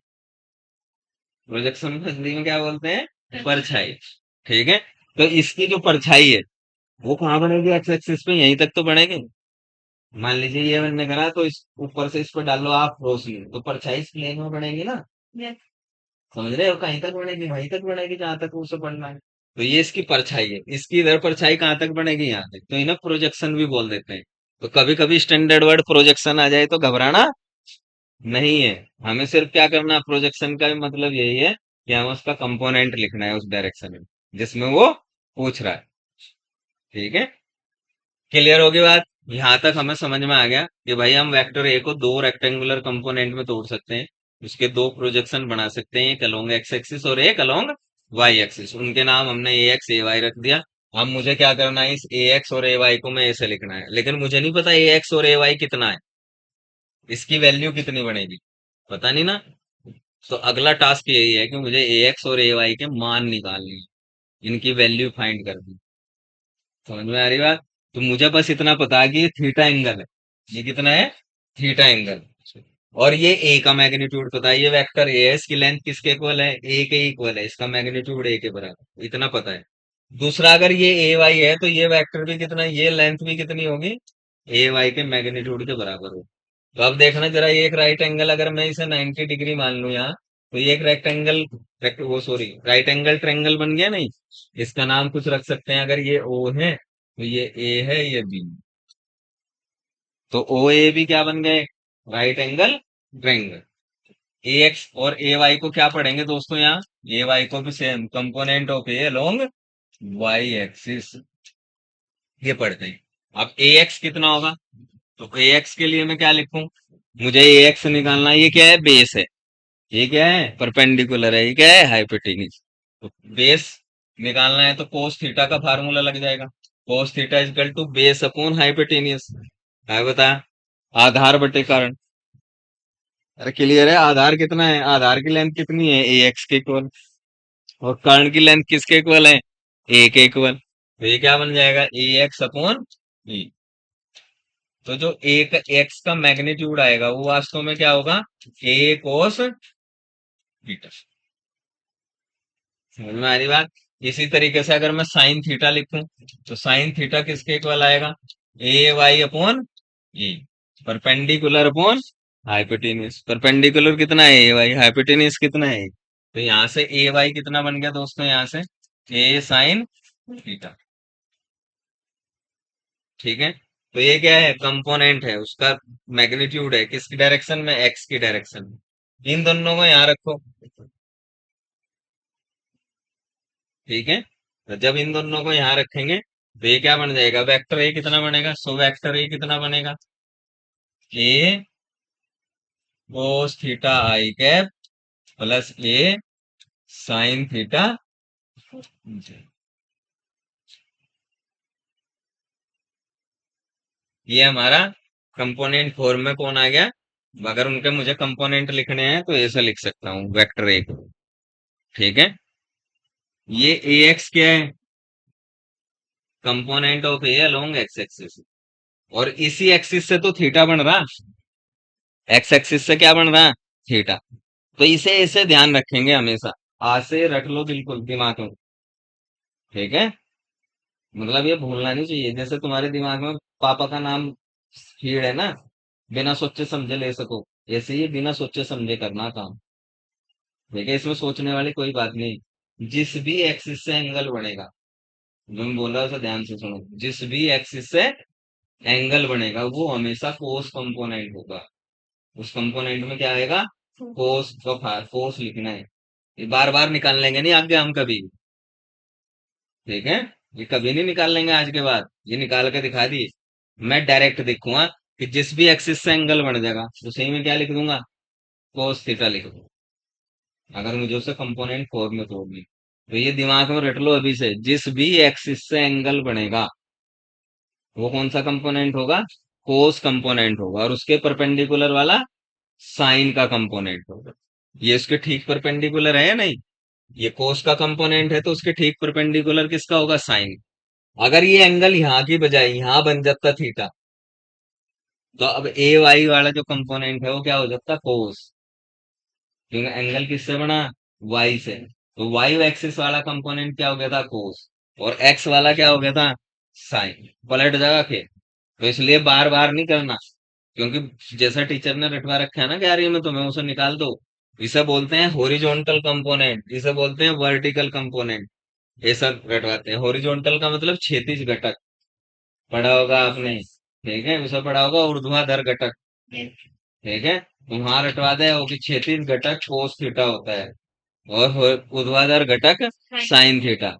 प्रोजेक्शन को हिंदी में क्या बोलते हैं, परछाई। ठीक है, तो इसकी जो परछाई है वो कहाँ बनेगी, एक्स एक्सिस पे, यहीं तक तो बनेगी। मान लीजिए ये मैंने करा तो इस ऊपर से इस पर डाल लो आप रोशनी, तो परछाई इस प्लेन में बनेगी ना। Yes. समझ रहे हो, कहीं तक बनेगी, वहीं तक बनेगी जहां तक उसे पढ़ना है। तो ये इसकी परछाई है, इसकी इधर परछाई कहाँ तक बनेगी, यहाँ तक, तो इन्हें प्रोजेक्शन भी बोल देते हैं। तो कभी कभी स्टैंडर्ड वर्ड प्रोजेक्शन आ जाए तो घबराना नहीं है, हमें सिर्फ क्या करना है, प्रोजेक्शन का भी मतलब यही है कि हमें उसका कंपोनेंट लिखना है उस डायरेक्शन में जिसमें वो पूछ रहा है। ठीक है, क्लियर होगी बात, यहां तक हमें समझ में आ गया कि भाई हम वेक्टर ए को दो रेक्टेंगुलर कंपोनेंट में तोड़ सकते हैं, उसके दो प्रोजेक्शन बना सकते हैं, एक अलोंग एक्स एक्सिस और एक अलोंग वाई एक्सिस, उनके नाम हमने ए एक्स ए वाई रख दिया। अब मुझे क्या करना है, इस ए एक्स और ए वाई को मैं ऐसे लिखना है, लेकिन मुझे नहीं पता ए एक्स और ए वाई कितना है, इसकी वैल्यू कितनी बनेगी, पता नहीं ना। तो अगला टास्क यही है कि मुझे ए एक्स और ए वाई के मान निकालने हैं, इनकी वैल्यू फाइंड करनी। समझ में आ रही बात, तो मुझे बस इतना पता है कि ये थीटा एंगल है, ये कितना है, थीटा एंगल। और ये ए का मैग्नीट्यूड पता है, ये वेक्टर ए है, इसकी लेंथ किसके इक्वल है, ए के इक्वल है, इसका मैग्नीट्यूड ए के बराबर, इतना पता है। दूसरा, अगर ये ए वाई है तो ये वेक्टर भी कितना, ये लेंथ भी कितनी होगी, ए वाई के मैग्नीट्यूड के बराबर होगी। तो अब देखना जरा, ये एक राइट एंगल अगर मैं इसे 90 डिग्री मान लूं यहाँ, तो ये एक रेक्टेंगल, वो सॉरी राइट एंगल ट्रायंगल बन गया नहीं, इसका नाम कुछ रख सकते हैं, अगर ये ओ है तो ये ए है, ये बी, तो ओ ए बी क्या बन गए, राइट एंगल ट्रायंगल। ए एक्स और ए वाई को क्या पढ़ेंगे दोस्तों, यहाँ ए वाई को भी same, component of a along y axis, ये पढ़ते हैं। अब ए एक्स कितना होगा, तो ए एक्स के लिए मैं क्या लिखूं, मुझे ए एक्स निकालना है, ये क्या है, बेस है, ये क्या है, परपेंडिकुलर है, ये क्या है, हाइपोटेन्यूज। तो बेस निकालना है तो कोस थीटा का फार्मूला लग जाएगा, cos theta equal to base upon hypotenuse, है बता, आधार बटे कारण। अरे क्लियर है, आधार कितना है, आधार की लेंथ कितनी है, ए एक्स के इक्वल, और कर्ण की लेंथ किसके इक्वल है, ए के इक्वल, तो ये क्या बन जाएगा, ए एक्स अपॉन ई। तो जो एक एक्स का मैग्नीट्यूड आएगा वो वास्तव में क्या होगा, ए कोस थीटा। समझ में आ रही बात, इसी तरीके से अगर मैं साइन थीटा लिखूं तो साइन थीटा किसके इक्वल आएगा, ए वाई अपॉन ई, परपेंडिकुलर अपॉन हाइपोटेन्यूज, परपेंडिकुलर कितना है, ए वाई, हाइपोटेन्यूज कितना है, तो यहां से ए वाई कितना बन गया दोस्तों, यहां से ए साइन थीटा। ठीक है, तो ये क्या है, कंपोनेंट है, उसका मैग्नीट्यूड है किसकी डायरेक्शन में, एक्स की डायरेक्शन में, इन दोनों को यहाँ रखो। ठीक है, तो जब इन दोनों को यहाँ रखेंगे तो ये क्या बन जाएगा, वेक्टर ए कितना बनेगा, सो वेक्टर ए कितना बनेगा, ए कोस थीटा आई कैप प्लस ए साइन थीटा। ये हमारा कंपोनेंट फॉर्म में कौन आ गया, अगर उनके मुझे कंपोनेंट लिखने हैं तो ऐसे लिख सकता हूँ वेक्टर ए को। ठीक है, ये ए एक्स क्या है, component of a along X axis, और इसी एक्सिस से तो थीटा बन रहा, एक्स एक्सिस से क्या बन रहा, थीटा। तो इसे ऐसे ध्यान रखेंगे हमेशा, आज से रख लो बिल्कुल दिमाग में। ठीक है, मतलब ये भूलना नहीं चाहिए, जैसे तुम्हारे दिमाग में पापा का नाम फीड है ना, बिना सोचे समझे ले सको, ऐसे ही बिना सोचे समझे करना काम। ठीक है, इसमें सोचने वाली कोई बात नहीं, जिस भी एक्सिस से एंगल बनेगा, जो मैं बोल रहा हूँ उसे ध्यान से सुनो, जिस भी एक्सिस से एंगल बनेगा वो हमेशा कोस कंपोनेंट होगा, उस कंपोनेंट में क्या आएगा, कोस का, कोस लिखना है, ये बार बार निकाल लेंगे नहीं आगे हम कभी। ठीक है, ये कभी नहीं निकाल लेंगे आज के बाद, ये निकाल के दिखा दिए, मैं डायरेक्ट देखूंगा कि जिस भी एक्सिस से एंगल बन जाएगा उसे ही मैं क्या लिख दूंगा, कोस थीटा लिख दूंगा, अगर मुझे उसे कंपोनेंट फॉर्म में तोड़नी। तो ये दिमाग में रट लो अभी से, जिस भी एक्सिस से एंगल बनेगा वो कौन सा कंपोनेंट होगा, कोस कंपोनेंट होगा, और उसके परपेंडिकुलर वाला साइन का कंपोनेंट होगा। ये इसके ठीक परपेंडिकुलर है या नहीं, ये कोस का कंपोनेंट है तो उसके ठीक परपेंडिकुलर किसका होगा, साइन। अगर ये एंगल यहाँ की बजाय यहाँ बन जाता थीटा, तो अब ए वाई वाला जो कंपोनेंट है वो क्या हो जाता, कोस। क्योंकि एंगल किससे बना, वाई से। तो वाई एक्सिस वाला कंपोनेंट क्या हो गया था, कोस। और एक्स वाला क्या हो गया था, साइन। पलट जगह के। तो इसलिए बार बार नहीं करना, क्योंकि जैसा टीचर ने रटवा रखा है ना कार्य में, तुम्हें उसे निकाल दो। इसे बोलते हैं हॉरिजॉन्टल कंपोनेंट, इसे बोलते हैं वर्टिकल कंपोनेंट। ये सब रटवाते हैं। हॉरिजॉन्टल का मतलब क्षैतिज घटक, पढ़ा होगा आपने, ठीक है। उसे पढ़ा होगा ऊर्ध्वाधर घटक, ठीक है। वहां रटवा दे वो कि क्षैतिज घटक कोस थीटा होता है, और ऊर्ध्वाधर घटक साइन थीटा।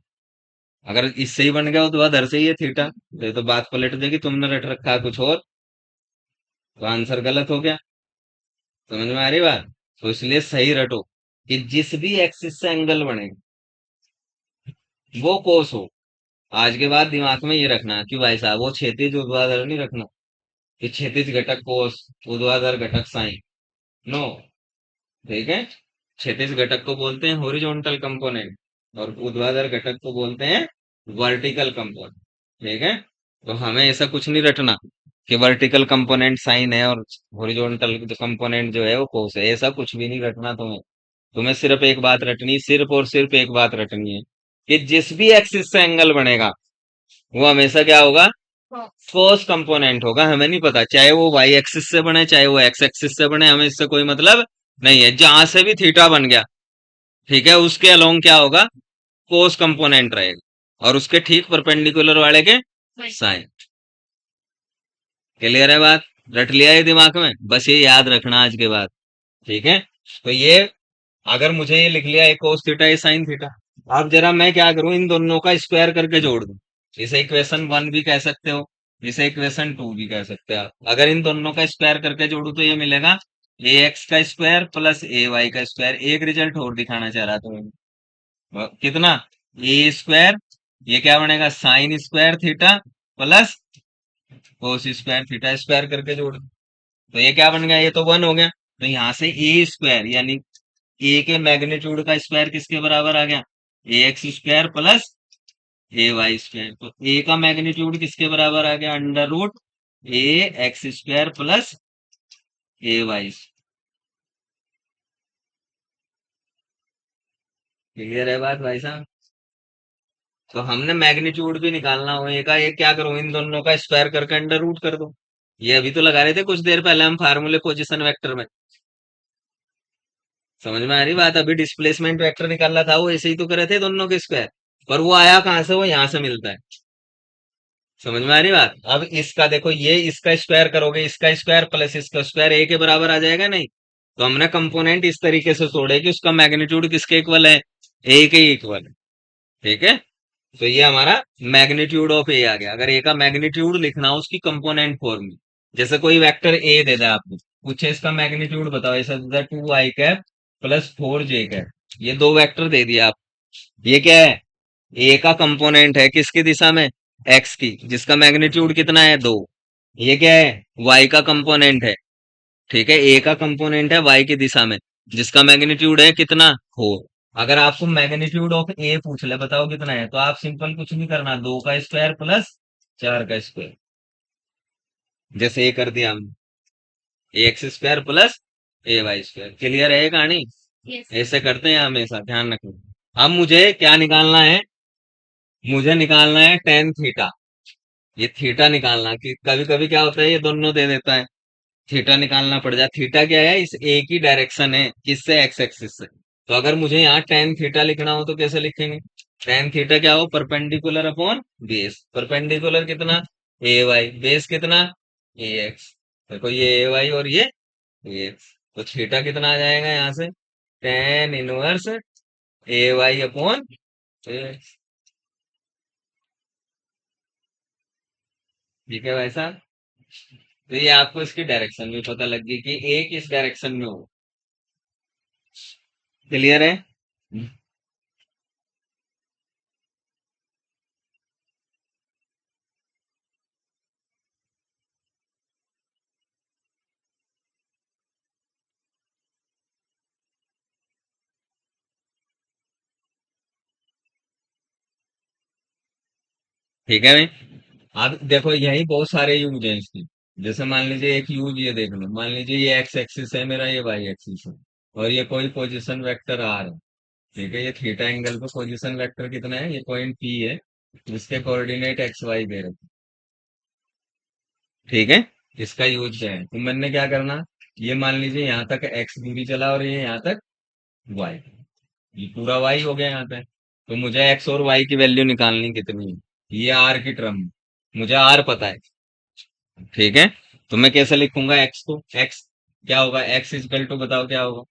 अगर इससे ही बन गया ऊर्ध्वाधर से ही है थीटा, तो ये तो बात पलट देगी, तुमने रट रखा है कुछ और, तो आंसर गलत हो गया। समझ में आ रही बात। तो इसलिए सही रटो कि जिस भी एक्सिस से एंगल बने वो कोस हो। आज के बाद दिमाग में ये रखना कि भाई साहब वो क्षैतिज ऊर्ध्वाधर नहीं रखना, कि क्षैतिज घटक कोस, ऊर्ध्वाधर घटक साइन, नो, ठीक है। क्षैतिज घटक को बोलते हैं हॉरिजॉन्टल कंपोनेंट, और ऊर्ध्वाधर घटक को बोलते हैं वर्टिकल कंपोनेंट, ठीक है। तो हमें ऐसा कुछ नहीं रटना कि वर्टिकल कंपोनेंट साइन है और हॉरिजॉन्टल कंपोनेंट जो है वो कोस है, ऐसा कुछ भी नहीं रटना तुम्हें। तुम्हें सिर्फ एक बात रटनी, सिर्फ और सिर्फ एक बात रटनी है कि जिस भी एक्सिस से एंगल बनेगा वो हमेशा क्या होगा, कोस कंपोनेंट होगा। हमें नहीं पता चाहे वो वाई एक्सिस से बने चाहे वो एक्स एक्सिस से बने, हमें इससे कोई मतलब नहीं है। जहां से भी थीटा बन गया, ठीक है, उसके अलोंग क्या होगा, कोस कंपोनेंट रहेगा, और उसके ठीक परपेंडिकुलर वाले के साइन। क्लियर है बात, रट लिया है दिमाग में, बस ये याद रखना आज के बाद, ठीक है। तो ये अगर मुझे ये लिख लिया है कोस थीटा ये साइन थीटा, अब जरा मैं क्या करूं, इन दोनों का स्क्वायर करके जोड़ दूं। इसे इक्वेशन 1 भी कह सकते हो, इसे इक्वेशन 2 भी कह सकते हो आप। अगर इन दोनों का स्क्वायर करके जोड़ू तो ये मिलेगा ए एक्स का स्क्वायर प्लस ए वाई का स्क्वायर। एक रिजल्ट और दिखाना चाह रहा था मैं। कितना, ए स्क्वायर, ये क्या बनेगा, sign square theta plus cos square theta, square करके जोड़ दो। तो ये क्या बन गया, ये तो 1 हो गया। तो यहाँ से ए स्क्वायर यानी ए के मैग्नीट्यूड का स्क्वायर किसके बराबर आ गया, ए x square plus a Y square. तो ए का मैग्नीट्यूड किसके बराबर आ गया, under root A x square plus a Y. Clear है बात भाई साहब। तो हमने मैग्नीट्यूड भी निकालना हो ए का, ये क्या करो, इन दोनों का स्क्वायर करके अंडर रूट कर दो। ये अभी तो लगा रहे थे कुछ देर पहले हम फार्मूले पोजीशन वेक्टर में। समझ में आ रही बात, अभी डिस्प्लेसमेंट वेक्टर निकालना था वो ऐसे ही तो करे थे दोनों के स्क्वायर, पर वो आया कहां से, वो यहां से मिलता है। समझ में आ रही बात। अब इसका देखो, ये इसका स्क्वायर करोगे, इसका स्क्वायर प्लस इसका स्क्वायर ए के बराबर आ जाएगा नहीं। तो हमने कंपोनेंट इस तरीके से तोड़े कि उसका मैग्नीट्यूड किसके इक्वल है, ए के इक्वल है, ठीक है। तो ये हमारा मैग्नीट्यूड ऑफ ए आ गया। अगर ए का मैग्नीट्यूड लिखना हो उसकी कंपोनेंट फॉर्म में, जैसे कोई वेक्टर ए दे दे आपको, पूछे इसका मैग्नीट्यूड बताओ, ऐसा दे 2i cap plus 4j cap, ये दो वेक्टर दे दिया आप। ये क्या है, ए का कंपोनेंट है किसकी दिशा में, एक्स की, जिसका मैग्नीट्यूड कितना है, 2। ये क्या है, वाई का कंपोनेंट है, ठीक है। ए का कंपोनेंट है वाई की दिशा में, जिसका मैग्नीट्यूड है कितना, 4। अगर आपको मैग्नीट्यूड ऑफ ए पूछ ले बताओ कितना है, तो आप सिंपल कुछ नहीं करना, 2 का स्क्वायर प्लस 4 का स्क्वायर, जैसे ये कर दिया हमने, ए x square plus a Y square. Clear है ये कहानी, ऐसे करते हैं हमेशा, ध्यान रखना। अब मुझे क्या निकालना है, मुझे निकालना है टेन थीटा। ये थीटा निकालना, कि कभी कभी क्या होता है ये दोनों दे देता है, थीटा निकालना पड़ जाए। थीटा क्या है, इस ए की डायरेक्शन है, किससे, एक्स एक्सिस से। तो अगर मुझे यहाँ टेन थीटा लिखना हो तो कैसे लिखेंगे, टेन थीटा क्या हो, परपेंडिकुलर अपॉन बेस। परपेंडिकुलर कितना, ए वाई, बेस कितना, ए एक्स। देखो ये ए वाई और ये ए एक्स, तो थीटा कितना आ जाएगा यहाँ से, टेन इनवर्स ए वाई अपॉन ए एक्स। ठीक है भाई साहब। तो ये आपको इसकी डायरेक्शन भी पता लग गई कि ए किस डायरेक्शन में हो। क्लियर है। ठीक है भाई। अब देखो यही बहुत सारे यूज हैं इसके। जैसे मान लीजिए एक यूज ये देख लो, मान लीजिए ये एक्स एक्सिस है मेरा, ये वाई एक्सिस है, और ये कोई पोजीशन वेक्टर आर है। ठीक है, ये थीटा एंगल पे पोजीशन वेक्टर कितना है, ये पॉइंट पी है, जिसके कोऑर्डिनेट एक्स वाई दे रखे। ठीक है, इसका यूज क्या है, तो मैंने क्या करना, ये मान लीजिए यहाँ तक एक्स दूरी चला और ये यहाँ तक वाई, ये पूरा वाई हो गया यहाँ पे। तो मुझे एक्स और वाई की वैल्यू निकालनी कितनी है, ये आर की टर्म में। मुझे आर पता है। ठीक है, तो मैं कैसे लिखूंगा एक्स को, एक्स क्या होगा, एक्स इजकल टू बताओ क्या होगा,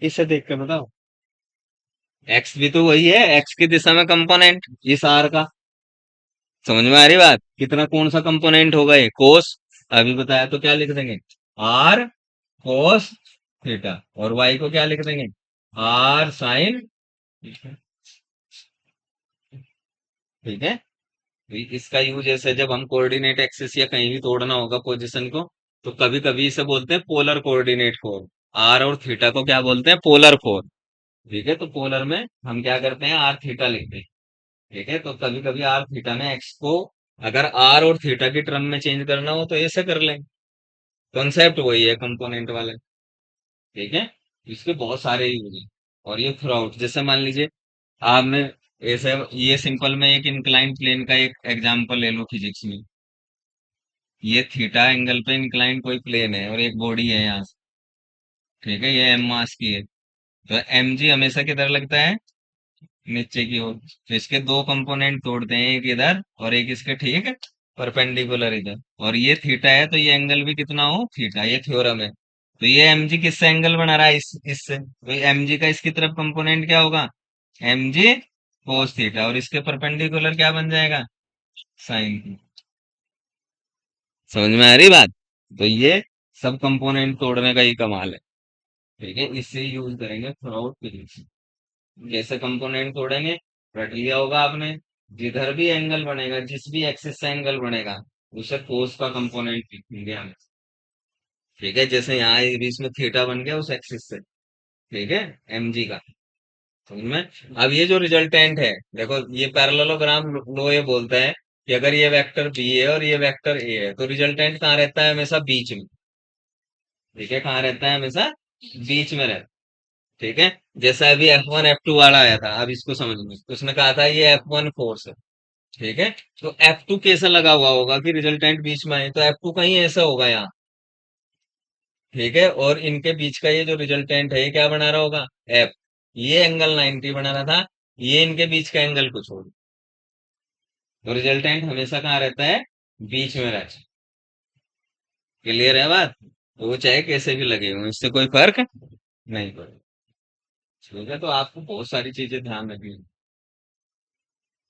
इसे देख के बताओ। एक्स भी तो वही है, एक्स की दिशा में कंपोनेंट इस आर का। समझ में आ रही बात, कितना कौन सा कंपोनेंट होगा, ये कोस। अभी बताया तो क्या लिख देंगे, आर कोस थीटा, और वाई को क्या लिख देंगे, आर साइन। ठीक है, तो इसका यूज ऐसे जब हम कोऑर्डिनेट एक्सिस या कहीं भी तोड़ना होगा पोजीशन को, तो कभी कभी इसे बोलते हैं पोलर कोऑर्डिनेट फोर। आर और थीटा को क्या बोलते हैं, पोलर फोर। ठीक है, तो पोलर में हम क्या करते हैं, आर थीटा लिखते हैं। ठीक है, तो कभी कभी आर थीटा में एक्स को अगर आर और थीटा की टर्म में चेंज करना हो तो ऐसे कर लें। कॉन्सेप्ट वही है कंपोनेंट वाले। ठीक है, इसके बहुत सारे यूज हैं। और ये थ्रू आउट, जैसे मान लीजिए आपने ऐसे, ये सिंपल में एक इंक्लाइन प्लेन का एक एग्जांपल ले लो फिजिक्स में। ये थीटा एंगल पे इंक्लाइन कोई प्लेन है और एक बॉडी है यहाँ से। ठीक है, ये एम मास की है, तो एम जी हमेशा किधर लगता है, नीचे की ओर। तो इसके दो कंपोनेंट तोड़ते हैं, एक इधर और एक इसके ठीक परपेंडिकुलर इधर। और ये थीटा है, तो ये एंगल भी कितना हो, थीटा, ये थ्योरम है। तो ये एम जी किससे एंगल बना रहा है, इससे, तो एम जी का इसकी तरफ कंपोनेंट क्या होगा, एम जी कोस थीटा, और इसके परपेंडिकुलर क्या बन जाएगा, साइन। समझ में आ रही बात, तो ये सब कंपोनेंट तोड़ने का ही कमाल है। ठीक है, इससे यूज करेंगे थ्रू आउट फिजिक्स। जैसे कंपोनेंट तोड़ेंगे, रट लिया होगा आपने, जिधर भी एंगल बनेगा, जिस भी एक्सिस से एंगल बनेगा, उसे कोस का कंपोनेंट लिखेंगे हम। ठीक है, जैसे यहाँ ये बीच में थीटा बन गया उस एक्सिस से। ठीक है, एम जी का, समझ में। अब ये जो रिजल्टेंट है, देखो ये पैरेललोग्राम लो ये बोलता है कि अगर ये वेक्टर बी है और ये वेक्टर ए है, तो रिजल्टेंट कहाँ रहता है, हमेशा बीच में। ठीक है, कहाँ रहता है, हमेशा बीच में रहता है। ठीक है, जैसा अभी F1 F2 वाला आया था, अब इसको समझ तो उसने कहा था ये F1 फोर्स है। ठीक है, तो F2 कैसे लगा हुआ होगा कि रिजल्टेंट बीच में है, तो F2 कहीं ऐसा होगा यहाँ। ठीक है, और इनके बीच का ये जो रिजल्टेंट है, ये क्या बना रहा होगा, F। ये एंगल 90 बना रहा था, ये इनके बीच का एंगल कुछ और। तो रिजल्टेंट हमेशा कहाँ रहता है, बीच में रहता है। क्लियर है बात, तो वो चाहे कैसे भी लगे हो, इससे कोई फर्क नहीं पड़ेगा। ठीक है, तो आपको बहुत सारी चीजें ध्यान रखनी है।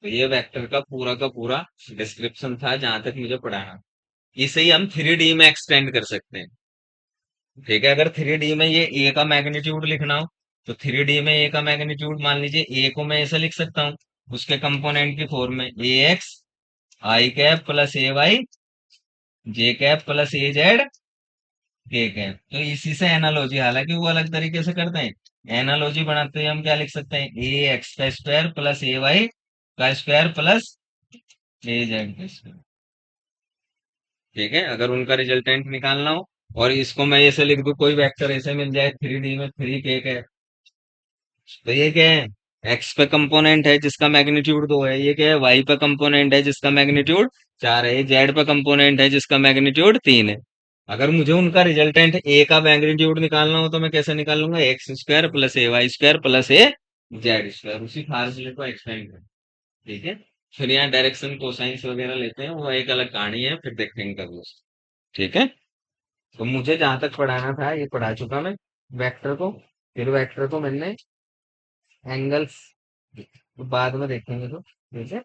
तो ये वेक्टर का पूरा डिस्क्रिप्शन था जहां तक मुझे पढ़ाना। इसे ही हम थ्री डी में एक्सटेंड कर सकते हैं। ठीक है, अगर थ्री डी में ये ए का मैग्नीट्यूड लिखना हो, तो थ्री डी में ए का मैग्नीट्यूड मान लीजिए, ए को मैं ऐसे लिख सकता हूँ, उसके कंपोनेंट की फॉर्म में, a x I cap plus a y J cap plus A Z के कैप। तो इसी से एनालॉजी, हालांकि वो अलग तरीके से करते हैं, एनालॉजी बनाते हुए हम क्या लिख सकते हैं, ए एक्स का स्क्वायर प्लस ए वाई का स्क्वायर प्लस ए जेड का स्क्वायर। ठीक है, अगर उनका रिजल्टेंट निकालना हो, और इसको मैं ऐसे लिख दूं, कोई वेक्टर ऐसे मिल जाए थ्री डी में, थ्री के है, तो ये क्या है, एक्स पे कंपोनेंट है जिसका मैग्नीट्यूड 2 है, ये क्या है, वाई पे कंपोनेंट है जिसका मैग्नीट्यूड 4 है, ये जेड पे कंपोनेंट है जिसका मैग्नीट्यूड 3 है। अगर मुझे उनका रिजल्टेंट ए का मैग्नीट्यूड निकालना हो, तो मैं कैसे निकालूंगा, x square plus a Y square plus A Z square, उसी फार्मूले को एक्सटेंड कर। ठीक है, फिर यहाँ डायरेक्शन कोसाइंस वगैरह लेते हैं, वो एक अलग कहानी है, फिर देखेंगे कभी उसको। ठीक है, तो मुझे जहां तक पढ़ाना था ये पढ़ा चुका मैं, वेक्टर को। फिर वेक्टर को मैंने एंगल्स बाद में देखेंगे, तो ठीक है।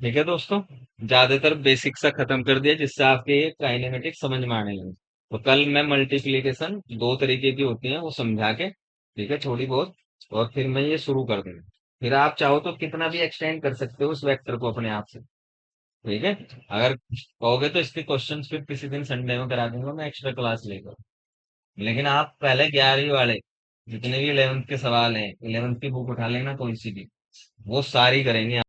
ठीक है दोस्तों, ज्यादातर बेसिक सा खत्म कर दिया, जिससे आपके ये काइनेमेटिक्स समझ में आने लगे। तो कल मैं मल्टीप्लिकेशन दो तरीके की होती है वो समझा के, ठीक है, थोड़ी बहुत, और फिर मैं ये शुरू कर दूंगा। फिर आप चाहो तो कितना भी एक्सटेंड कर सकते हो उस वेक्टर को अपने आप से। ठीक है, अगर कहोगे तो इसके क्वेश्चंस फिर किसी दिन संडे में करा दूंगा मैं एक्स्ट्रा क्लास लेकर। लेकिन आप पहले 11वीं वाले जितने भी 11th के सवाल हैं, 11th की बुक उठा लेना कोई सी भी, वो सारी करेंगे।